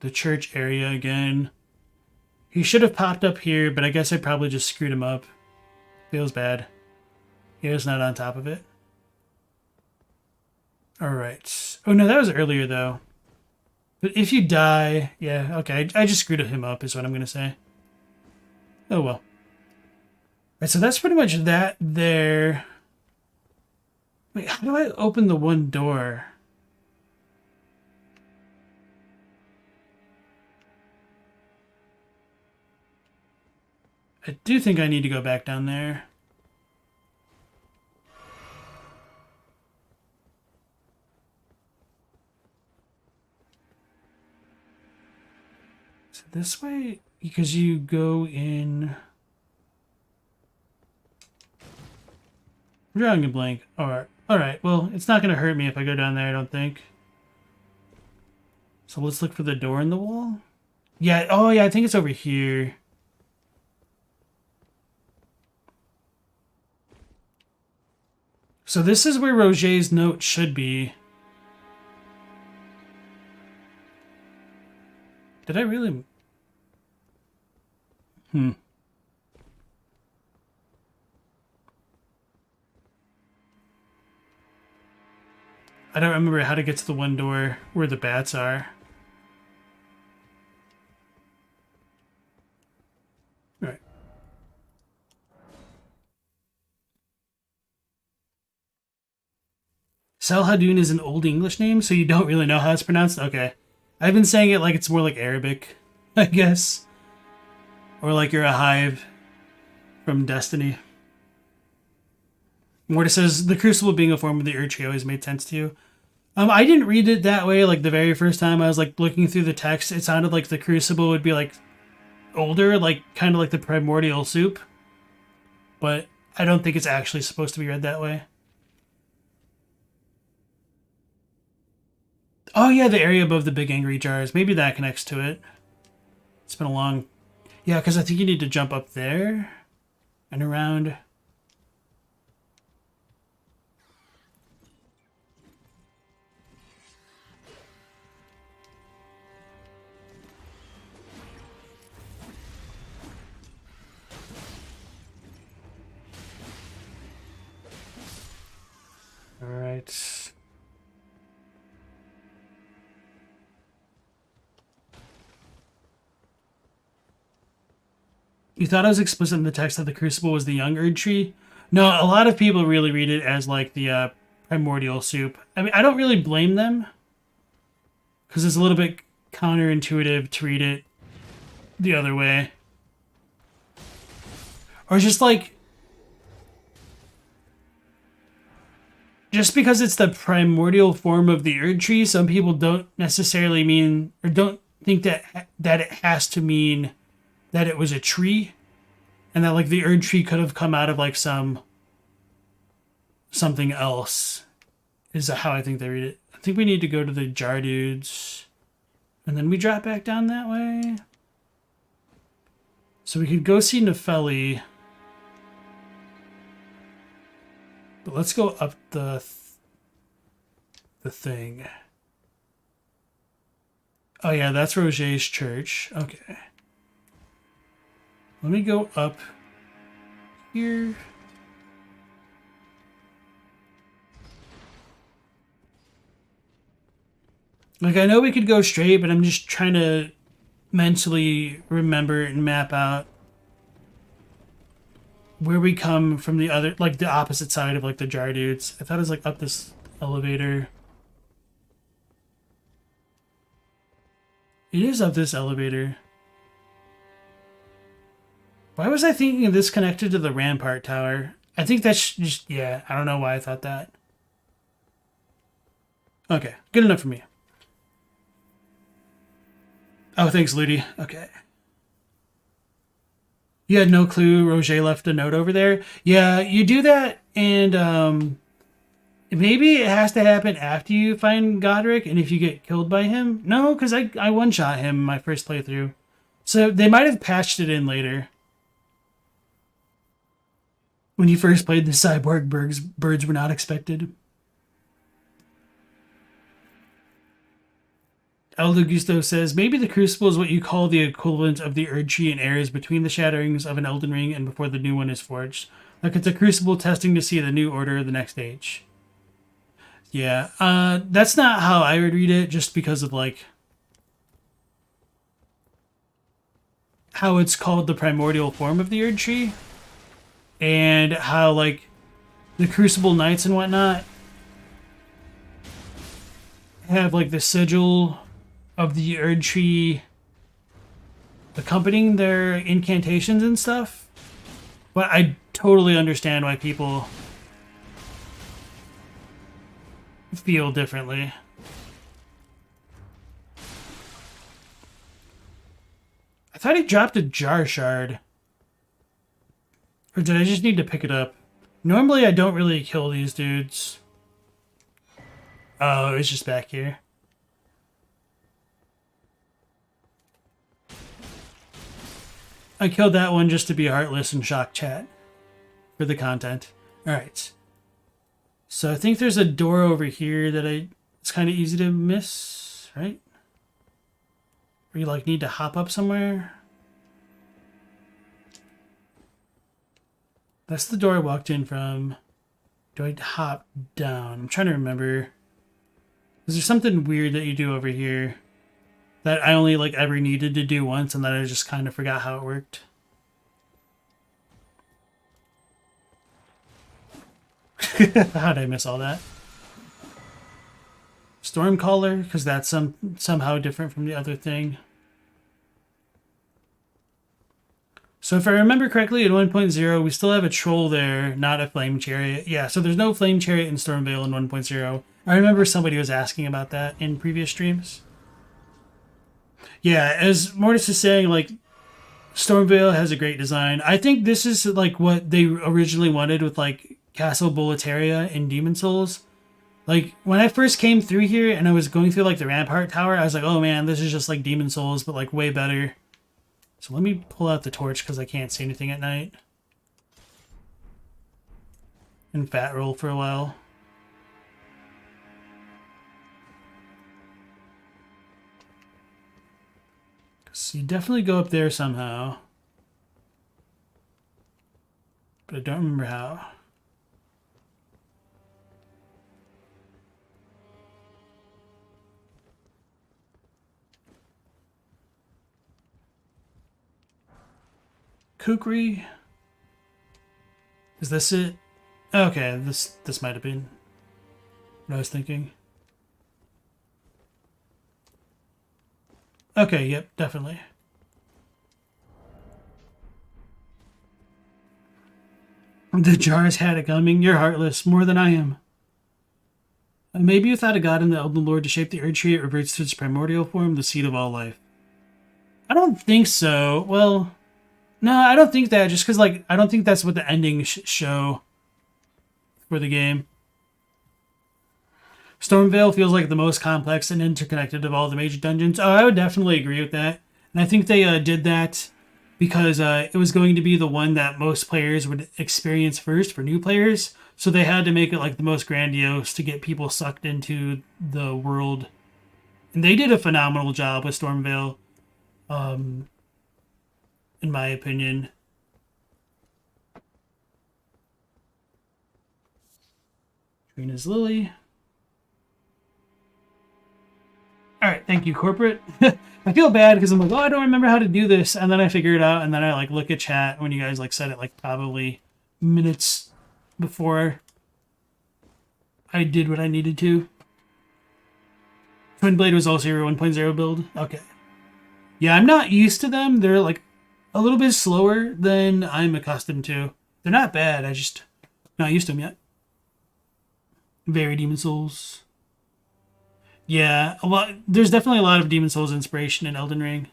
Speaker 1: the church area again. He should have popped up here, but I guess I probably just screwed him up. Feels bad. He was not on top of it. Alright. Oh no, that was earlier though. But if you die... Yeah, okay. I just screwed him up is what I'm going to say. Oh well. Alright, so that's pretty much that there. Wait, how do I open the one door? I do think I need to go back down there. So this way, because you go in... I'm drawing a blank. Alright, well, it's not going to hurt me if I go down there, I don't think. So let's look for the door in the wall. Yeah, oh yeah, I think it's over here. So this is where Rogier's note should be. Did I really... I don't remember how to get to the one door where the bats are. Alright. Salhadoon is an Old English name, so you don't really know how it's pronounced? Okay. I've been saying it like it's more like Arabic, I guess. Or like you're a hive from Destiny. Morta says, the Crucible being a form of the Erd tree always made sense to you. I didn't read it that way, like the very first time I was like looking through the text. It sounded like the Crucible would be like older, like kind of like the primordial soup. But I don't think it's actually supposed to be read that way. Oh yeah, the area above the big angry jars. Maybe that connects to it. It's been a long... Yeah, because I think you need to jump up there and around... Alright. You thought I was explicit in the text that the Crucible was the young Erd tree? No, a lot of people really read it as like the primordial soup. I mean, I don't really blame them. Because it's a little bit counterintuitive to read it the other way. Or just like... Just because it's the primordial form of the Erd tree, some people don't necessarily mean, or don't think that it has to mean that it was a tree, and that like the Erd tree could have come out of like something else. Is how I think they read it. I think we need to go to the jar dudes, and then we drop back down that way. So we could go see Nefeli, but let's go up the thing. Oh yeah, that's Rogier's church. Okay. Let me go up here. Like, I know we could go straight, but I'm just trying to mentally remember and map out where we come from the other, like, the opposite side of, like, the jar dudes. I thought it was, like, up this elevator. It is up this elevator. Why was I thinking of this connected to the Rampart Tower? I think that's just, yeah, I don't know why I thought that. Okay, good enough for me. Oh, thanks, Ludi. Okay. You had no clue Rogier left a note over there? Yeah, you do that, and maybe it has to happen after you find Godrick, and if you get killed by him? No, because I one-shot him in my first playthrough. So they might have patched it in later. When you first played the cyborg birds were not expected. Aldo Gusto says, maybe the Crucible is what you call the equivalent of the Erd Tree in areas between the shatterings of an Elden Ring and before the new one is forged. Like it's a Crucible testing to see the new order of the next age. Yeah, that's not how I would read it, just because of, like, how it's called the primordial form of the Erd Tree. And how, like, the Crucible Knights and whatnot have, like, the sigil of the Erd Tree accompanying their incantations and stuff. But I totally understand why people feel differently. I thought he dropped a jar shard. Or did I just need to pick it up? Normally I don't really kill these dudes. Oh, it's just back here. I killed that one just to be heartless and shock chat for the content. Alright. So I think there's a door over here that it's kind of easy to miss, right? Or you like need to hop up somewhere. That's the door I walked in from. Do I hop down? I'm trying to remember. Is there something weird that you do over here that I only like ever needed to do once and that I just kind of forgot how it worked? How did I miss all that? Stormcaller, because that's somehow different from the other thing. So if I remember correctly, in 1.0, we still have a troll there, not a flame chariot. Yeah, so there's no flame chariot in Stormveil in 1.0. I remember somebody was asking about that in previous streams. Yeah, as Mortis is saying, like, Stormveil has a great design. I think this is, like, what they originally wanted with, like, Castle Boletaria in Demon Souls. Like, when I first came through here and I was going through, like, the Rampart Tower, I was like, oh man, this is just like Demon Souls, but, like, way better. So let me pull out the torch because I can't see anything at night. And fat roll for a while. So you definitely go up there somehow. But I don't remember how. Kukri? Is this it? Okay, this might have been what I was thinking. Okay, yep, definitely. The jars had it coming. You're heartless, more than I am. Maybe without a god in the Elden Lord to shape the Erd Tree, it reverts to its primordial form, the seed of all life. I don't think so. Well, no, I don't think that. Just because, like, I don't think that's what the ending show for the game. Stormveil feels like the most complex and interconnected of all the major dungeons. Oh, I would definitely agree with that. And I think they did that because it was going to be the one that most players would experience first for new players. So they had to make it like the most grandiose to get people sucked into the world. And they did a phenomenal job with Stormveil, in my opinion. Trina's Lily. All right, thank you, corporate. I feel bad because I'm like, oh, I don't remember how to do this, and then I figure it out, and then I like look at chat when you guys like said it like probably minutes before I did what I needed to. Twin Blade was also your 1.0 build. Okay. Yeah, I'm not used to them. They're like a little bit slower than I'm accustomed to. They're not bad. I just not used to them yet. Very Demon Souls. Yeah, a lot. There's definitely a lot of Demon Souls inspiration in Elden Ring.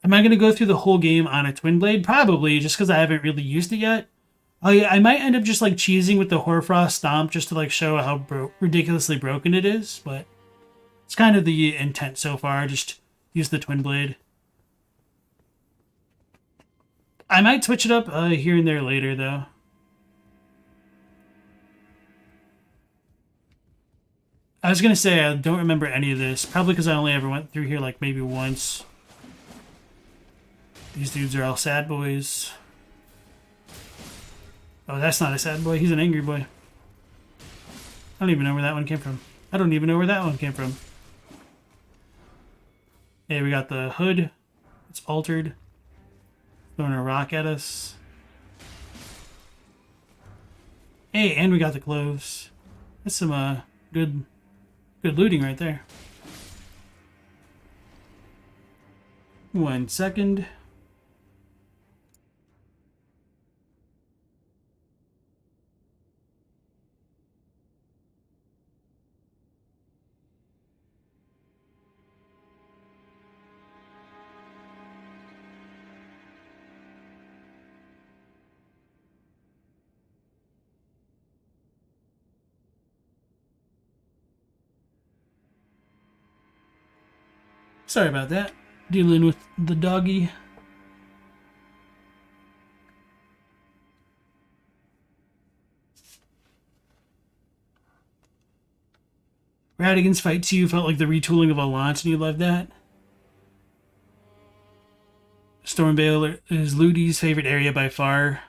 Speaker 1: Am I going to go through the whole game on a Twin Blade? Probably, just because I haven't really used it yet. I might end up just like cheesing with the Hoarfrost Stomp just to like show how ridiculously broken it is, but it's kind of the intent so far. Just use the Twin Blade. I might switch it up here and there later, though. I was going to say I don't remember any of this. Probably because I only ever went through here like maybe once. These dudes are all sad boys. Oh, that's not a sad boy. He's an angry boy. I don't even know where that one came from. I don't even know where that one came from. Hey, we got the hood. It's altered. Throwing a rock at us. Hey, and we got the clothes. That's some good looting right there. 1 second. Sorry about that. Dealing with the doggy. Radigan's fight to you felt like the retooling of a launch, and you loved that. Stormveil is Ludi's favorite area by far.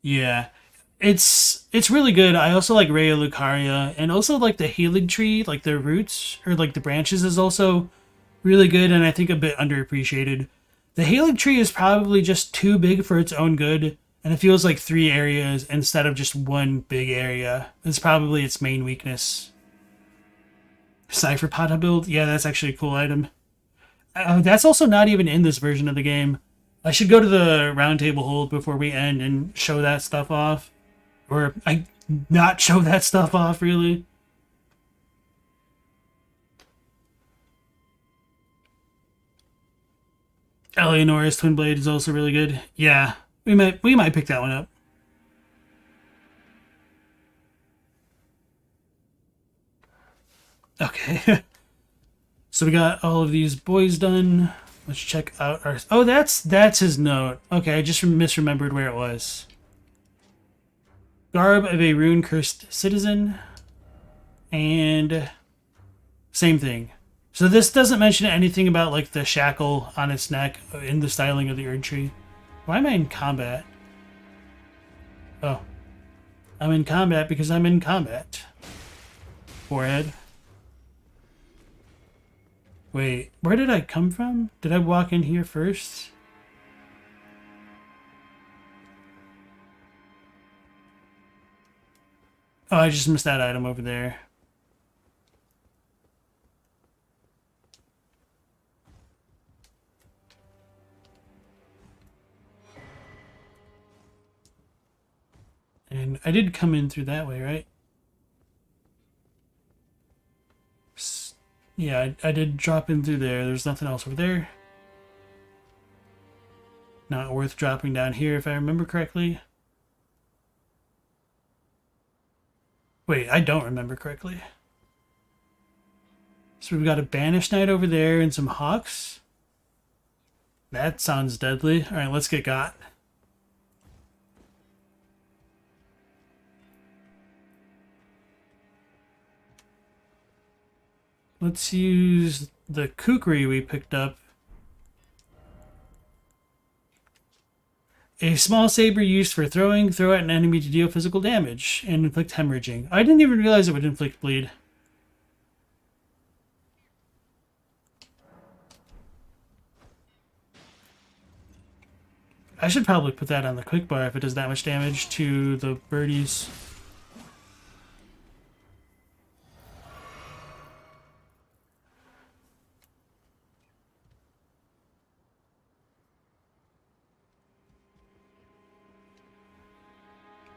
Speaker 1: Yeah. It's really good. I also like Raya Lucaria, and also like the healing tree, like the roots, or like the branches is also really good, and I think a bit underappreciated. The healing tree is probably just too big for its own good, and it feels like 3 areas instead of just one big area. It's probably its main weakness. Cypher Pata build? Yeah, that's actually a cool item. That's also not even in this version of the game. I should go to the roundtable hold before we end and show that stuff off. Or, not show that stuff off, really. Eleonora's Twin Blade is also really good. Yeah, we might pick that one up. Okay. So we got all of these boys done. Let's check out our... Oh, that's his note. Okay, I just misremembered where it was. Garb of a rune-cursed citizen. And... same thing. So this doesn't mention anything about, like, the shackle on its neck in the styling of the Erd Tree. Why am I in combat? Oh. I'm in combat because I'm in combat. Forehead. Wait, where did I come from? Did I walk in here first? Oh, I just missed that item over there. And I did come in through that way, right? Yeah, I did drop in through there. There's nothing else over there. Not worth dropping down here if I remember correctly. Wait, I don't remember correctly. So we've got a Banished Knight over there and some Hawks. That sounds deadly. Alright, let's get got. Let's use the kukri we picked up. A small saber used for throwing. Throw at an enemy to deal physical damage and inflict hemorrhaging. I didn't even realize it would inflict bleed. I should probably put that on the quick bar if it does that much damage to the birdies.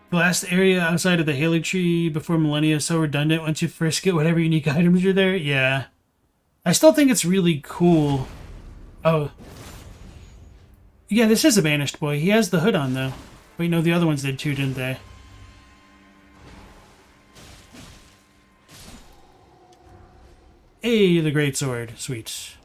Speaker 1: The last area outside of the Haley Tree before Millennia is so redundant once you first get whatever unique items are there. Yeah. I still think it's really cool. Oh. Yeah, this is a Banished Boy. He has the hood on, though. Wait, no, the other ones did too, didn't they? Hey, the Greatsword. Sweet.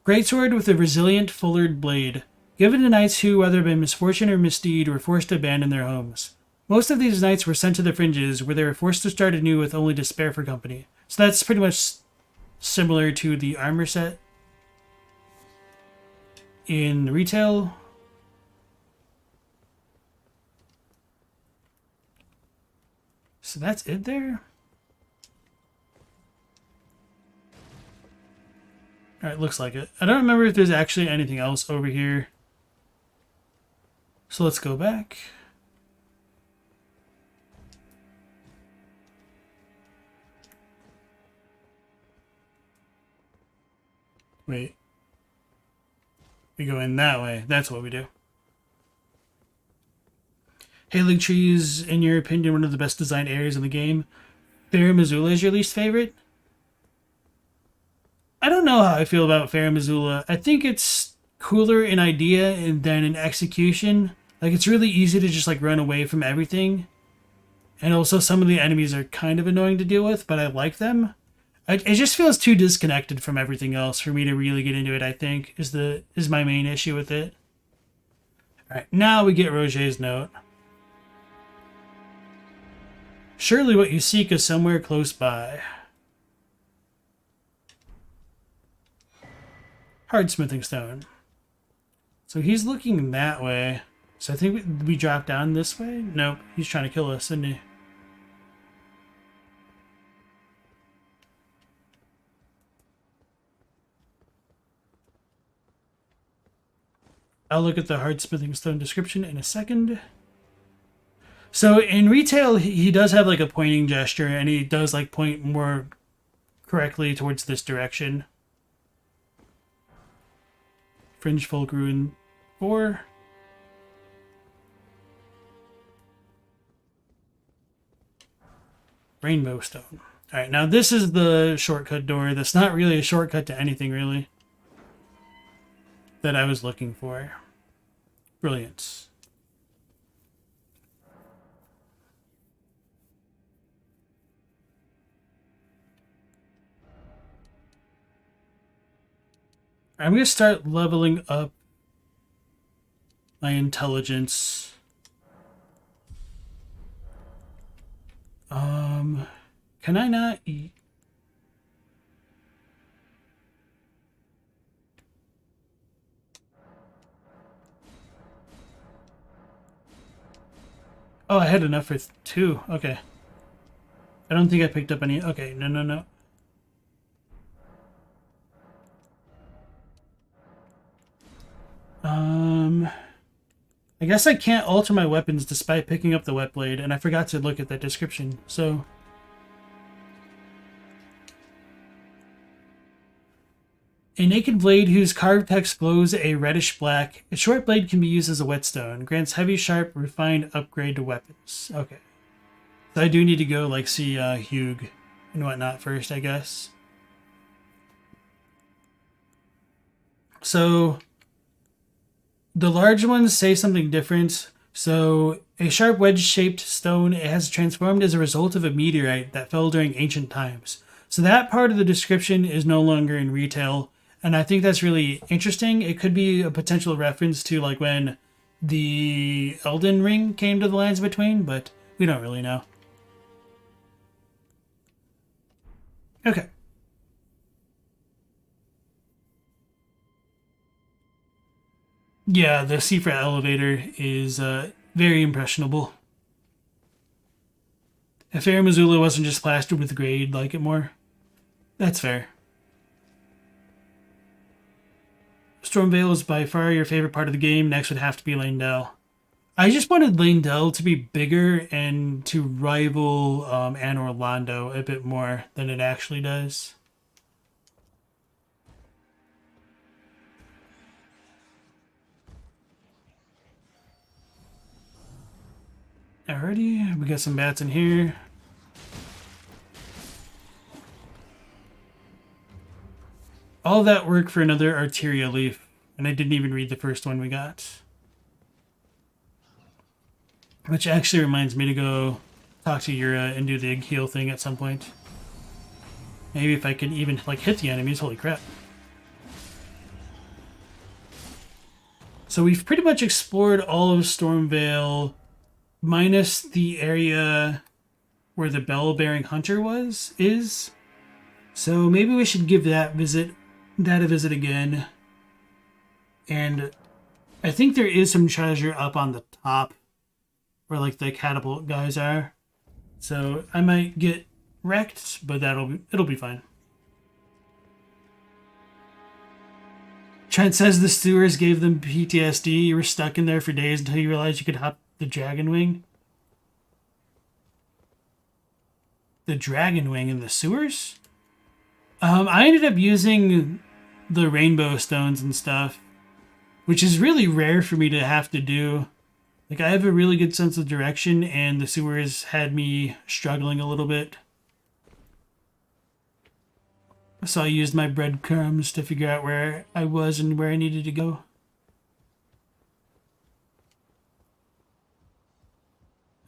Speaker 1: Greatsword with a resilient, fullered blade. Given to knights who, whether by misfortune or misdeed, were forced to abandon their homes. Most of these knights were sent to the fringes, where they were forced to start anew with only despair for company. So that's pretty much similar to the armor set in retail. So that's it there? Alright, looks like it. I don't remember if there's actually anything else over here. So let's go back. Wait. We go in that way. That's what we do. Haley Tree is, in your opinion, one of the best designed areas in the game. Fair Missoula is your least favorite? I don't know how I feel about Fair Missoula. I think it's cooler in idea than in execution. Like, it's really easy to just, like, run away from everything. And also some of the enemies are kind of annoying to deal with, but I like them. It just feels too disconnected from everything else for me to really get into it, I think, is my main issue with it. Alright, now we get Rogier's note. Surely what you seek is somewhere close by. Hardsmithing stone. So he's looking that way. So I think we drop down this way? Nope, he's trying to kill us, isn't he? I'll look at the Hardsmithing stone description in a second. So in retail, he does have like a pointing gesture, and he does like point more correctly towards this direction. Fringe Folk Ruin 4. Rainbow Stone. Alright, now this is the shortcut door. That's not really a shortcut to anything, really, that I was looking for. Brilliance. I'm going to start leveling up my intelligence. Can I not eat? Oh, I had enough for 2. Okay. I don't think I picked up any. Okay, no. I guess I can't alter my weapons despite picking up the wet blade, and I forgot to look at that description, so... A naked blade whose carved text glows a reddish black. A short blade can be used as a whetstone. Grants heavy, sharp, refined upgrade to weapons. Okay. So I do need to go, like, see Hugh. and whatnot first, I guess. So the large ones say something different. So a sharp wedge-shaped stone, it has transformed as a result of a meteorite that fell during ancient times. So that part of the description is no longer in retail, and I think that's really interesting. It could be a potential reference to like when the Elden Ring came to the Lands Between, but we don't really know. Okay. Yeah, the Seafret elevator is very impressionable. If Air Missoula wasn't just plastered with grey, you'd like it more. That's fair. Stormveil is by far your favorite part of the game. Next would have to be Leyndell. I just wanted Leyndell to be bigger and to rival Anor Londo a bit more than it actually does. Alrighty, we got some bats in here. All that work for another Arteria leaf, and I didn't even read the first one we got. Which actually reminds me to go talk to Yura and do the heal thing at some point. Maybe if I could even like hit the enemies, holy crap. So we've pretty much explored all of Stormveil, minus the area where the bell-bearing hunter is. So maybe we should give that a visit again. And I think there is some treasure up on the top where like the catapult guys are. So I might get wrecked, but it'll be fine. Trent says the stewards gave them PTSD. You were stuck in there for days until you realized you could hop the dragon wing. The dragon wing in the sewers? I ended up using the rainbow stones and stuff, which is really rare for me to have to do. Like, I have a really good sense of direction, and the sewers had me struggling a little bit. So I used my breadcrumbs to figure out where I was and where I needed to go.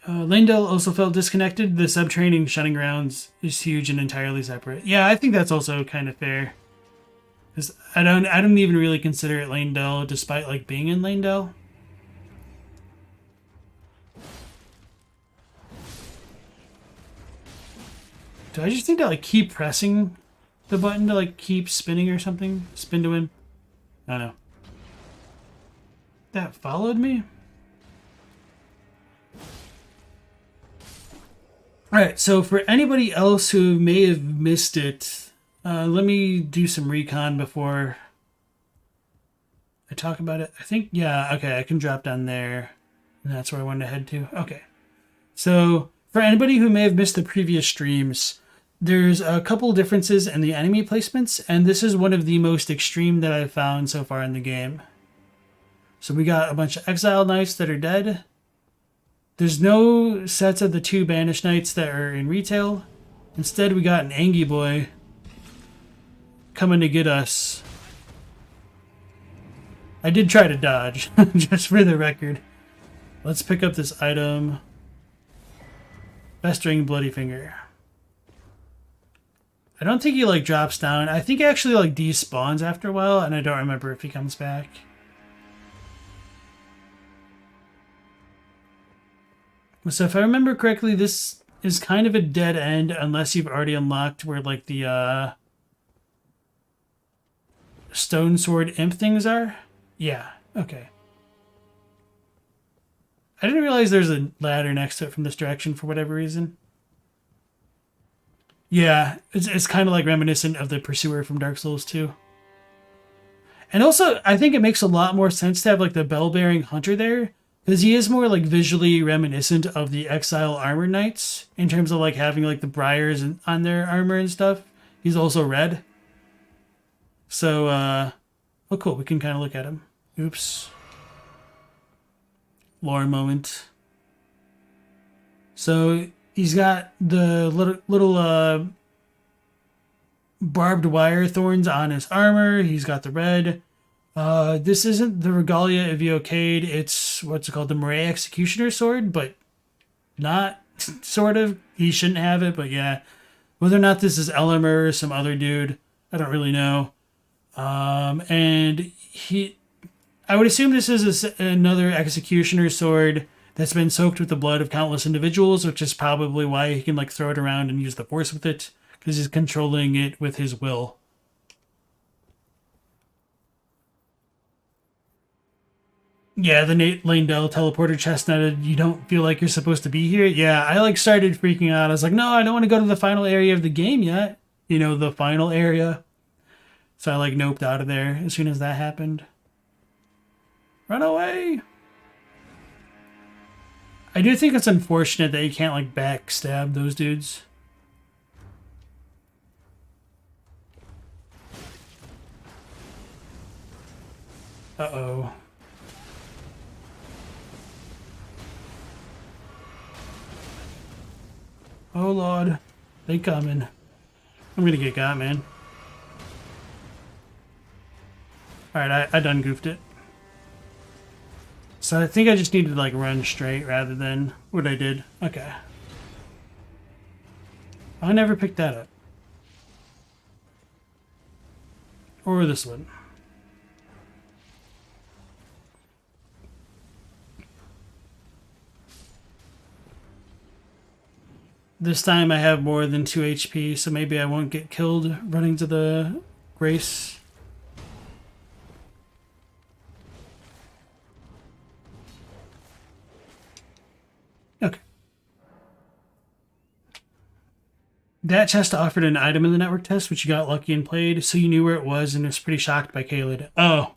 Speaker 1: Leyndell also felt disconnected. The subterranean shunning grounds is huge and entirely separate. Yeah, I think that's also kind of fair. Because I don't even really consider it Leyndell, despite like being in Leyndell. Do I just need to like keep pressing the button to like keep spinning or something? Spin to win? I don't know. That followed me? Alright, so for anybody else who may have missed it, let me do some recon before I talk about it. I think, yeah, okay, I can drop down there. And that's where I wanted to head to. Okay. So, for anybody who may have missed the previous streams, there's a couple differences in the enemy placements, and this is one of the most extreme that I've found so far in the game. So we got a bunch of exiled knights that are dead. There's no sets of the 2 banished knights that are in retail. Instead, we got an Angie boy coming to get us. I did try to dodge, just for the record. Let's pick up this item. Festering Bloody Finger. I don't think he like drops down. I think he actually like despawns after a while, and I don't remember if he comes back. So if I remember correctly, this is kind of a dead end unless you've already unlocked where like the stone sword imp things are. Yeah, okay. I didn't realize there's a ladder next to it from this direction for whatever reason. Yeah, it's kind of like reminiscent of the Pursuer from Dark Souls 2. And also, I think it makes a lot more sense to have like the bell-bearing hunter there, because he is more like visually reminiscent of the Exile Armor Knights in terms of like having like the briars on their armor and stuff. He's also red. So, oh cool, we can kind of look at him. Oops. Lore moment. So he's got the little barbed wire thorns on his armor. He's got the red. This isn't the Regalia of Yokade. It's what's it called, the Moray Executioner sword, but not sort of. He shouldn't have it, but yeah. Whether or not this is Elmer or some other dude, I don't really know. And I would assume this is another Executioner sword that's been soaked with the blood of countless individuals, which is probably why he can like throw it around and use the force with it, because he's controlling it with his will. Yeah, the Nate Landell teleporter chestnut, you don't feel like you're supposed to be here? Yeah, I like started freaking out. I was like, no, I don't want to go to the final area of the game yet. You know, the final area. So I like noped out of there as soon as that happened. Run away! I do think it's unfortunate that you can't like backstab those dudes. Uh-oh. Oh lord, they coming. I'm gonna get got, man. Alright, I done goofed it. So I think I just need to like run straight rather than what I did. Okay. I never picked that up. Or this one. This time I have more than 2 HP, so maybe I won't get killed running to the Grace. Okay. That chest offered an item in the network test, which you got lucky and played, so you knew where it was and was pretty shocked by Kaled. Oh.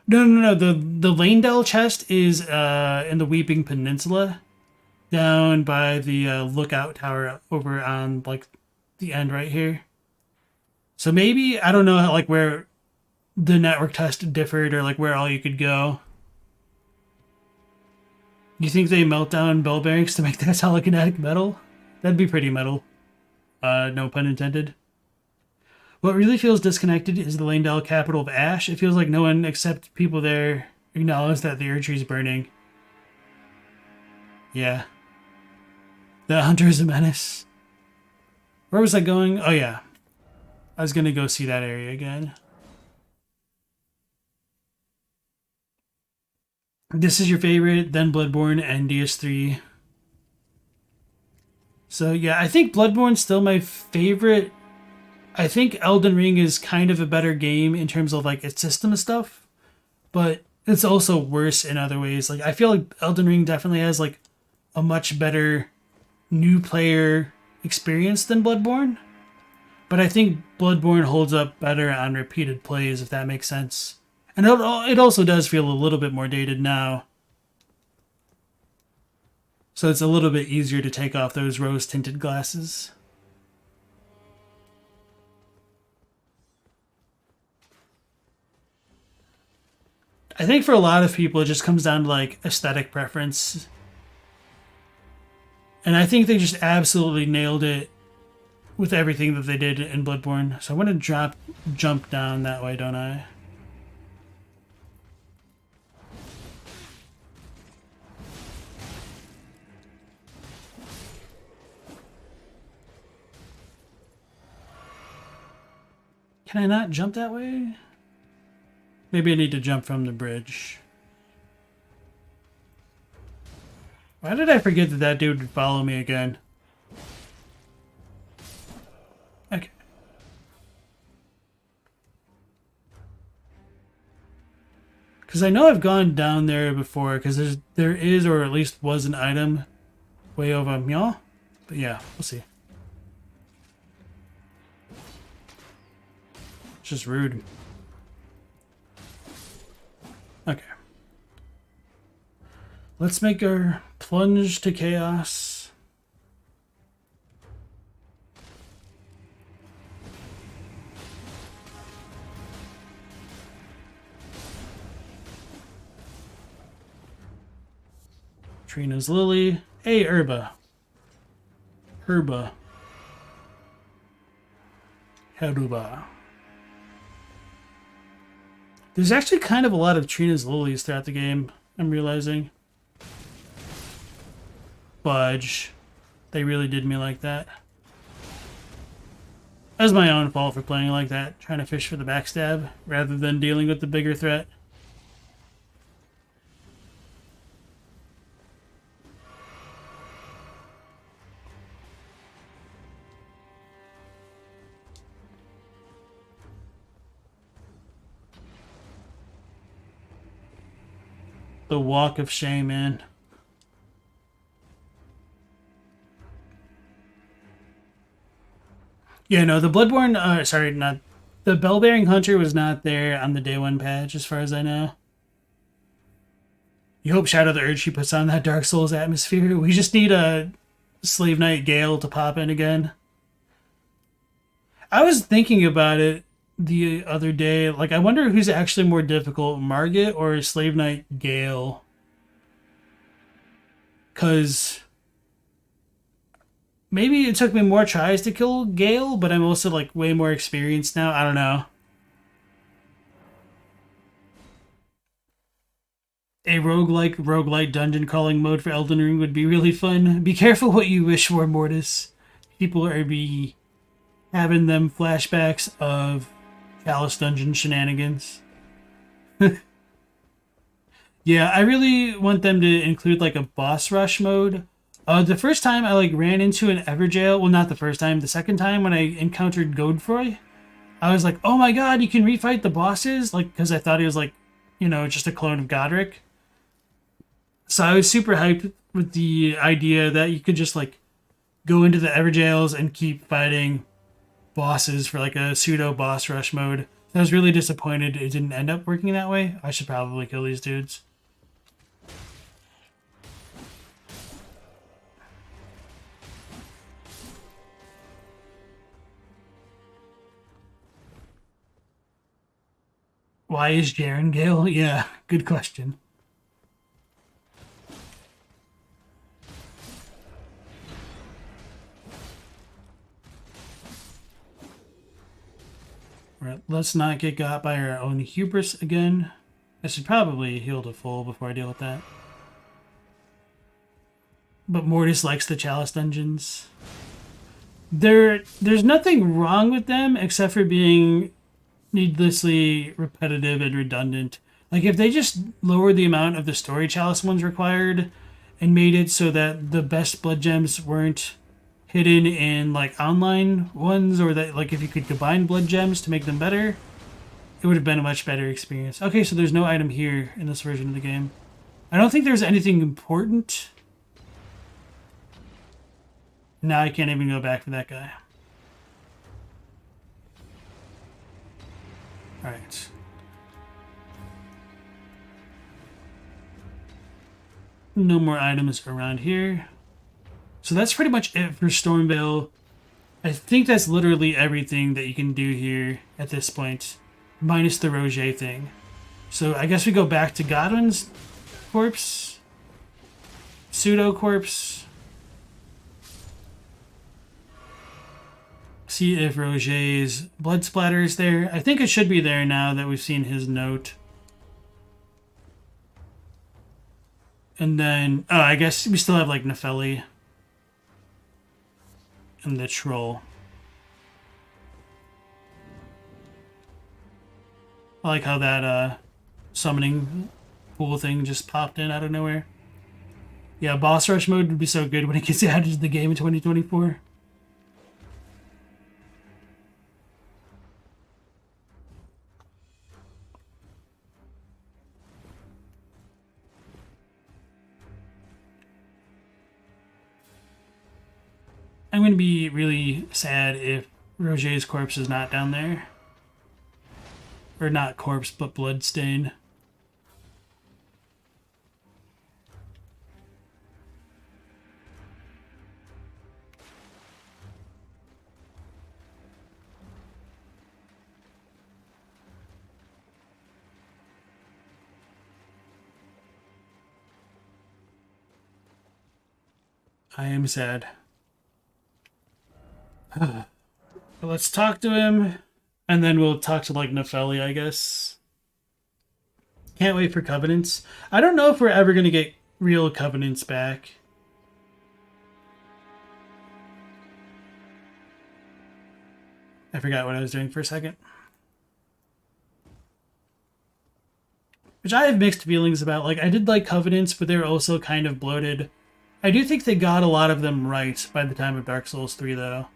Speaker 1: No. The Landell chest is in the Weeping Peninsula. Down by the lookout tower over on like the end right here. So maybe, I don't know how, like where the network test differed or like where all you could go. You think they melt down bell bearings to make that telekinetic metal? That'd be pretty metal. No pun intended. What really feels disconnected is the Landell capital of Ash. It feels like no one except people there acknowledge that the Erdtree is burning. Yeah. The Hunter is a menace. Where was I going? Oh yeah. I was gonna go see that area again. This is your favorite, then Bloodborne and DS3. So yeah, I think Bloodborne's still my favorite. I think Elden Ring is kind of a better game in terms of like its system and stuff, but it's also worse in other ways. Like I feel like Elden Ring definitely has like a much better new player experience than Bloodborne, but I think Bloodborne holds up better on repeated plays, if that makes sense. And it also does feel a little bit more dated now, so it's a little bit easier to take off those rose tinted glasses. I think for a lot of people it just comes down to like aesthetic preference. And I think they just absolutely nailed it with everything that they did in Bloodborne. So I want to jump down that way, don't I? Can I not jump that way? Maybe I need to jump from the bridge. Why did I forget that that dude would follow me again? Okay. Because I know I've gone down there before, because there is, or at least was, an item way over Mjall. But yeah, we'll see. It's just rude. Okay. Let's make our plunge to chaos. Trina's Lily. Hey, Herba. Herba. Heruba. There's actually kind of a lot of Trina's lilies throughout the game, I'm realizing. Fudge. They really did me like that. That was my own fault for playing like that, trying to fish for the backstab, rather than dealing with the bigger threat. The walk of shame, man. Yeah, no, the Bloodborne, sorry, not... The Bell-Bearing Hunter was not there on the day one patch, as far as I know. You hope Shadow the Urge puts on that Dark Souls atmosphere. We just need a Slave Knight Gale to pop in again. I was thinking about it the other day. Like, I wonder who's actually more difficult, Margit or Slave Knight Gale? Because maybe it took me more tries to kill Gale, but I'm also, like, way more experienced now. I don't know. A roguelite dungeon crawling mode for Elden Ring would be really fun. Be careful what you wish for, Mortis. People are having them flashbacks of Chalice Dungeon shenanigans. Yeah, I really want them to include like a boss rush mode. The first time I like ran into an Everjail, well, not the first time, the second time when I encountered Godfroy, I was like, oh my god, you can refight the bosses? Like, because I thought he was like, you know, just a clone of Godrick. So I was super hyped with the idea that you could just like go into the Everjails and keep fighting bosses for like a pseudo boss rush mode. I was really disappointed it didn't end up working that way. I should probably kill these dudes. Why is Jaren Gale? Yeah, good question. Alright, let's not get got by our own hubris again. I should probably heal to full before I deal with that. But Mortis likes the Chalice dungeons. There's nothing wrong with them except for being needlessly repetitive and redundant. Like, if they just lowered the amount of the story Chalice ones required and made it so that the best blood gems weren't hidden in like online ones, or that like if you could combine blood gems to make them better, it would have been a much better experience. Okay, so there's no item here in this version of the game. I don't think there's anything important. Now I can't even go back for that guy. Alright. No more items around here. So that's pretty much it for Stormveil. I think that's literally everything that you can do here at this point, minus the Rogier thing. So I guess we go back to Godwin's corpse. Pseudo-corpse. See if Rogier's blood splatter is there. I think it should be there now that we've seen his note. And then, oh, I guess we still have like Nepheli and the troll. I like how that summoning pool thing just popped in out of nowhere. Yeah, boss rush mode would be so good when it gets added to the game in 2024. I'm going to be really sad if Rogier's corpse is not down there. Or not corpse, but bloodstain. I am sad. Let's talk to him, and then we'll talk to, like, Nepheli, I guess. Can't wait for Covenants. I don't know if we're ever going to get real Covenants back. I forgot what I was doing for a second. Which I have mixed feelings about. Like, I did like Covenants, but they were also kind of bloated. I do think they got a lot of them right by the time of Dark Souls 3, though.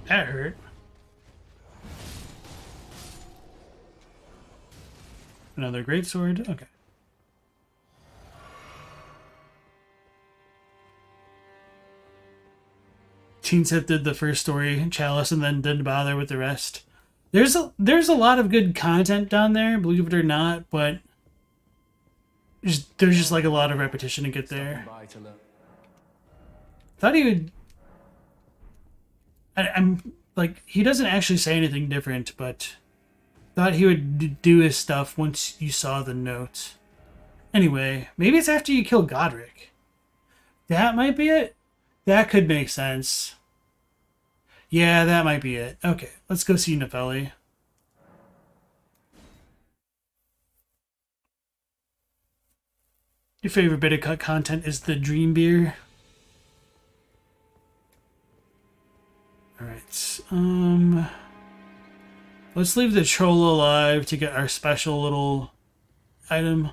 Speaker 1: That hurt. Another greatsword. Okay. Teen Sith did the first story, Chalice, and then didn't bother with the rest. There's a lot of good content down there, believe it or not, but there's just like a lot of repetition to get there. Thought he would. I'm like, he doesn't actually say anything different, but thought he would do his stuff once you saw the note. Anyway, maybe it's after you kill Godrick. That might be it. That could make sense. Yeah, that might be it. Okay, let's go see Nepheli. Your favorite bit of cut content is the dream beer. Alright, let's leave the troll alive to get our special little item.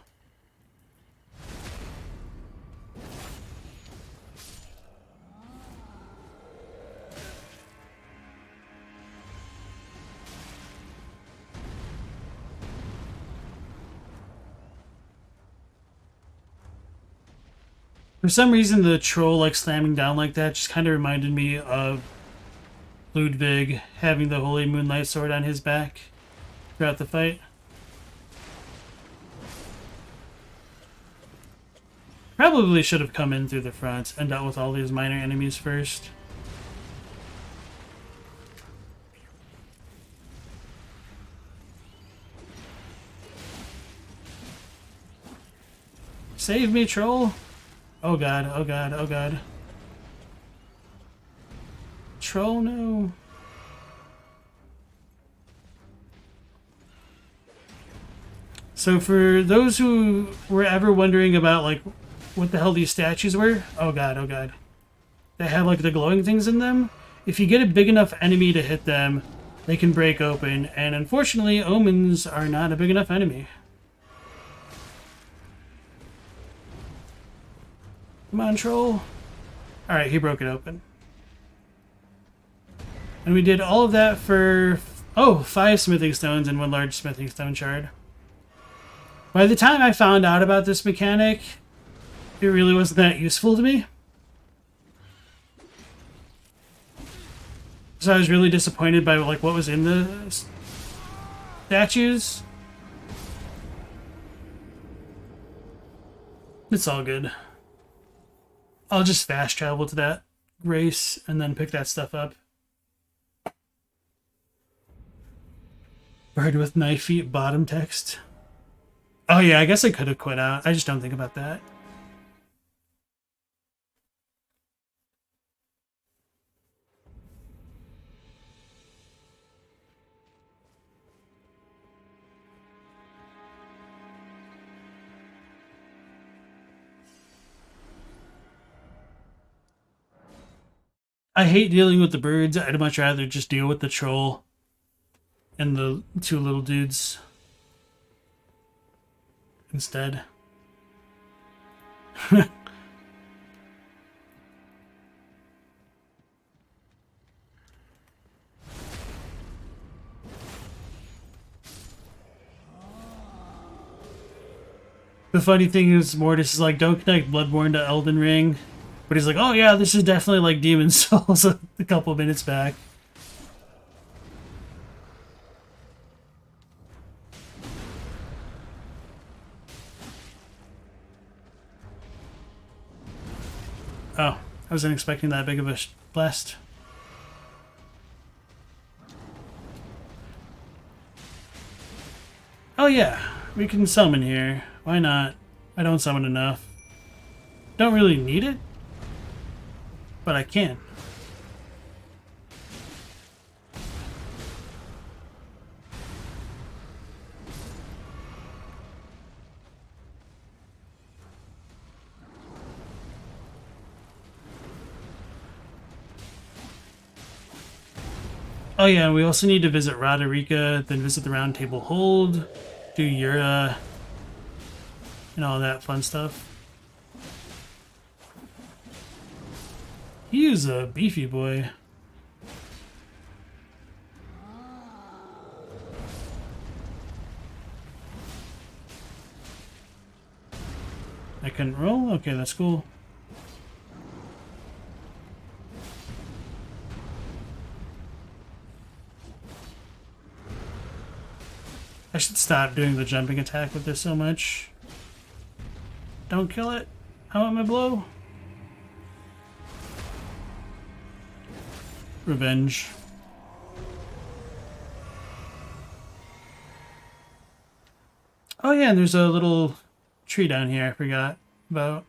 Speaker 1: For some reason, the troll like slamming down like that just kind of reminded me of Ludwig having the Holy Moonlight Sword on his back throughout the fight. Probably should have come in through the front and dealt with all these minor enemies first. Save me, troll! Oh god, oh god, oh god. Troll, no. So for those who were ever wondering about, like, what the hell these statues were, oh god, they have, like, the glowing things in them. If you get a big enough enemy to hit them, they can break open, and unfortunately, omens are not a big enough enemy. Come on, troll. Alright, he broke it open. And we did all of that for, 5 smithing stones and 1 large smithing stone shard. By the time I found out about this mechanic, it really wasn't that useful to me. So I was really disappointed by like what was in the statues. It's all good. I'll just fast travel to that race and then pick that stuff up. Bird with knife feet bottom text. Oh yeah, I guess I could have quit out. I just don't think about that. I hate dealing with the birds. I'd much rather just deal with the troll and the 2 little dudes instead. The funny thing is, Mortis is like, don't connect Bloodborne to Elden Ring. But he's like, oh yeah, this is definitely like Demon Souls a couple minutes back. Oh, I wasn't expecting that big of a blast. yeah, we can summon here. Why not? I don't summon enough. Don't really need it, but I can. Oh yeah, we also need to visit Roderica, then visit the Round Table Hold, do Yura, and all that fun stuff. He is a beefy boy. I couldn't roll? Okay, that's cool. I should stop doing the jumping attack with this so much. Don't kill it. I want my blow. Revenge. Oh yeah, and there's a little tree down here I forgot about.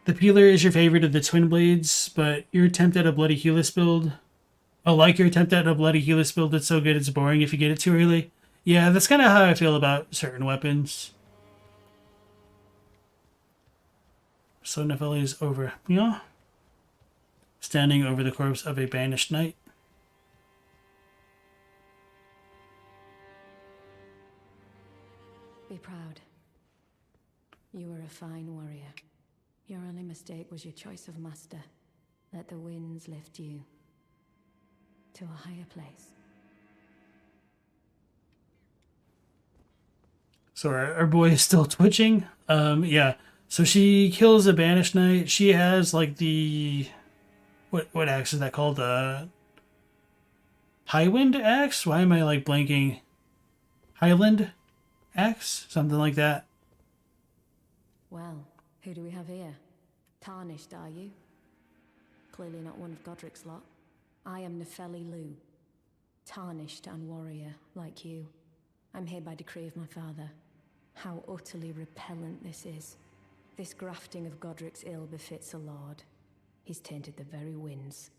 Speaker 1: The Peeler is your favorite of the Twin Blades, but your attempt at a Bloody Helix build... Oh, like your attempt at a Bloody Helix build that's so good it's boring if you get it too early? Yeah, that's kind of how I feel about certain weapons. So Nefeli is over. Yeah. Standing over the corpse of a banished knight.
Speaker 4: Be proud. You were a fine warrior. Your only mistake was your choice of master. Let the winds lift you to a higher place.
Speaker 1: So our boy is still twitching. Yeah. So she kills a banished knight. She has like the what axe is that called? Highwind axe? Why am I like blanking? Highland axe? Something like that.
Speaker 4: Well, who do we have here? Tarnished, are you? Clearly not one of Godrick's lot. I am Nefeli Lu. Tarnished and warrior, like you. I'm here by decree of my father. How utterly repellent this is. This grafting of Godrick's ill befits a lord. He's tainted the very winds.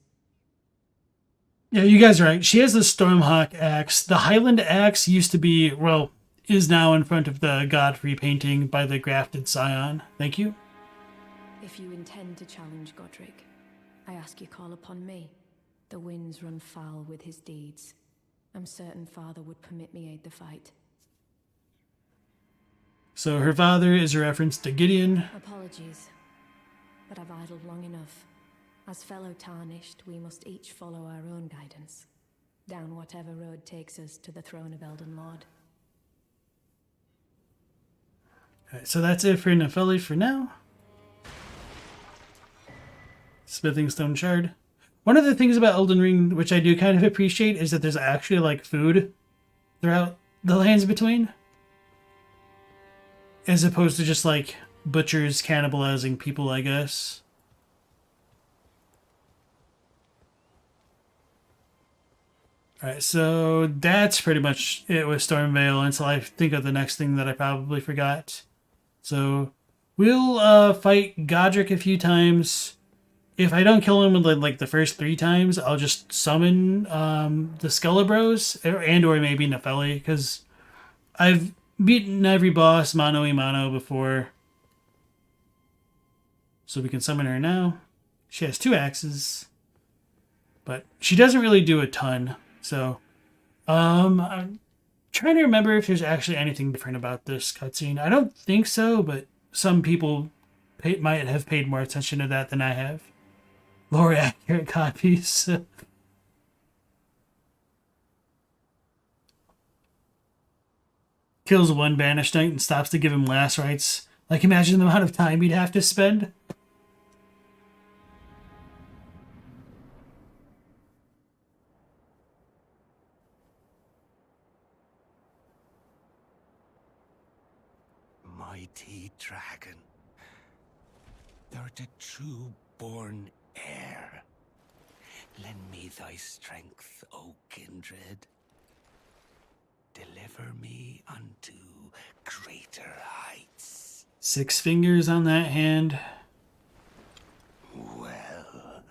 Speaker 1: Yeah, you guys are right. She has the Stormhawk axe. The Highland axe used to be, well, is now in front of the Godfrey painting by the Grafted Scion. Thank you.
Speaker 4: If you intend to challenge Godrick, I ask you call upon me. The winds run foul with his deeds. I'm certain father would permit me aid the fight.
Speaker 1: So her father is a reference to Godywn.
Speaker 4: Apologies, but I've idled long enough. As fellow Tarnished, we must each follow our own guidance, down whatever road takes us to the throne of Elden Lord.
Speaker 1: Alright, so that's it for Nefeli for now. Smithing Stone Shard. One of the things about Elden Ring, which I do kind of appreciate, is that there's actually like food throughout the lands between. As opposed to just like butchers cannibalizing people, I guess. Alright, so that's pretty much it with Stormveil until I think of the next thing that I probably forgot. So we'll fight Godrick a few times. If I don't kill him in like the first 3 times, I'll just summon the Skelebros and or maybe Nefeli, because I've beaten every boss mano a mano before. So we can summon her now. She has 2 axes, but she doesn't really do a ton. So I'm trying to remember if there's actually anything different about this cutscene. I don't think so, but some people might have paid more attention to that than I have. Lore accurate copies. Kills one banished knight and stops to give him last rites. Like, imagine the amount of time he'd have to spend.
Speaker 2: Mighty dragon. Thou'rt a true born heir.
Speaker 5: Lend me thy strength, O kindred. Deliver me unto greater heights.
Speaker 1: 6 fingers on that hand.
Speaker 5: Well,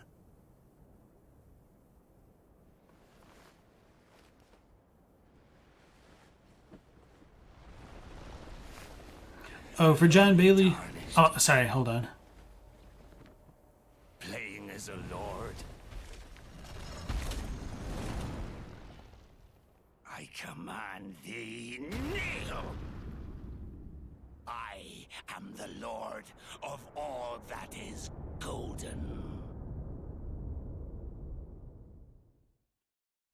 Speaker 1: Oh, for John Bailey. Oh, sorry, hold on.
Speaker 5: playing as a lord, I command thee, kneel! I am the lord of all that is golden.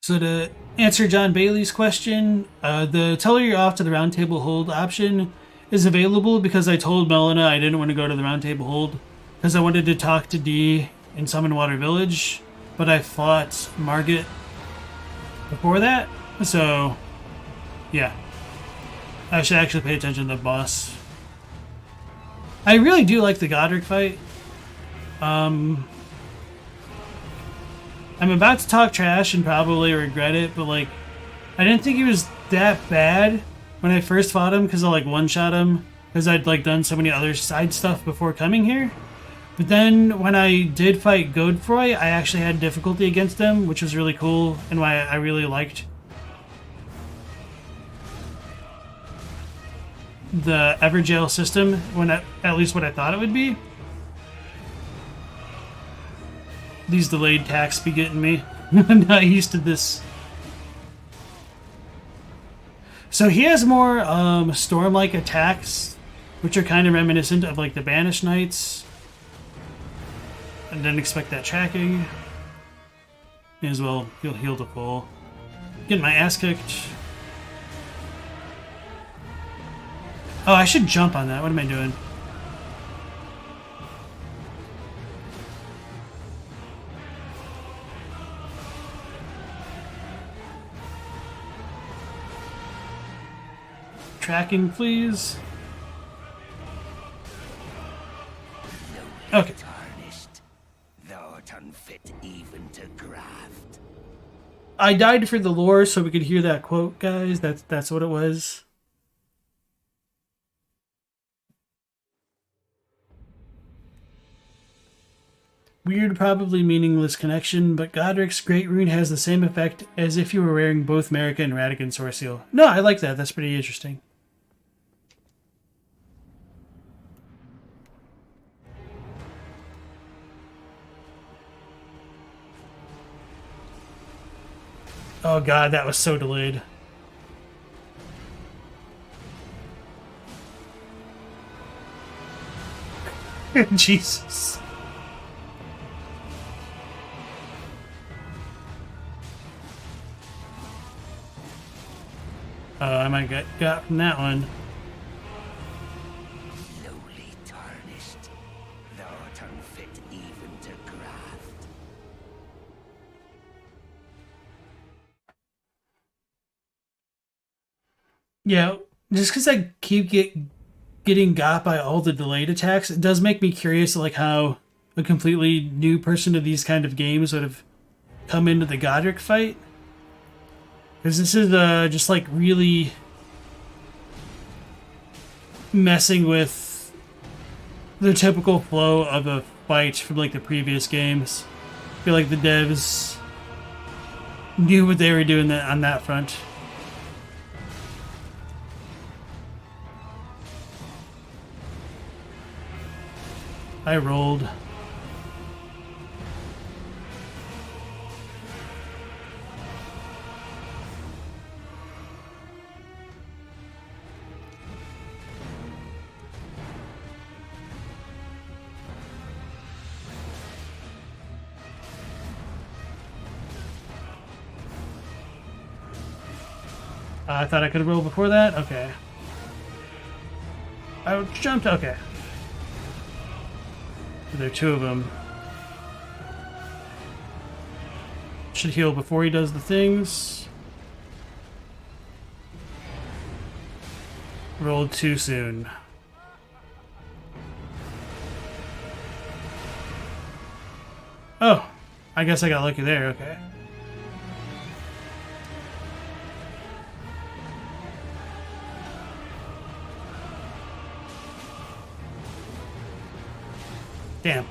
Speaker 1: So to answer John Bailey's question, the tell her you're off to the round table hold option is available because I told Melina I didn't want to go to the round table hold because I wanted to talk to Dee in Summonwater Village, but I fought Margit before that, so yeah. I should actually pay attention to the boss. I really do like the Godrick fight. I'm about to talk trash and probably regret it, but like, I didn't think he was that bad when I first fought him because I like one-shot him because I'd like done so many other side stuff before coming here. But then when I did fight Godfroy, I actually had difficulty against him, which was really cool and why I really liked the Everjail system when at least what I thought it would be. These delayed attacks be getting me. I'm not used to this. So he has more storm-like attacks, which are kind of reminiscent of like the Banished Knights. I didn't expect that tracking. May as well heal to full. Getting my ass kicked. Oh, I should jump on that. What am I doing? Tracking, please. Okay.
Speaker 5: Tarnished, thou art unfit even to graft.
Speaker 1: I died for the lore so we could hear that quote, guys. That's what it was. Weird, probably meaningless connection, but Godrick's Great Rune has the same effect as if you were wearing both Marika and Radagon's Sword Seal. No, I like that. That's pretty interesting. Oh god, that was so delayed. Jesus. I might get got from that one.
Speaker 5: Lowly tarnished, thou art unfit even to graft.
Speaker 1: Yeah, just because I keep getting got by all the delayed attacks, it does make me curious, like how a completely new person to these kind of games would have come into the Godrick fight. Because this is just like really messing with the typical flow of a fight from like the previous games. I feel like the devs knew what they were doing on that front. I rolled. I thought I could roll before that? Okay. I jumped. Okay. There are 2 of them. Should heal before he does the things. Rolled too soon. Oh. I guess I got lucky there, okay. Damn.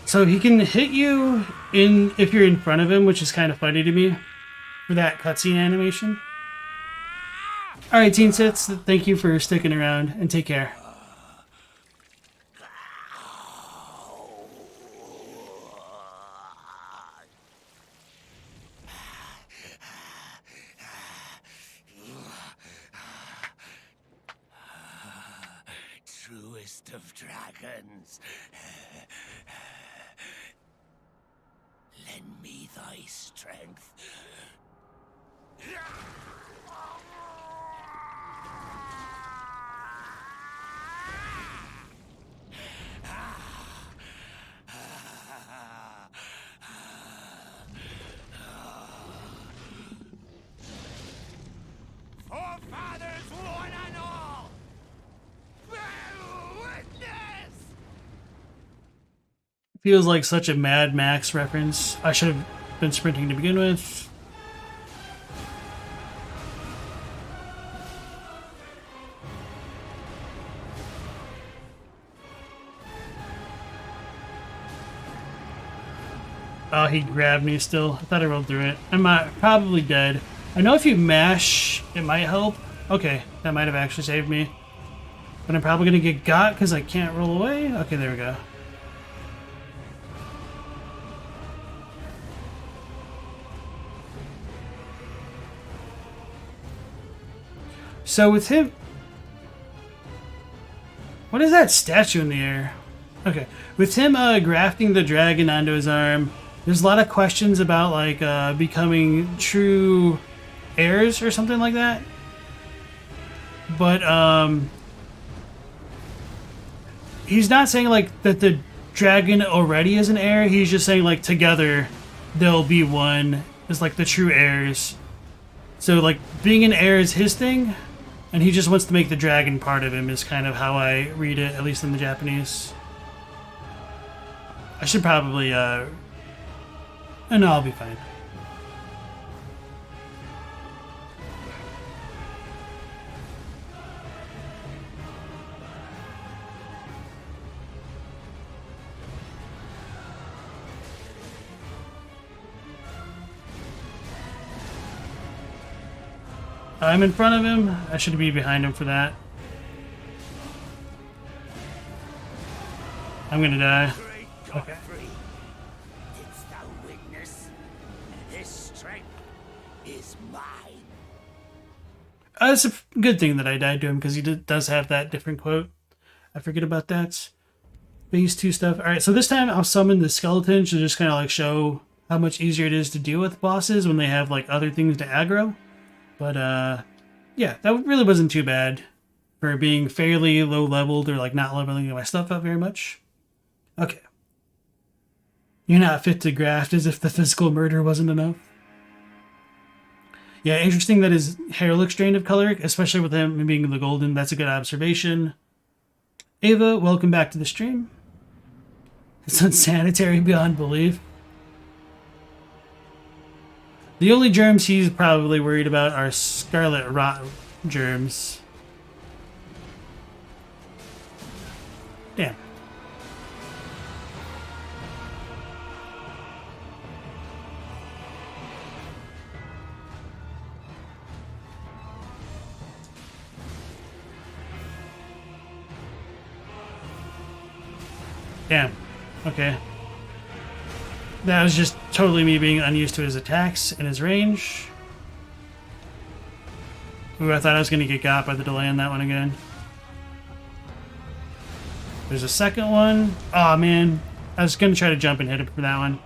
Speaker 1: So he can hit you if you're in front of him, which is kind of funny to me for that cutscene animation. Alright, Teen Sits, thank you for sticking around, and take care.
Speaker 5: Truest of dragons. Lend me thy strength. Forefathers, one and all! Bear witness!
Speaker 1: Feels like such a Mad Max reference. I should have been sprinting to begin with. Oh, he grabbed me still. I thought I rolled through it. I'm probably dead. I know if you mash, it might help. Okay, that might have actually saved me. But I'm probably going to get got because I can't roll away. Okay, there we go. So with him... What is that statue in the air? Okay. With him grafting the dragon onto his arm, there's a lot of questions about like becoming true heirs or something like that. But he's not saying like that the dragon already is an heir. He's just saying like together they'll be one as like the true heirs. So like being an heir is his thing, and he just wants to make the dragon part of him is kind of how I read it, at least in the Japanese. I should probably no, I'll be fine. I'm in front of him. I should be behind him for that. I'm gonna die. Okay.
Speaker 5: Didst thou witness? This strength is mine.
Speaker 1: It's a good thing that I died to him because he does have that different quote. I forget about that. Phase 2 stuff. Alright, so this time I'll summon the skeleton to just kind of like show how much easier it is to deal with bosses when they have like other things to aggro. But yeah, that really wasn't too bad for being fairly low leveled or like not leveling my stuff up very much. Okay. You're not fit to graft, as if the physical murder wasn't enough. Yeah, interesting that his hair looks drained of color, especially with him being the golden. That's a good observation. Ava, welcome back to the stream. It's unsanitary beyond belief. The only germs he's probably worried about are scarlet rot germs. Damn. Damn. Okay. That was just totally me being unused to his attacks and his range. Ooh, I thought I was going to get got by the delay on that one again. There's a second one. Oh man. I was going to try to jump and hit him for that one.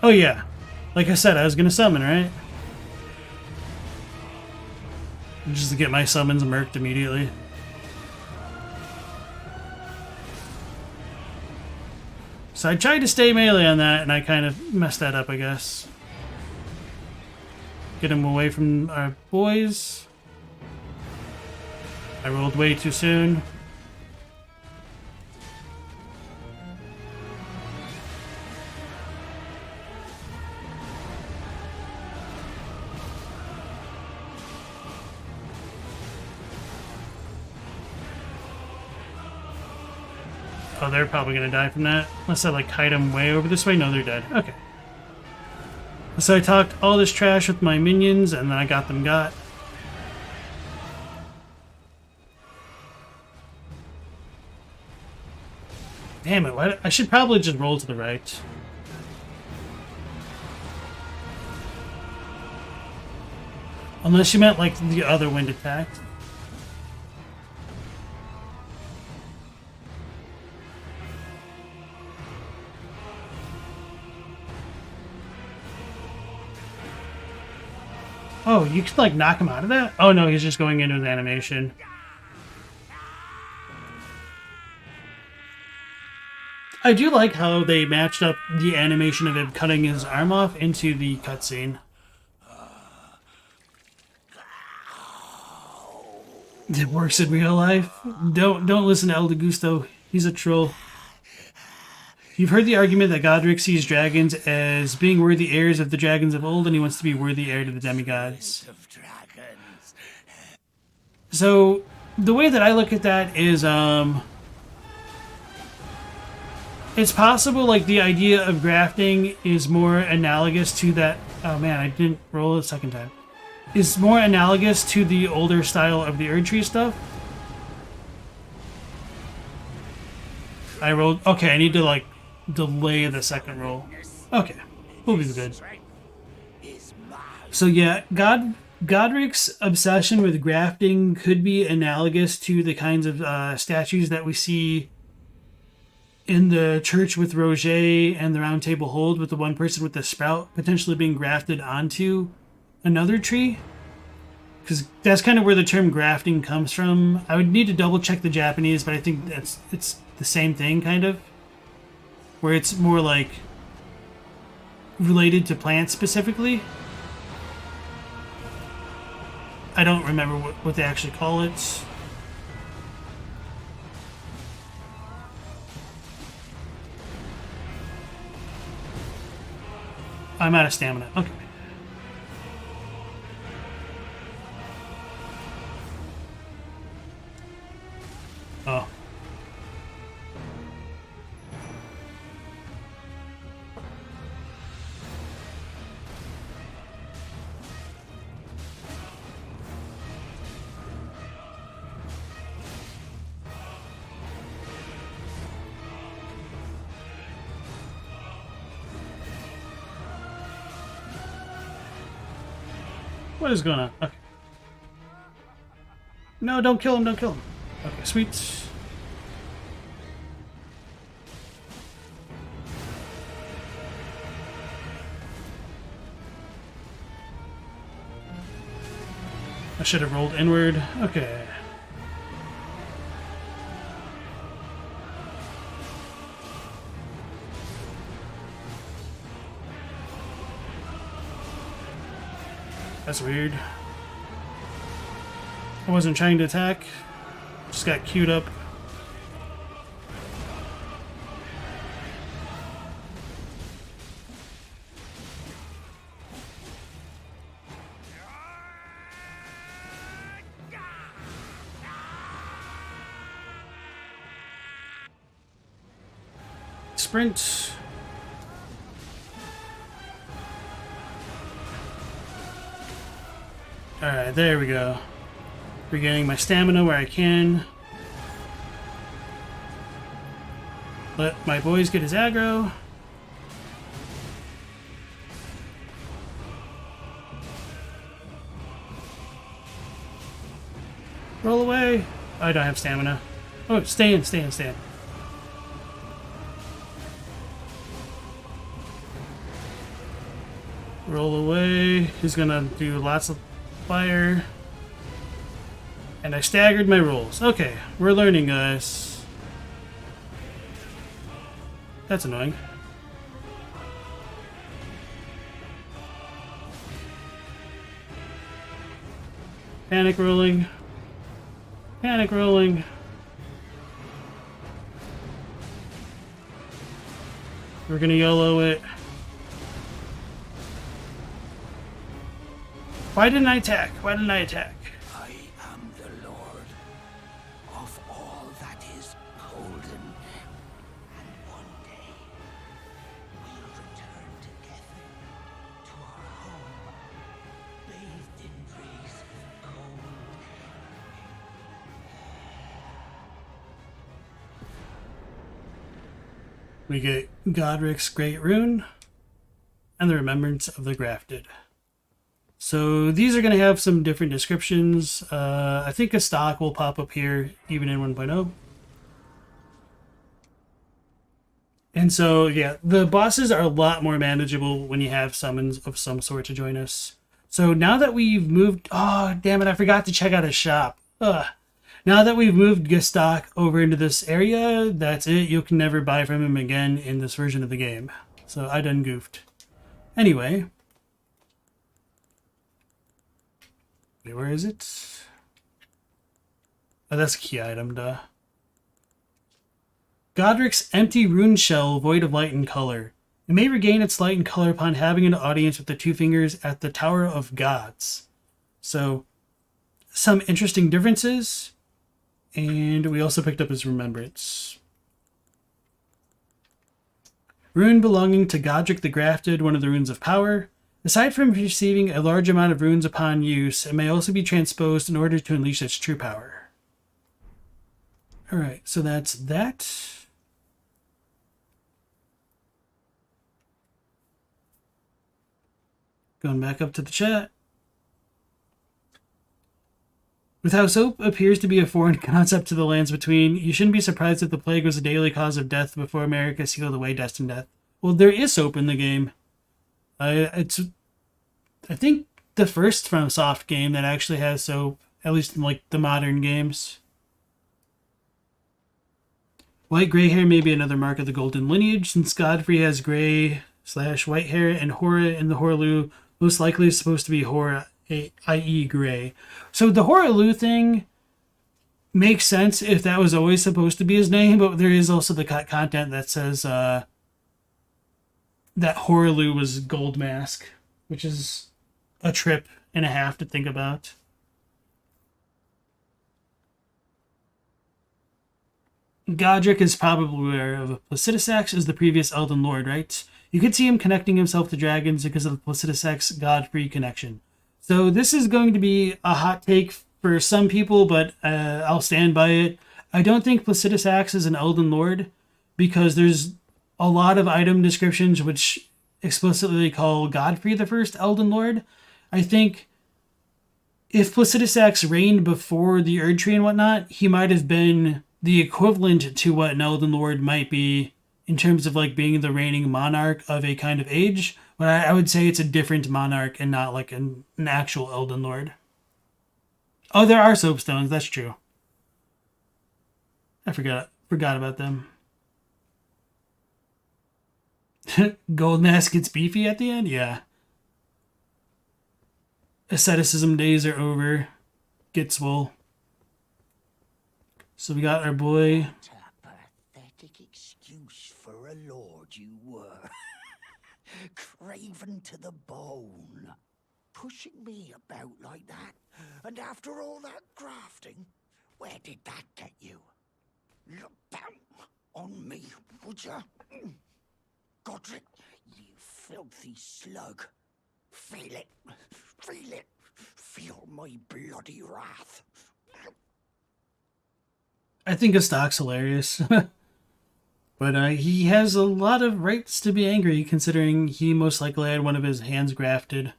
Speaker 1: Oh yeah. Like I said, I was going to summon, right? Just to get my summons murked immediately. So I tried to stay melee on that, and I kind of messed that up, I guess. Get him away from our boys. I rolled way too soon. Oh, they're probably gonna die from that. Unless I like hide them way over this way. No, they're dead. Okay. So I talked all this trash with my minions, and then I got them got. Damn it, I should probably just roll to the right. Unless you meant like the other wind attack. Oh, you could like knock him out of that? Oh no, he's just going into his animation. I do like how they matched up the animation of him cutting his arm off into the cutscene. It works in real life. Don't listen to El Gusto. He's a troll. You've heard the argument that Godrick sees dragons as being worthy heirs of the dragons of old, and he wants to be worthy heir to the demigods. So, the way that I look at that is, it's possible, like, the idea of grafting is more analogous to that... Oh man, I didn't roll it a second time. Is more analogous to the older style of the Erd Tree stuff. I rolled... Okay, I need to, like, delay the second roll. Okay, we'll be good. So yeah, Godrick's obsession with grafting could be analogous to the kinds of statues that we see in the church with Rogier and the Round Table Hold, with the one person with the sprout potentially being grafted onto another tree. Because that's kind of where the term grafting comes from. I would need to double check the Japanese, but I think it's the same thing, kind of. Where it's more like related to plants specifically. I don't remember what they actually call it. I'm out of stamina. Okay. Oh. What is going on? Okay. No, don't kill him, don't kill him. Okay, sweet. I should have rolled inward. Okay. That's weird. I wasn't trying to attack. Just got queued up. Sprint. Alright, there we go. Regaining my stamina where I can. Let my boys get his aggro. Roll away. I don't have stamina. Oh, stay in, stay in, stay in. Roll away. He's gonna do lots of fire. And I staggered my rolls. Okay, we're learning, guys. That's annoying. Panic rolling. Panic rolling. We're gonna YOLO it. Why didn't I attack? Why didn't I attack?
Speaker 5: I am the Lord of all that is golden. And one day, we'll return together to our home, bathed in rays of gold.
Speaker 1: We get Godrick's Great Rune and the Remembrance of the Grafted. So these are going to have some different descriptions. I think a stock will pop up here, even in 1.0. And so, yeah, the bosses are a lot more manageable when you have summons of some sort to join us. So now that we've moved... Oh, damn it, I forgot to check out his shop. Ugh. Now that we've moved Gestak over into this area, that's it. You can never buy from him again in this version of the game. So I done goofed. Anyway... Wait, where is it? Oh, that's a key item, duh. Godrick's empty rune shell, void of light and color. It may regain its light and color upon having an audience with the two fingers at the Tower of Gods. So, some interesting differences. And we also picked up his remembrance. Rune belonging to Godrick the Grafted, one of the runes of power. Aside from receiving a large amount of runes upon use, it may also be transposed in order to unleash its true power. Alright, so that's that. Going back up to the chat. With how soap appears to be a foreign concept to the lands between, you shouldn't be surprised if the plague was a daily cause of death before America sealed away destined death. Well, there is soap in the game. It's, I think, the first FromSoft game that actually has soap, at least in like the modern games. White gray hair may be another mark of the golden lineage, since Godfrey has gray/white hair, and Hora in the Horaloo most likely is supposed to be Hora, i.e. gray. So the Horaloo thing makes sense if that was always supposed to be his name, but there is also the content that says that Horaloo was Gold Mask, which is a trip and a half to think about. Godrick is probably aware of Placidusax as the previous Elden Lord, right? You could see him connecting himself to dragons because of the Placidusax Godfrey connection. So this is going to be a hot take for some people, but I'll stand by it. I don't think Placidusax is an Elden Lord because there's a lot of item descriptions which explicitly call Godfrey the first Elden Lord. I think if Placidusax reigned before the Erd Tree and whatnot, he might have been the equivalent to what an Elden Lord might be in terms of like being the reigning monarch of a kind of age. But I would say it's a different monarch and not like an actual Elden Lord. Oh, there are soapstones. That's true. I forgot about them. Gold Mask gets beefy at the end? Yeah. Asceticism days are over. Get swole. So we got our boy.
Speaker 5: What a pathetic excuse for a lord you were. Craven to the bone. Pushing me about like that. And after all that grafting, where did that get you? Look down on me, would ya? Godrick, you filthy slug. Feel it. Feel it. Feel my bloody wrath.
Speaker 1: I think Gestak's hilarious. But he has a lot of rights to be angry, considering he most likely had one of his hands grafted.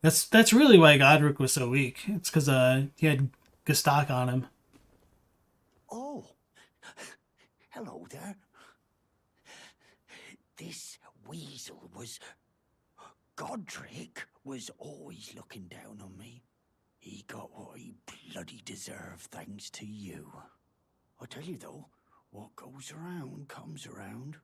Speaker 1: That's really why Godrick was so weak. It's because he had Gestak on him.
Speaker 5: Oh, hello there. This weasel was... Godrick was always looking down on me. He got what he bloody deserve thanks to you. I tell you though, what goes around comes around.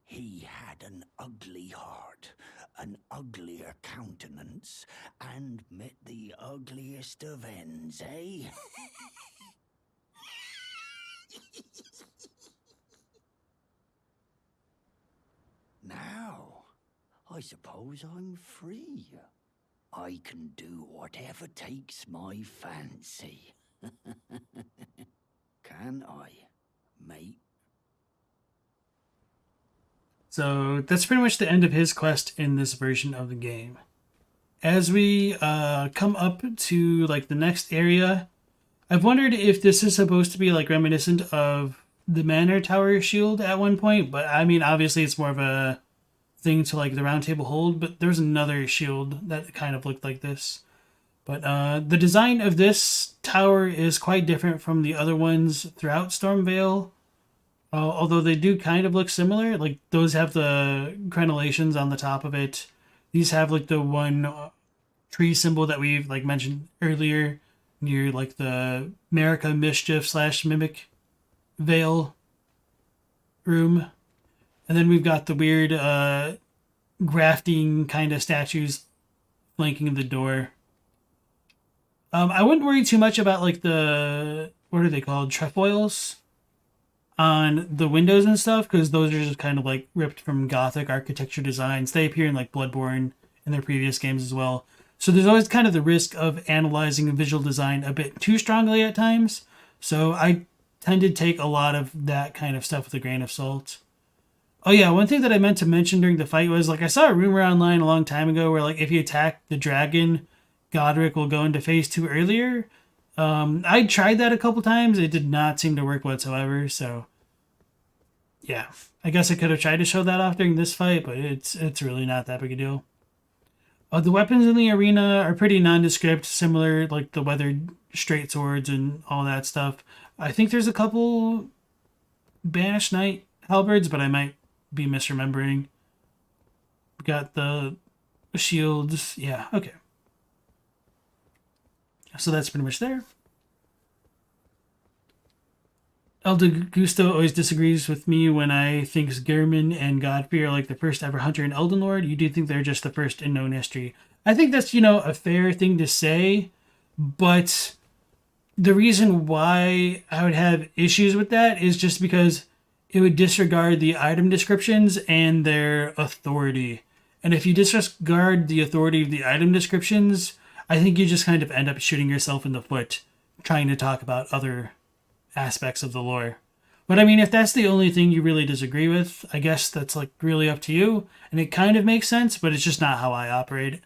Speaker 5: He had an ugly heart, an uglier countenance, and met the ugliest of ends, eh? Now, I suppose I'm free. I can do whatever takes my fancy. Can I, mate?
Speaker 1: So that's pretty much the end of his quest in this version of the game. As we come up to like the next area, I've wondered if this is supposed to be like reminiscent of the Manor Tower shield at one point, but I mean obviously it's more of a thing to like the Round Table hold, but there's another shield that kind of looked like this. But the design of this tower is quite different from the other ones throughout Stormveil. Although they do kind of look similar. Like those have the crenellations on the top of it. These have like the one tree symbol that we've like mentioned earlier near like the Marika Mischief / Mimic Veil room. And then we've got the weird grafting kind of statues flanking the door. I wouldn't worry too much about like the, what are they called? Trefoils on the windows and stuff, because those are just kind of like ripped from Gothic architecture designs. They appear in like Bloodborne in their previous games as well. So there's always kind of the risk of analyzing visual design a bit too strongly at times. So I tend to take a lot of that kind of stuff with a grain of salt. Oh yeah, one thing that I meant to mention during the fight was like I saw a rumor online a long time ago where like if you attack the dragon, Godrick will go into phase 2 earlier. I tried that a couple times. It did not seem to work whatsoever. So yeah, I guess I could have tried to show that off during this fight, but it's really not that big a deal. The weapons in the arena are pretty nondescript, similar like the weathered straight swords and all that stuff. I think there's a couple Banished Knight halberds, but I might be misremembering. We got the shields. Yeah, okay. So that's pretty much there. El Gusto always disagrees with me when I think Gehrman and Godfrey are like the first ever hunter in Elden Lord. You do think they're just the first in known history. I think that's, a fair thing to say, but the reason why I would have issues with that is just because it would disregard the item descriptions and their authority. And if you disregard the authority of the item descriptions, I think you just kind of end up shooting yourself in the foot trying to talk about other aspects of the lore. But I mean, if that's the only thing you really disagree with, I guess that's like really up to you. And it kind of makes sense, but it's just not how I operate.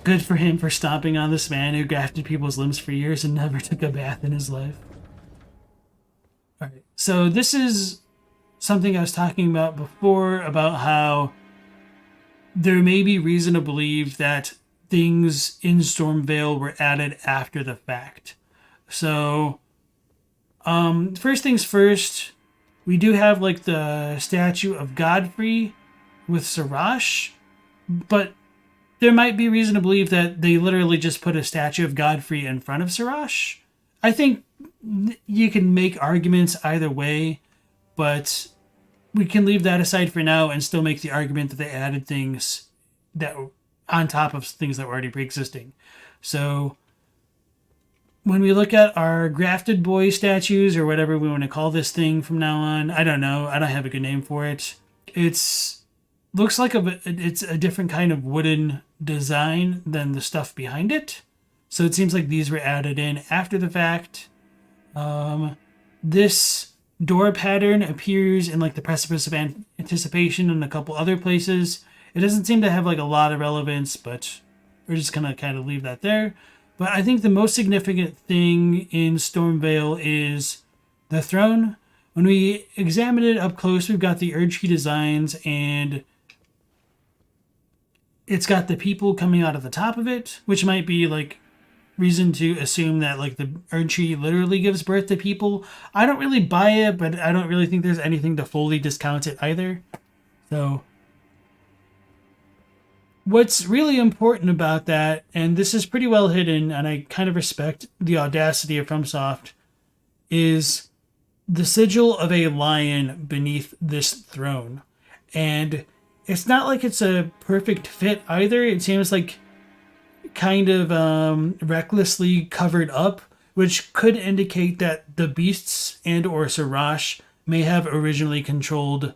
Speaker 1: Good for him for stomping on this man who grafted people's limbs for years and never took a bath in his life. Alright, so this is something I was talking about before, about how there may be reason to believe that things in Stormveil were added after the fact. So, first things first, we do have like the statue of Godfrey with Sirach, but there might be reason to believe that they literally just put a statue of Godfrey in front of Sirach. I think you can make arguments either way, but we can leave that aside for now and still make the argument that they added things that were on top of things that were already pre-existing. So when we look at our grafted boy statues, or whatever we want to call this thing from now on, I don't know. I don't have a good name for it. Looks like it's a different kind of wooden design than the stuff behind it. So it seems like these were added in after the fact. This door pattern appears in like the Precipice of Anticipation and a couple other places. It doesn't seem to have like a lot of relevance, but we're just gonna kind of leave that there. But I think the most significant thing in Stormveil is the throne. When we examine it up close, we've got the Erdtree designs, and it's got the people coming out of the top of it, which might be like reason to assume that like the Erdtree literally gives birth to people. I don't really buy it, but I don't really think there's anything to fully discount it either. So what's really important about that, and this is pretty well hidden, and I kind of respect the audacity of FromSoft, is the sigil of a lion beneath this throne. And it's not like it's a perfect fit either. It seems like kind of recklessly covered up, which could indicate that the beasts and or Sarash may have originally controlled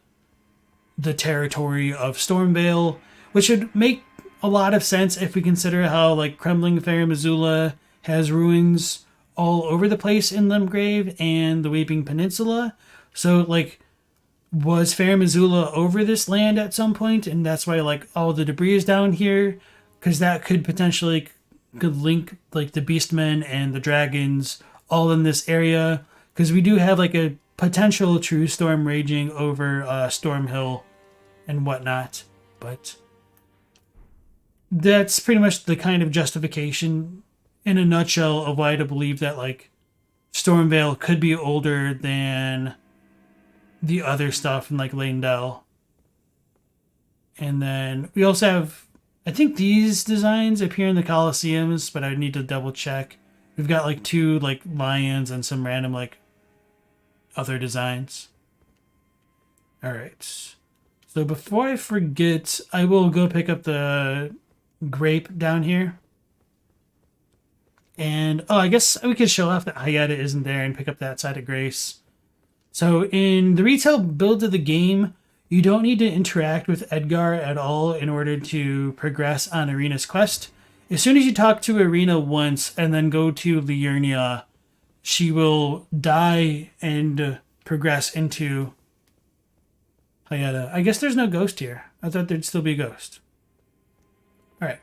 Speaker 1: the territory of Stormveil, which would make a lot of sense if we consider how like crumbling Fair Missoula has ruins all over the place in Limgrave and the Weeping Peninsula. So like, was Fair Missoula over this land at some point, and that's why like all the debris is down here? Because that could potentially could link like the Beastmen and the dragons all in this area. Because we do have like a potential true storm raging over Stormhill and whatnot. But that's pretty much the kind of justification in a nutshell of why to believe that like Stormveil could be older than the other stuff in like Lanedell. And then we also have, I think these designs appear in the Colosseums, but I need to double check. We've got like 2 like lions and some random like other designs. All right. So before I forget, I will go pick up the grape down here. And, oh, I guess we could show off that Hayata isn't there and pick up that side of Grace. So in the retail build of the game, you don't need to interact with Edgar at all in order to progress on Irina's quest. As soon as you talk to Irina once and then go to Liurnia, she will die and progress into Hayata. I guess there's no ghost here. I thought there'd still be a ghost. Alright.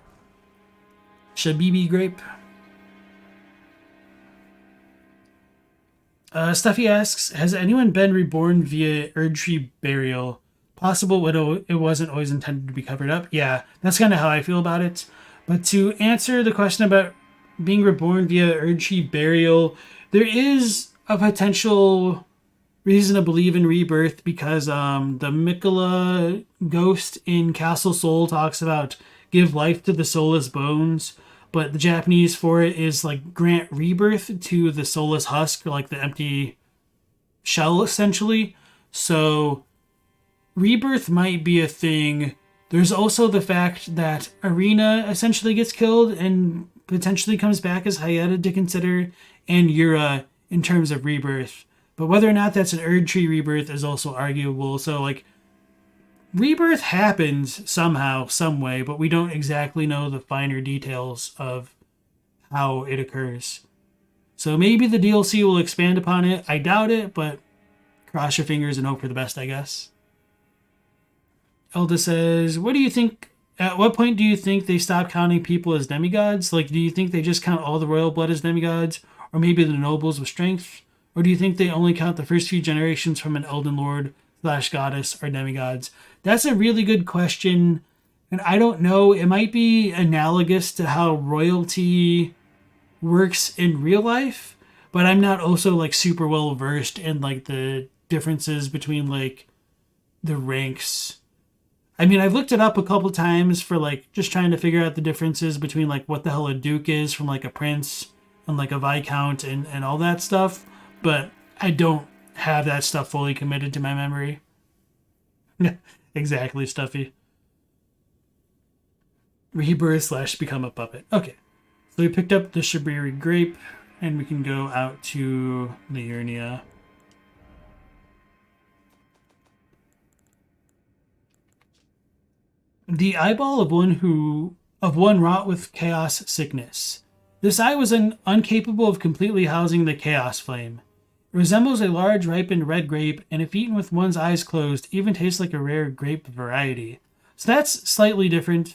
Speaker 1: Shabibi grape. Stuffy asks, has anyone been reborn via Erdtree burial? Possible, but it wasn't always intended to be covered up. Yeah, that's kind of how I feel about it. But to answer the question about being reborn via Erdtree burial, there is a potential reason to believe in rebirth because the Mikola ghost in Castle Soul talks about give life to the soulless bones. But the Japanese for it is like grant rebirth to the soulless husk, or like the empty shell, essentially. So rebirth might be a thing. There's also the fact that Irina essentially gets killed and potentially comes back as Hayata to consider, and Yura in terms of rebirth. But whether or not that's an Erdtree rebirth is also arguable. So like, rebirth happens somehow, some way, but we don't exactly know the finer details of how it occurs. So maybe the DLC will expand upon it. I doubt it, but cross your fingers and hope for the best, I guess. Elda says, what do you think, at what point do you think they stop counting people as demigods? Like, do you think they just count all the royal blood as demigods? Or maybe the nobles with strength? Or do you think they only count the first few generations from an Elden Lord / goddess or demigods? That's a really good question, and I don't know. It might be analogous to how royalty works in real life, but I'm not also like super well versed in like the differences between like the ranks. I mean, I've looked it up a couple times for like just trying to figure out the differences between like what the hell a duke is from like a prince and like a viscount and all that stuff, but I don't have that stuff fully committed to my memory. Exactly, Stuffy. Rebirth / become a puppet. Okay. So we picked up the Shabiri grape, and we can go out to Liurnia. The eyeball of one wrought with chaos sickness. This eye was incapable of completely housing the chaos flame. It resembles a large ripened red grape, and if eaten with one's eyes closed, even tastes like a rare grape variety. So that's slightly different.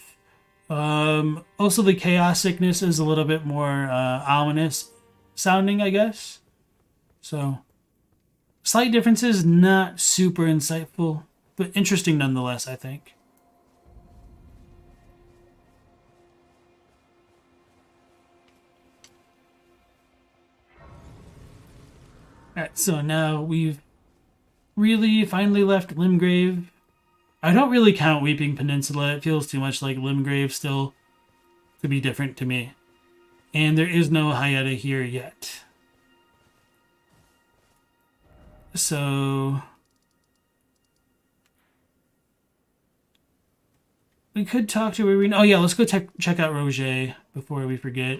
Speaker 1: Also, the chaos sickness is a little bit more ominous sounding, I guess. So, slight differences, not super insightful, but interesting nonetheless, I think. Alright, so now we've really finally left Limgrave. I don't really count Weeping Peninsula. It feels too much like Limgrave still to be different to me. And there is no Hyetta here yet. So we could talk to Irene. Oh yeah, let's go check out Rogier before we forget.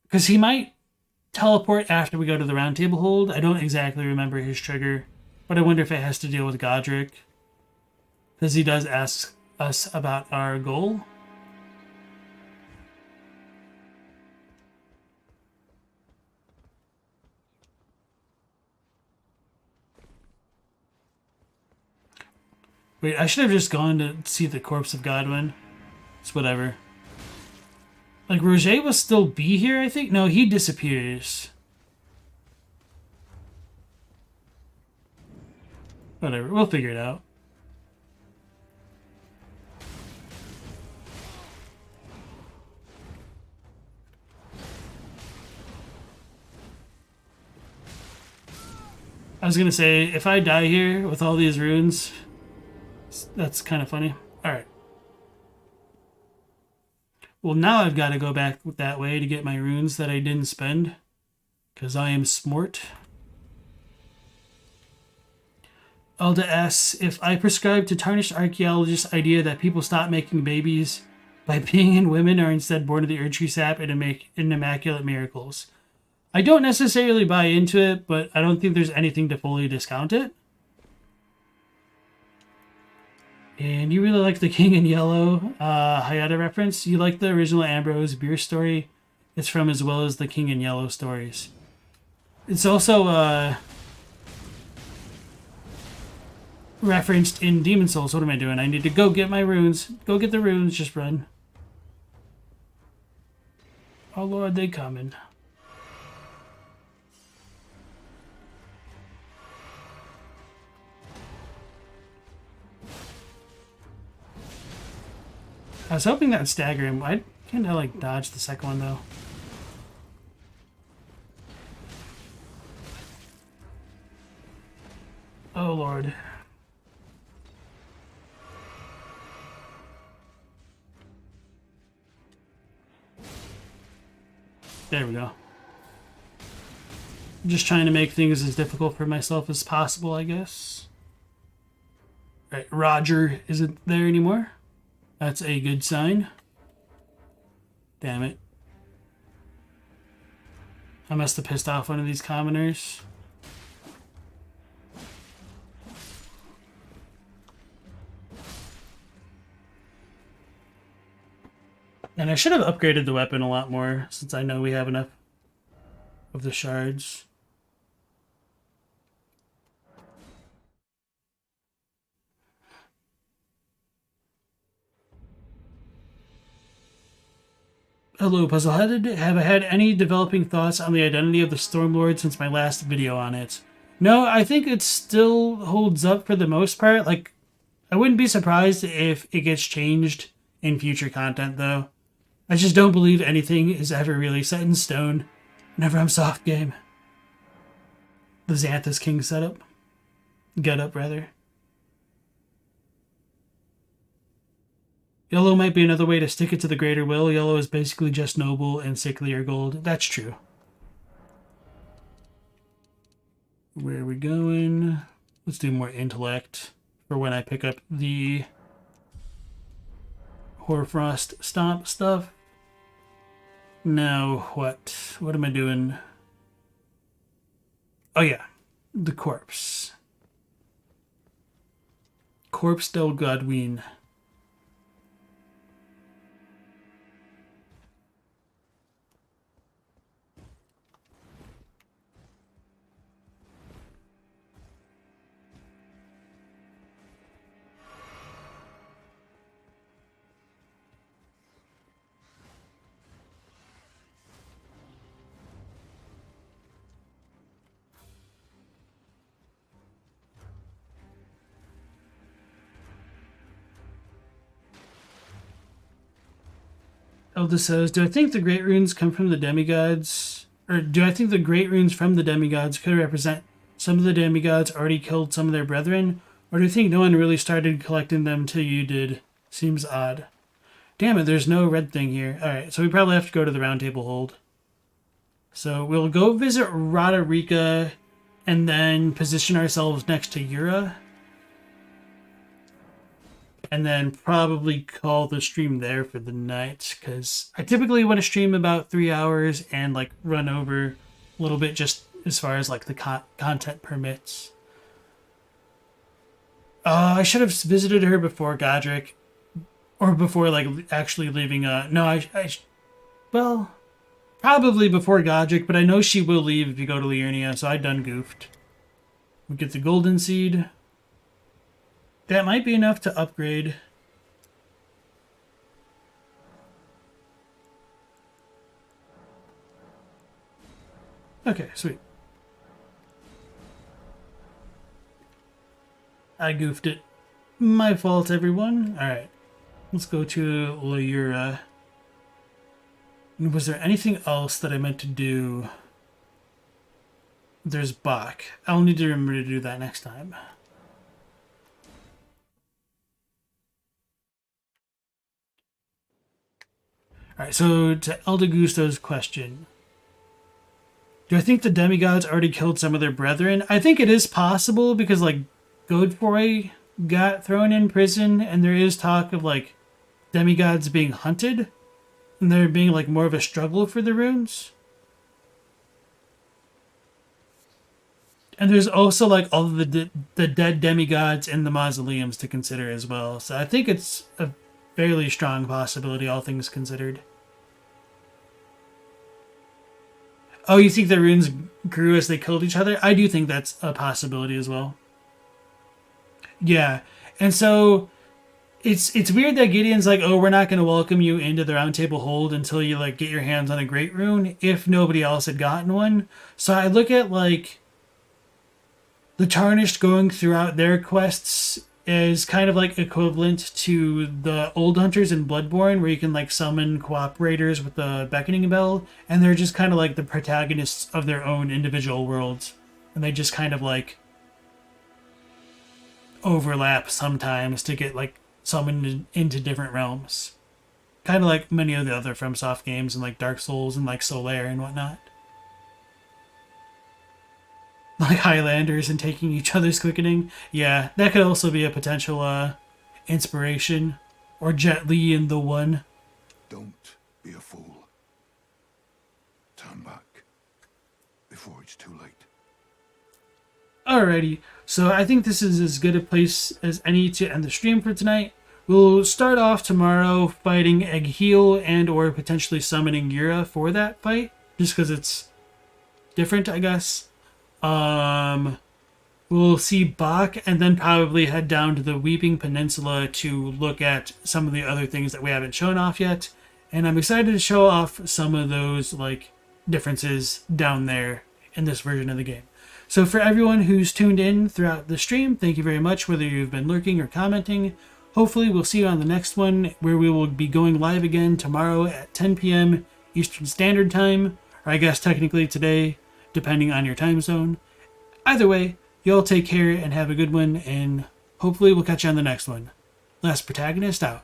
Speaker 1: Because he might teleport after we go to the Round Table Hold. I don't exactly remember his trigger, but I wonder if it has to deal with Godrick. Because he does ask us about our goal. Wait, I should have just gone to see the corpse of Godwin. It's whatever. Like, Rogier will still be here, I think? No, he disappears. Whatever, we'll figure it out. I was gonna say, if I die here with all these runes, that's kind of funny. Alright. Well, now I've got to go back that way to get my runes that I didn't spend. Because I am smart. Elda asks, if I prescribe to tarnished archaeologist's idea that people stop making babies by being in women are instead born of the Erdtree sap and immaculate miracles. I don't necessarily buy into it, but I don't think there's anything to fully discount it. And you really like the King in Yellow Hyetta reference. You like the original Ambrose Bierce story. It's from as well as the King in Yellow stories. It's also referenced in Demon Souls. What am I doing? I need to go get my runes. Go get the runes. Just run. Oh Lord, they coming. I was hoping that would stagger him. Why can't I, like, dodge the second one, though? Oh, Lord. There we go. I'm just trying to make things as difficult for myself as possible, I guess. Right, Rogier isn't there anymore. That's a good sign. Damn it. I must have pissed off one of these commoners. And I should have upgraded the weapon a lot more, since I know we have enough of the shards. Hello, Puzzleheaded. Have I had any developing thoughts on the identity of the Stormlord since my last video on it? No, I think it still holds up for the most part. Like, I wouldn't be surprised if it gets changed in future content, though. I just don't believe anything is ever really set in stone. Never I'm soft game. The Xanthus King setup. Get up, rather. Yellow might be another way to stick it to the greater will. Yellow is basically just noble and sicklier gold. That's true. Where are we going? Let's do more intellect for when I pick up the Hoarfrost Stomp stuff. Now, what? What am I doing? Oh yeah, the corpse. Corpse del Godwin. Elda says, do I think the Great Runes come from the demigods? Or do I think the Great Runes from the demigods could represent some of the demigods already killed some of their brethren? Or do you think no one really started collecting them till you did? Seems odd. Damn it, there's no red thing here. Alright, so we probably have to go to the round table hold. So we'll go visit Roderica and then position ourselves next to Yura. And then probably call the stream there for the night, because I typically want to stream about 3 hours and like run over a little bit just as far as like the content permits. I should have visited her before Godrick, or before like actually leaving. Well, probably before Godrick, but I know she will leave if you go to Liurnia, so I done goofed. We get the golden seed. That might be enough to upgrade. Okay, sweet. I goofed it. My fault, everyone. Alright. Let's go to Liura. Was there anything else that I meant to do? There's Bach. I'll need to remember to do that next time. Alright, so to Eldegusto's question. Do I think the demigods already killed some of their brethren? I think it is possible because, like, Godfrey got thrown in prison, and there is talk of, like, demigods being hunted, and there being, like, more of a struggle for the runes. And there's also, like, all of the dead demigods in the mausoleums to consider as well. So I think it's a fairly strong possibility, all things considered. Oh, you think the runes grew as they killed each other? I do think that's a possibility as well. Yeah, and so it's weird that Gideon's like, oh, we're not going to welcome you into the Round Table Hold until you like get your hands on a Great Rune, if nobody else had gotten one. So I look at like the Tarnished going throughout their quests is kind of like equivalent to the old hunters in Bloodborne, where you can like summon cooperators with the beckoning bell, and they're just kind of like the protagonists of their own individual worlds, and they just kind of like overlap sometimes to get like summoned into different realms, kind of like many of the other FromSoft games and like Dark Souls and like Solaire and whatnot. Like Highlanders and taking each other's quickening. Yeah, that could also be a potential inspiration. Or Jet Li in The One.
Speaker 5: Don't be a fool. Turn back before it's too late.
Speaker 1: Alrighty, so I think this is as good a place as any to end the stream for tonight. We'll start off tomorrow fighting Egheel and or potentially summoning Yura for that fight. Just because it's different, I guess. We'll see Bach and then probably head down to the Weeping Peninsula to look at some of the other things that we haven't shown off yet. And I'm excited to show off some of those like differences down there in this version of the game. So for everyone who's tuned in throughout the stream, thank you very much, whether you've been lurking or commenting. Hopefully we'll see you on the next one, where we will be going live again tomorrow at 10 p.m. Eastern Standard Time, or I guess technically today, depending on your time zone. Either way, you all take care and have a good one, and hopefully we'll catch you on the next one. Last Protagonist out.